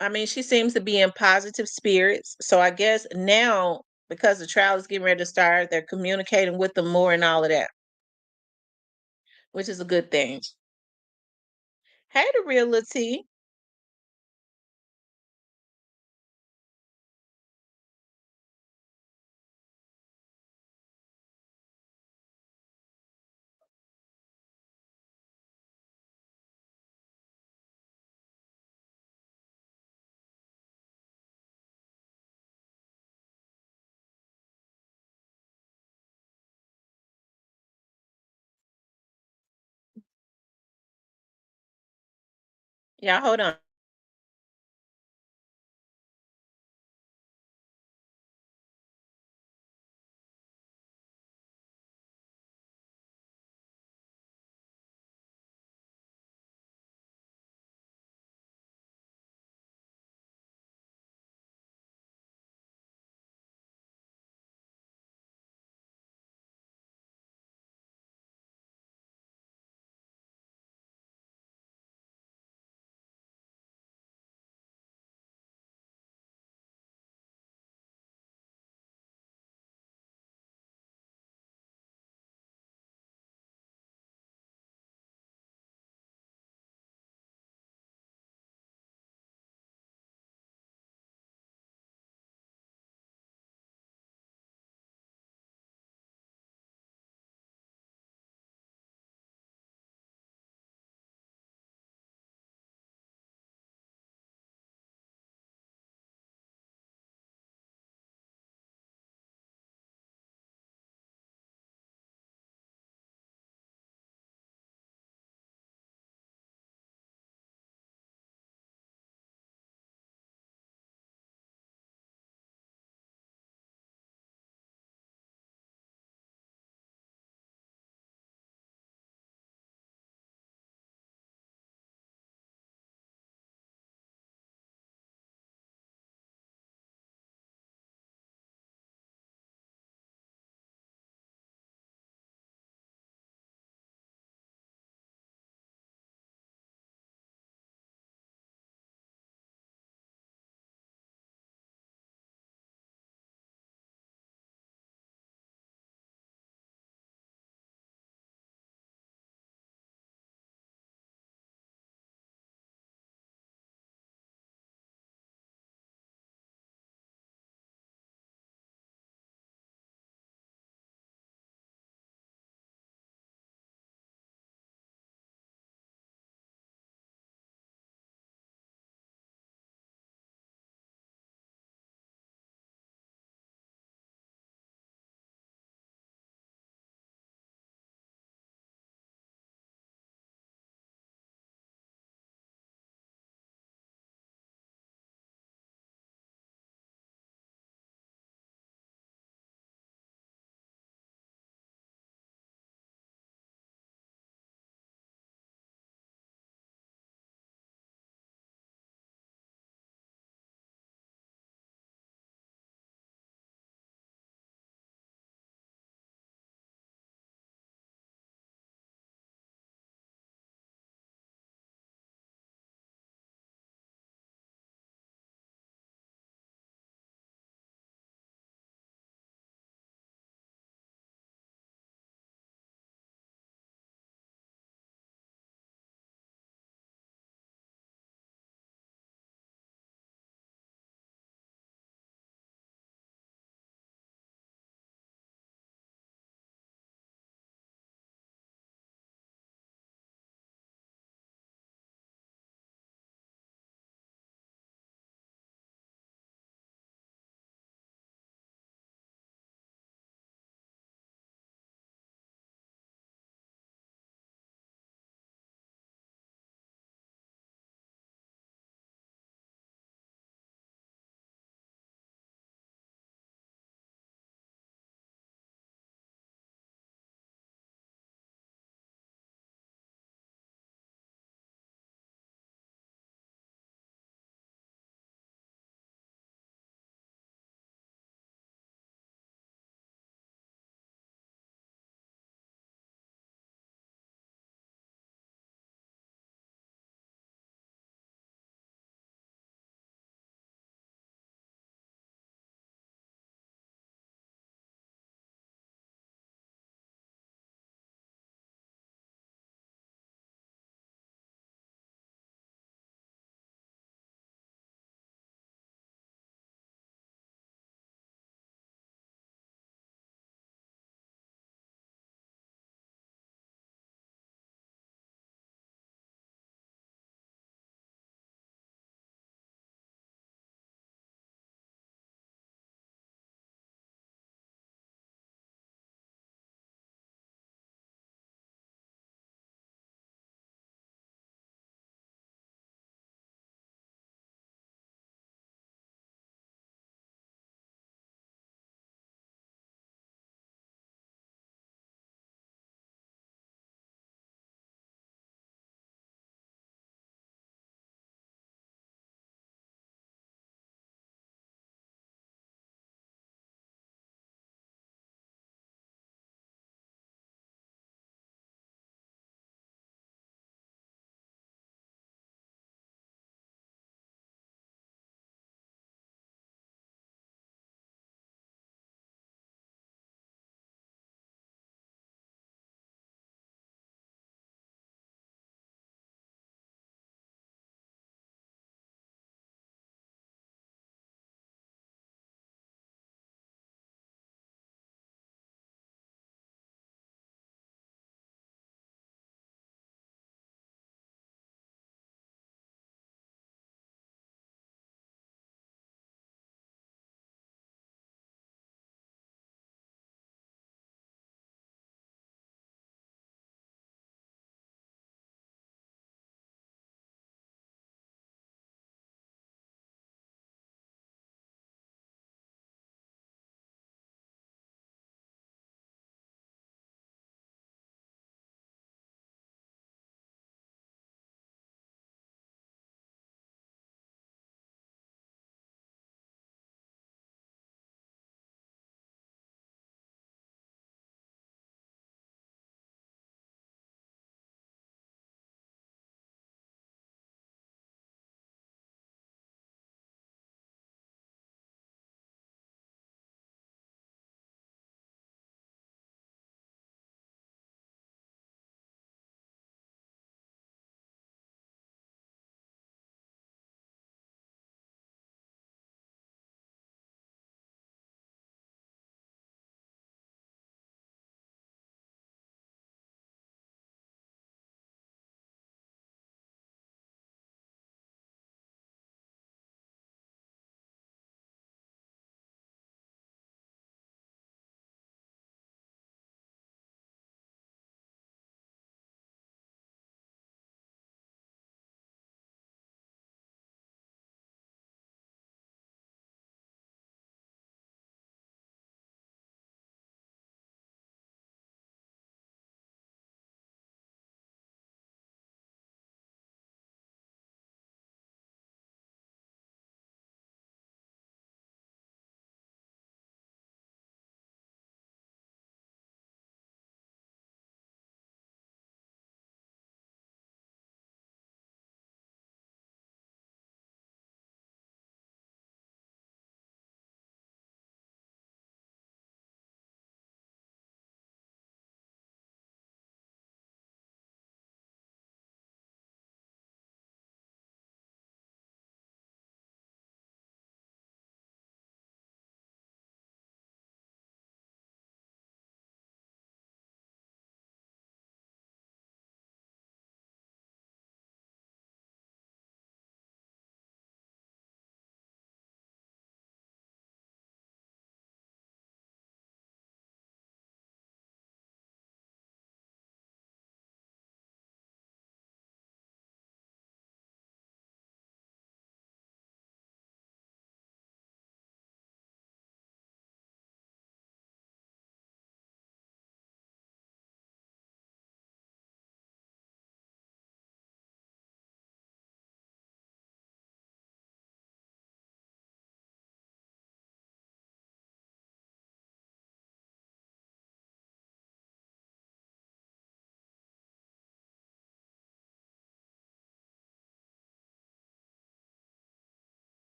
I mean, she seems to be in positive spirits. So I guess now, because the trial is getting ready to start, they're communicating with them more and all of that, which is a good thing. Hey, the real Lil T. Yeah, hold on.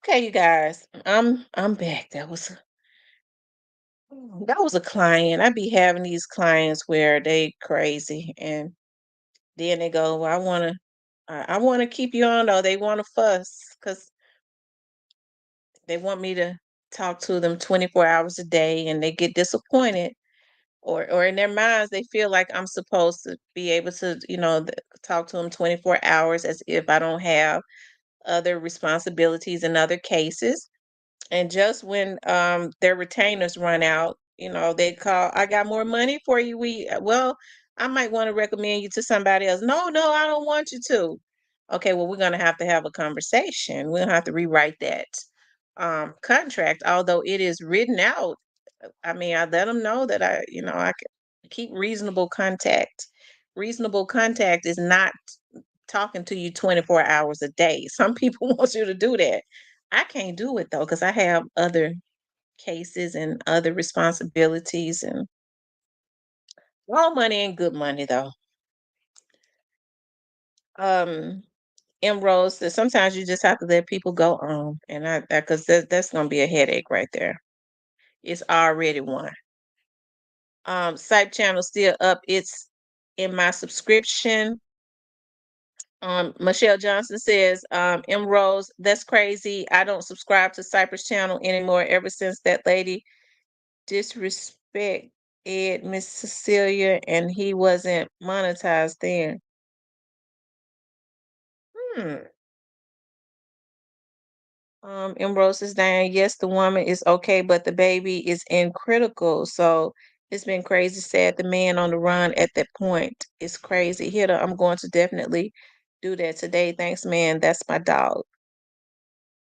Okay, you guys, I'm back. That was a client. I be having these clients where they crazy and then they go, well, I wanna keep you on though. They wanna fuss because they want me to talk to them 24 hours a day and they get disappointed or in their minds they feel like I'm supposed to be able to, talk to them 24 hours as if I don't have other responsibilities in other cases. And just when their retainers run out, they call, I got more money for you. Well, I might want to recommend you to somebody else. No, no, I don't want you to. Okay, well, we're gonna have a conversation. We'll have to rewrite that contract, although it is written out. I mean, I let them know that I can keep reasonable contact. Reasonable contact is not talking to you 24 hours a day. Some people want you to do that. I can't do it though because I have other cases and other responsibilities and all money and good money though. Um, M Rose says sometimes you just have to let people go on, and I because that's gonna be a headache right there. It's already one. Site channel still up. It's in my subscription. Michelle Johnson says, M Rose, that's crazy. I don't subscribe to Cypress Channel anymore ever since that lady disrespected Miss Cecilia and he wasn't monetized then. Hmm. Ambrose is down. Yes, the woman is okay, but the baby is in critical. So it's been crazy sad. The man on the run at that point. It's crazy. Hitter, I'm going to definitely do that today. Thanks, man. That's my dog.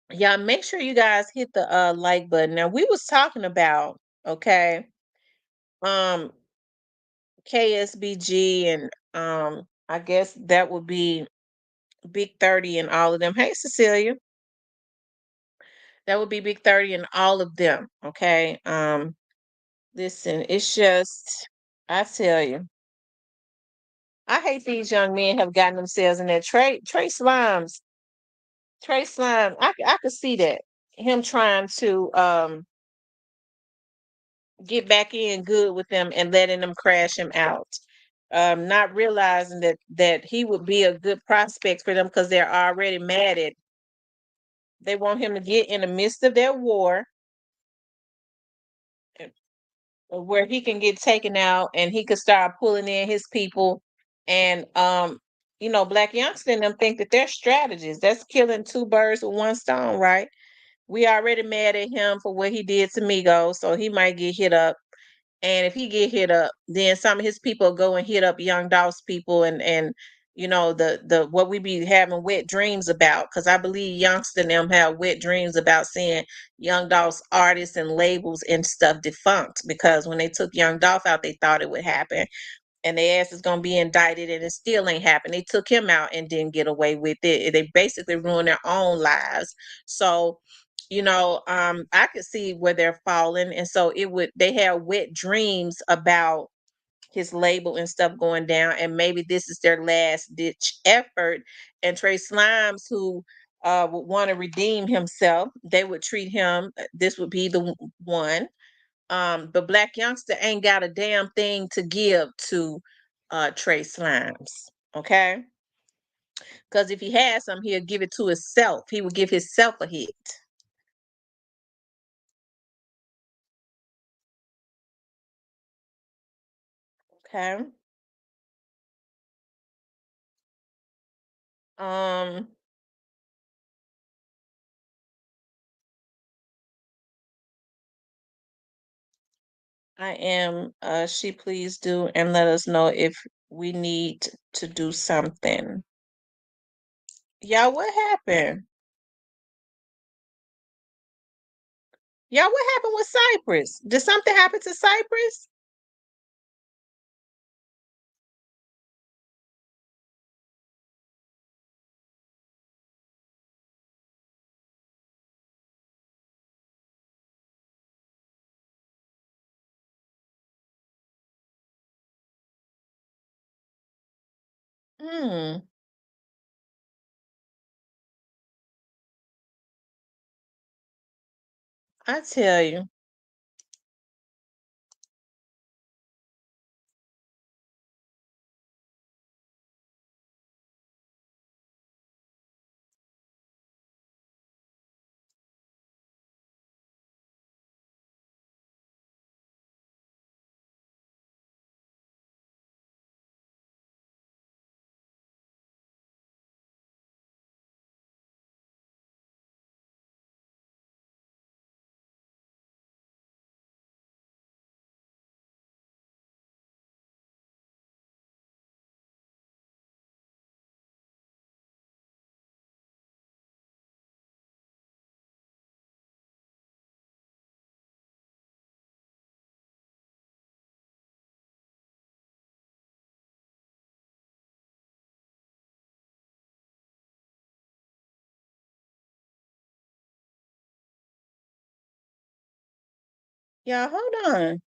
Yeah, make sure you guys hit the like button. Now we was talking about, okay, um KSBG and I guess that would be Big 30 and all of them. Hey Cecilia, that would be Big 30 and all of them. Okay. Listen, it's just I tell you, I hate these young men have gotten themselves in that Trey Slimes. Trey Slime, I could see that. Him trying to get back in good with them and letting them crash him out. Not realizing that he would be a good prospect for them because they're already mad at. They want him to get in the midst of their war, where he can get taken out and he could start pulling in his people. And Black Youngster and them think that they're strategists. That's killing two birds with one stone, right? We already mad at him for what he did to Migo, so he might get hit up. And if he get hit up, then some of his people go and hit up Young Dolph's people and the what we be having wet dreams about. Because I believe Youngster and them have wet dreams about seeing Young Dolph's artists and labels and stuff defunct. Because when they took Young Dolph out, they thought it would happen, and their ass is gonna be indicted, and it still ain't happened. They took him out and didn't get away with it. They basically ruined their own lives. So I could see where they're falling. And so they have wet dreams about his label and stuff going down. And maybe this is their last ditch effort. And Trey Slimes, who would want to redeem himself, they would treat him, this would be the one. But Black Youngster ain't got a damn thing to give to Trey Slimes. Okay. Because if he has some, he'll give it to himself. He would give himself a hit. Okay. Um, I am. She please do and let us know if we need to do something. Y'all, what happened? Y'all, what happened with Cypress? Did something happen to Cypress? Hmm. I tell you. Yeah, hold on.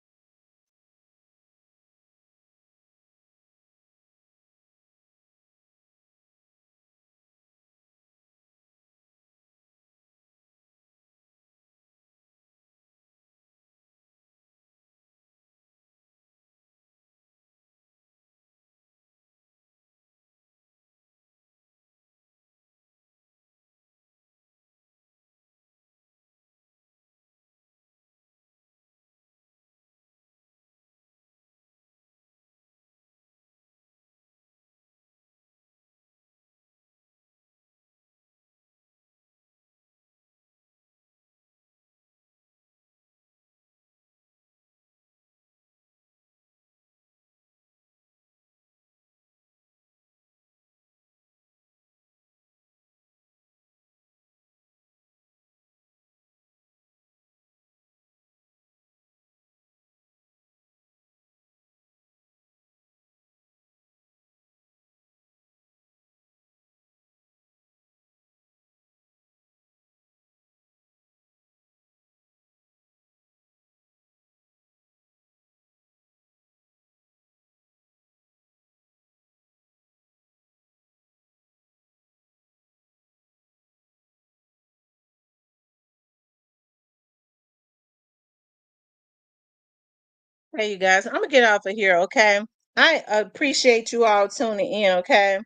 Hey, you guys, I'm gonna get off of here, okay? I appreciate you all tuning in, okay?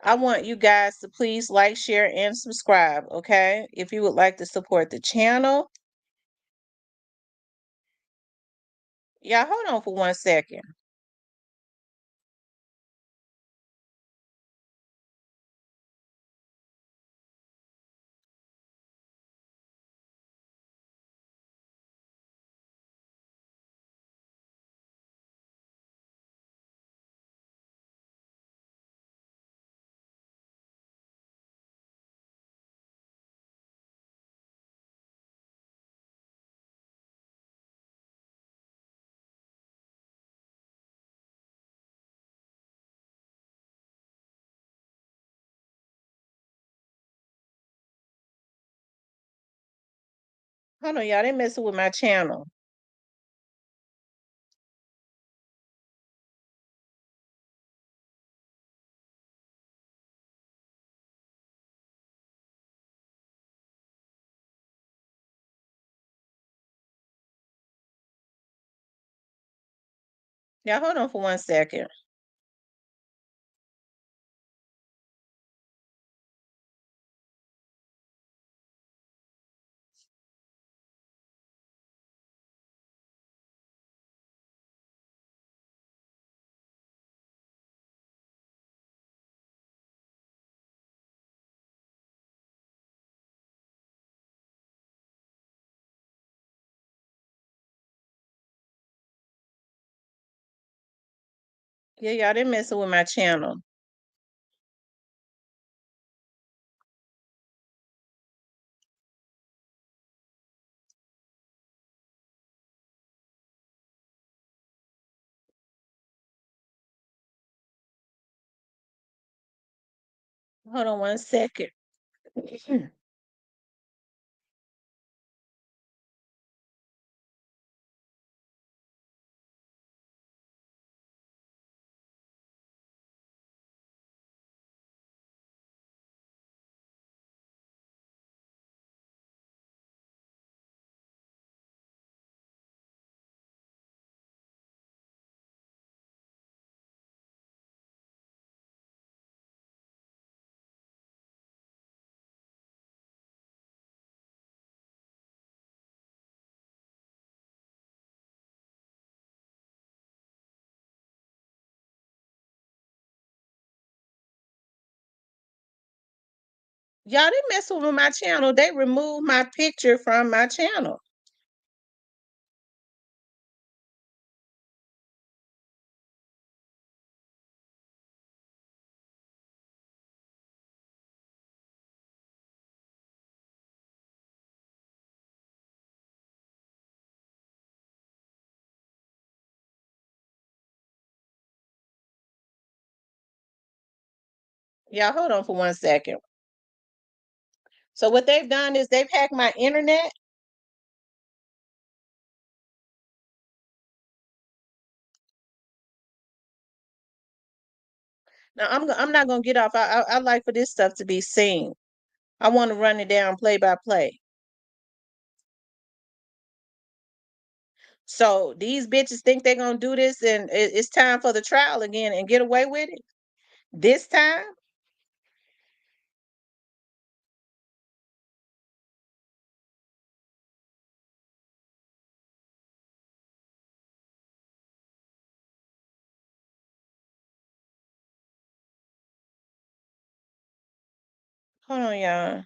I want you guys to please like, share, and subscribe, okay? If you would like to support the channel. Yeah, hold on for 1 second. Hold on, y'all. They messing with my channel. Yeah, hold on for 1 second. Yeah, y'all, they messing with my channel. Hold on 1 second. Y'all, they messing with my channel. They removed my picture from my channel. Y'all, hold on for 1 second. So what they've done is they've hacked my internet. Now I'm not gonna get off. I like for this stuff to be seen. I want to run it down play by play. So these bitches think they're gonna do this, and it's time for the trial again and get away with it. This time, hold on, y'all.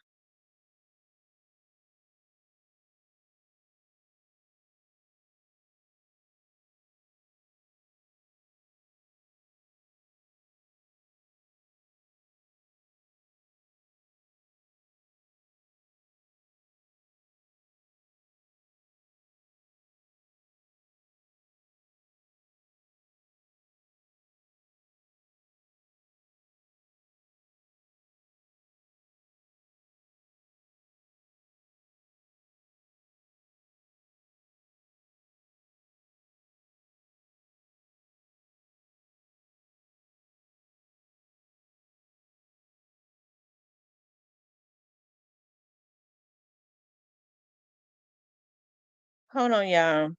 Hold on, y'all.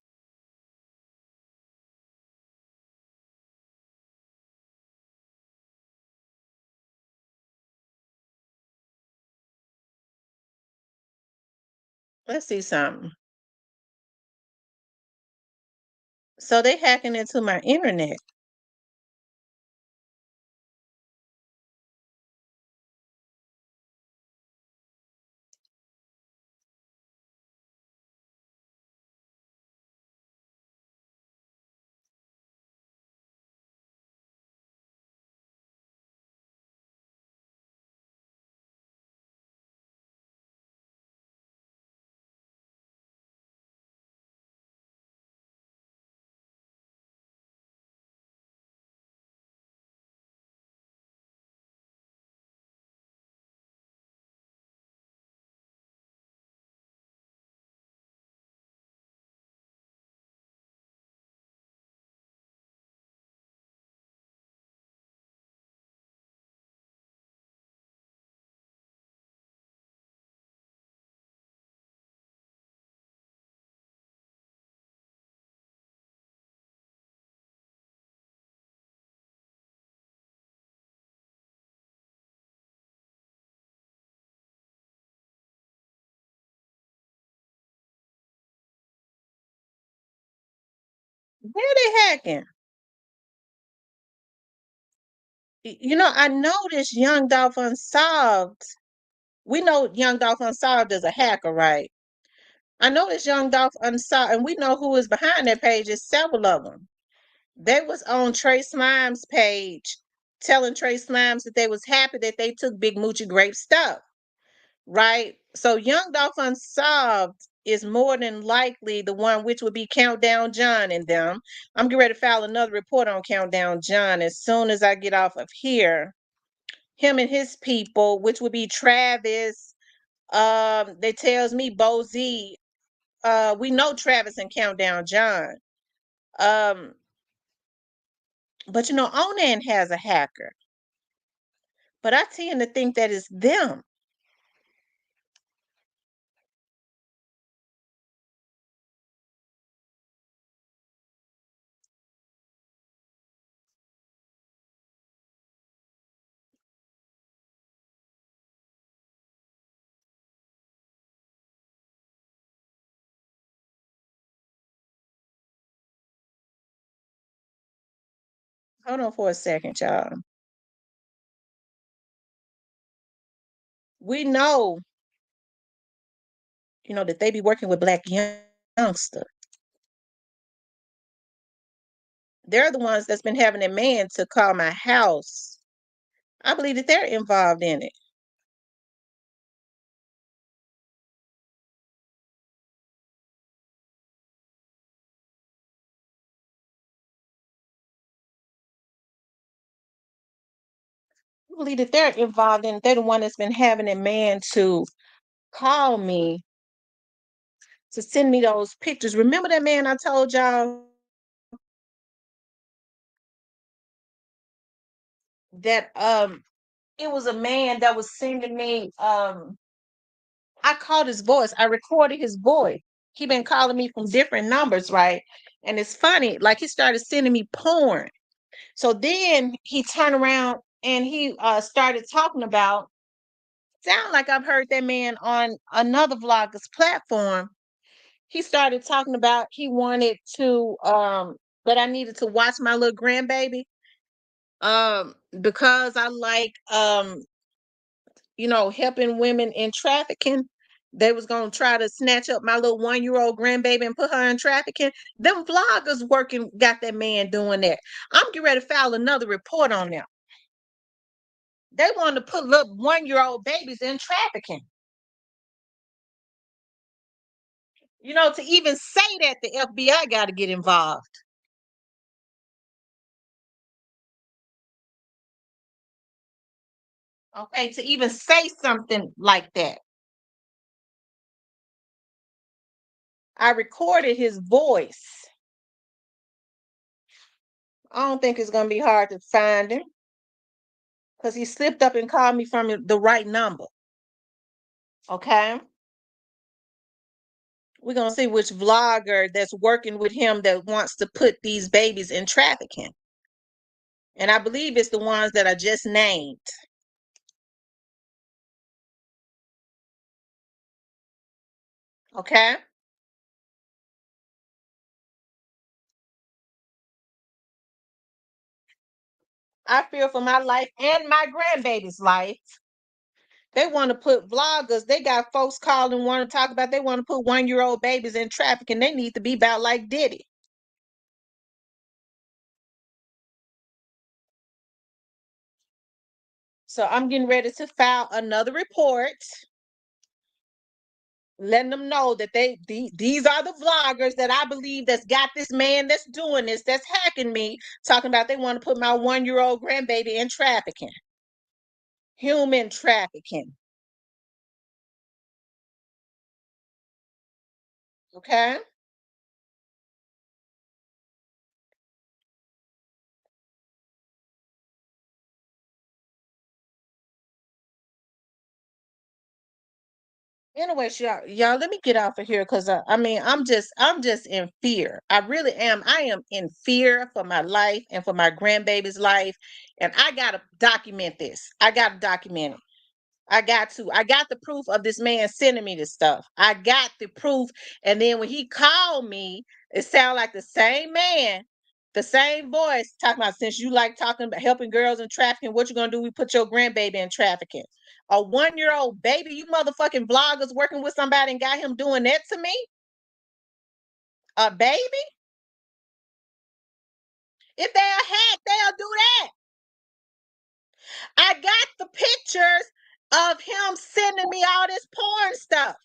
Let's see something. So they hacking into my internet. Where they hacking? You know, I know this Young Dolph Unsolved. We know Young Dolph Unsolved is a hacker, right? I know this Young Dolph Unsolved, and we know who is behind that page. Is several of them. They was on Trey Slime's page, telling Trey Slimes that they was happy that they took Big Moochie Grape stuff, right? So Young Dolph Unsolved is more than likely the one which would be Countdown John and them. I'm getting ready to file another report on Countdown John as soon as I get off of here. Him and his people, which would be Travis. That tells me Bo Z. We know Travis and Countdown John. Um, but you know, Onan has a hacker. But I tend to think that it's them. Hold on for a second, y'all. we know, that they be working with black youngster. They're the ones that's been having a man to call my house. I believe that they're involved in it. I believe that they're involved in it. They're the one that's been having a man to call me to send me those pictures. Remember that man I told y'all that it was a man that was sending me I called his voice. I recorded his voice. He been calling me from different numbers, right? And it's funny, like he started sending me porn. So then he turned around and he started talking about, sound like I've heard that man on another vlogger's platform. He started talking about he wanted to that I needed to watch my little grandbaby because I like helping women in trafficking. They was gonna try to snatch up my little 1-year-old grandbaby and put her in trafficking. Them vloggers working got that man doing that. I'm getting ready to file another report on them. They wanted to put little 1-year-old babies in trafficking. To even say that, the FBI got to get involved. Okay, to even say something like that. I recorded his voice. I don't think it's going to be hard to find him because he slipped up and called me from the right number. Okay. We're going to see which vlogger that's working with him that wants to put these babies in trafficking. And I believe it's the ones that I just named. Okay. I fear for my life and my grandbaby's life. They want to put vloggers, they got folks calling, want to talk about, they want to put 1-year-old babies in trafficking. They need to be about like Diddy. So I'm getting ready to file another report, letting them know that these are the vloggers that I believe that's got this man that's doing this, that's hacking me, talking about they want to put my 1-year-old grandbaby in trafficking, human trafficking. Okay. Anyway, y'all, let me get off of here because I'm just in fear. I really am. I am in fear for my life and for my grandbaby's life, and I gotta document this. I gotta document it. I got to. I got the proof of this man sending me this stuff. I got the proof, and then when he called me, it sounded like the same man, the same voice talking about, since you like talking about helping girls in trafficking, what you gonna do? We put your grandbaby in trafficking. A 1-year-old baby, you motherfucking vloggers working with somebody and got him doing that to me? A baby? If they're a hack, they'll do that. I got the pictures of him sending me all this porn stuff.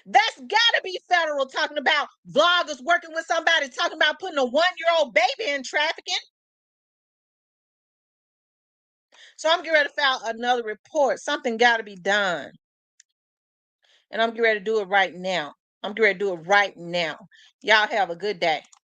That's gotta be federal, talking about vloggers working with somebody, talking about putting a 1-year-old baby in trafficking. So I'm getting ready to file another report. Something gotta be done. And I'm getting ready to do it right now. I'm getting ready to do it right now. Y'all have a good day.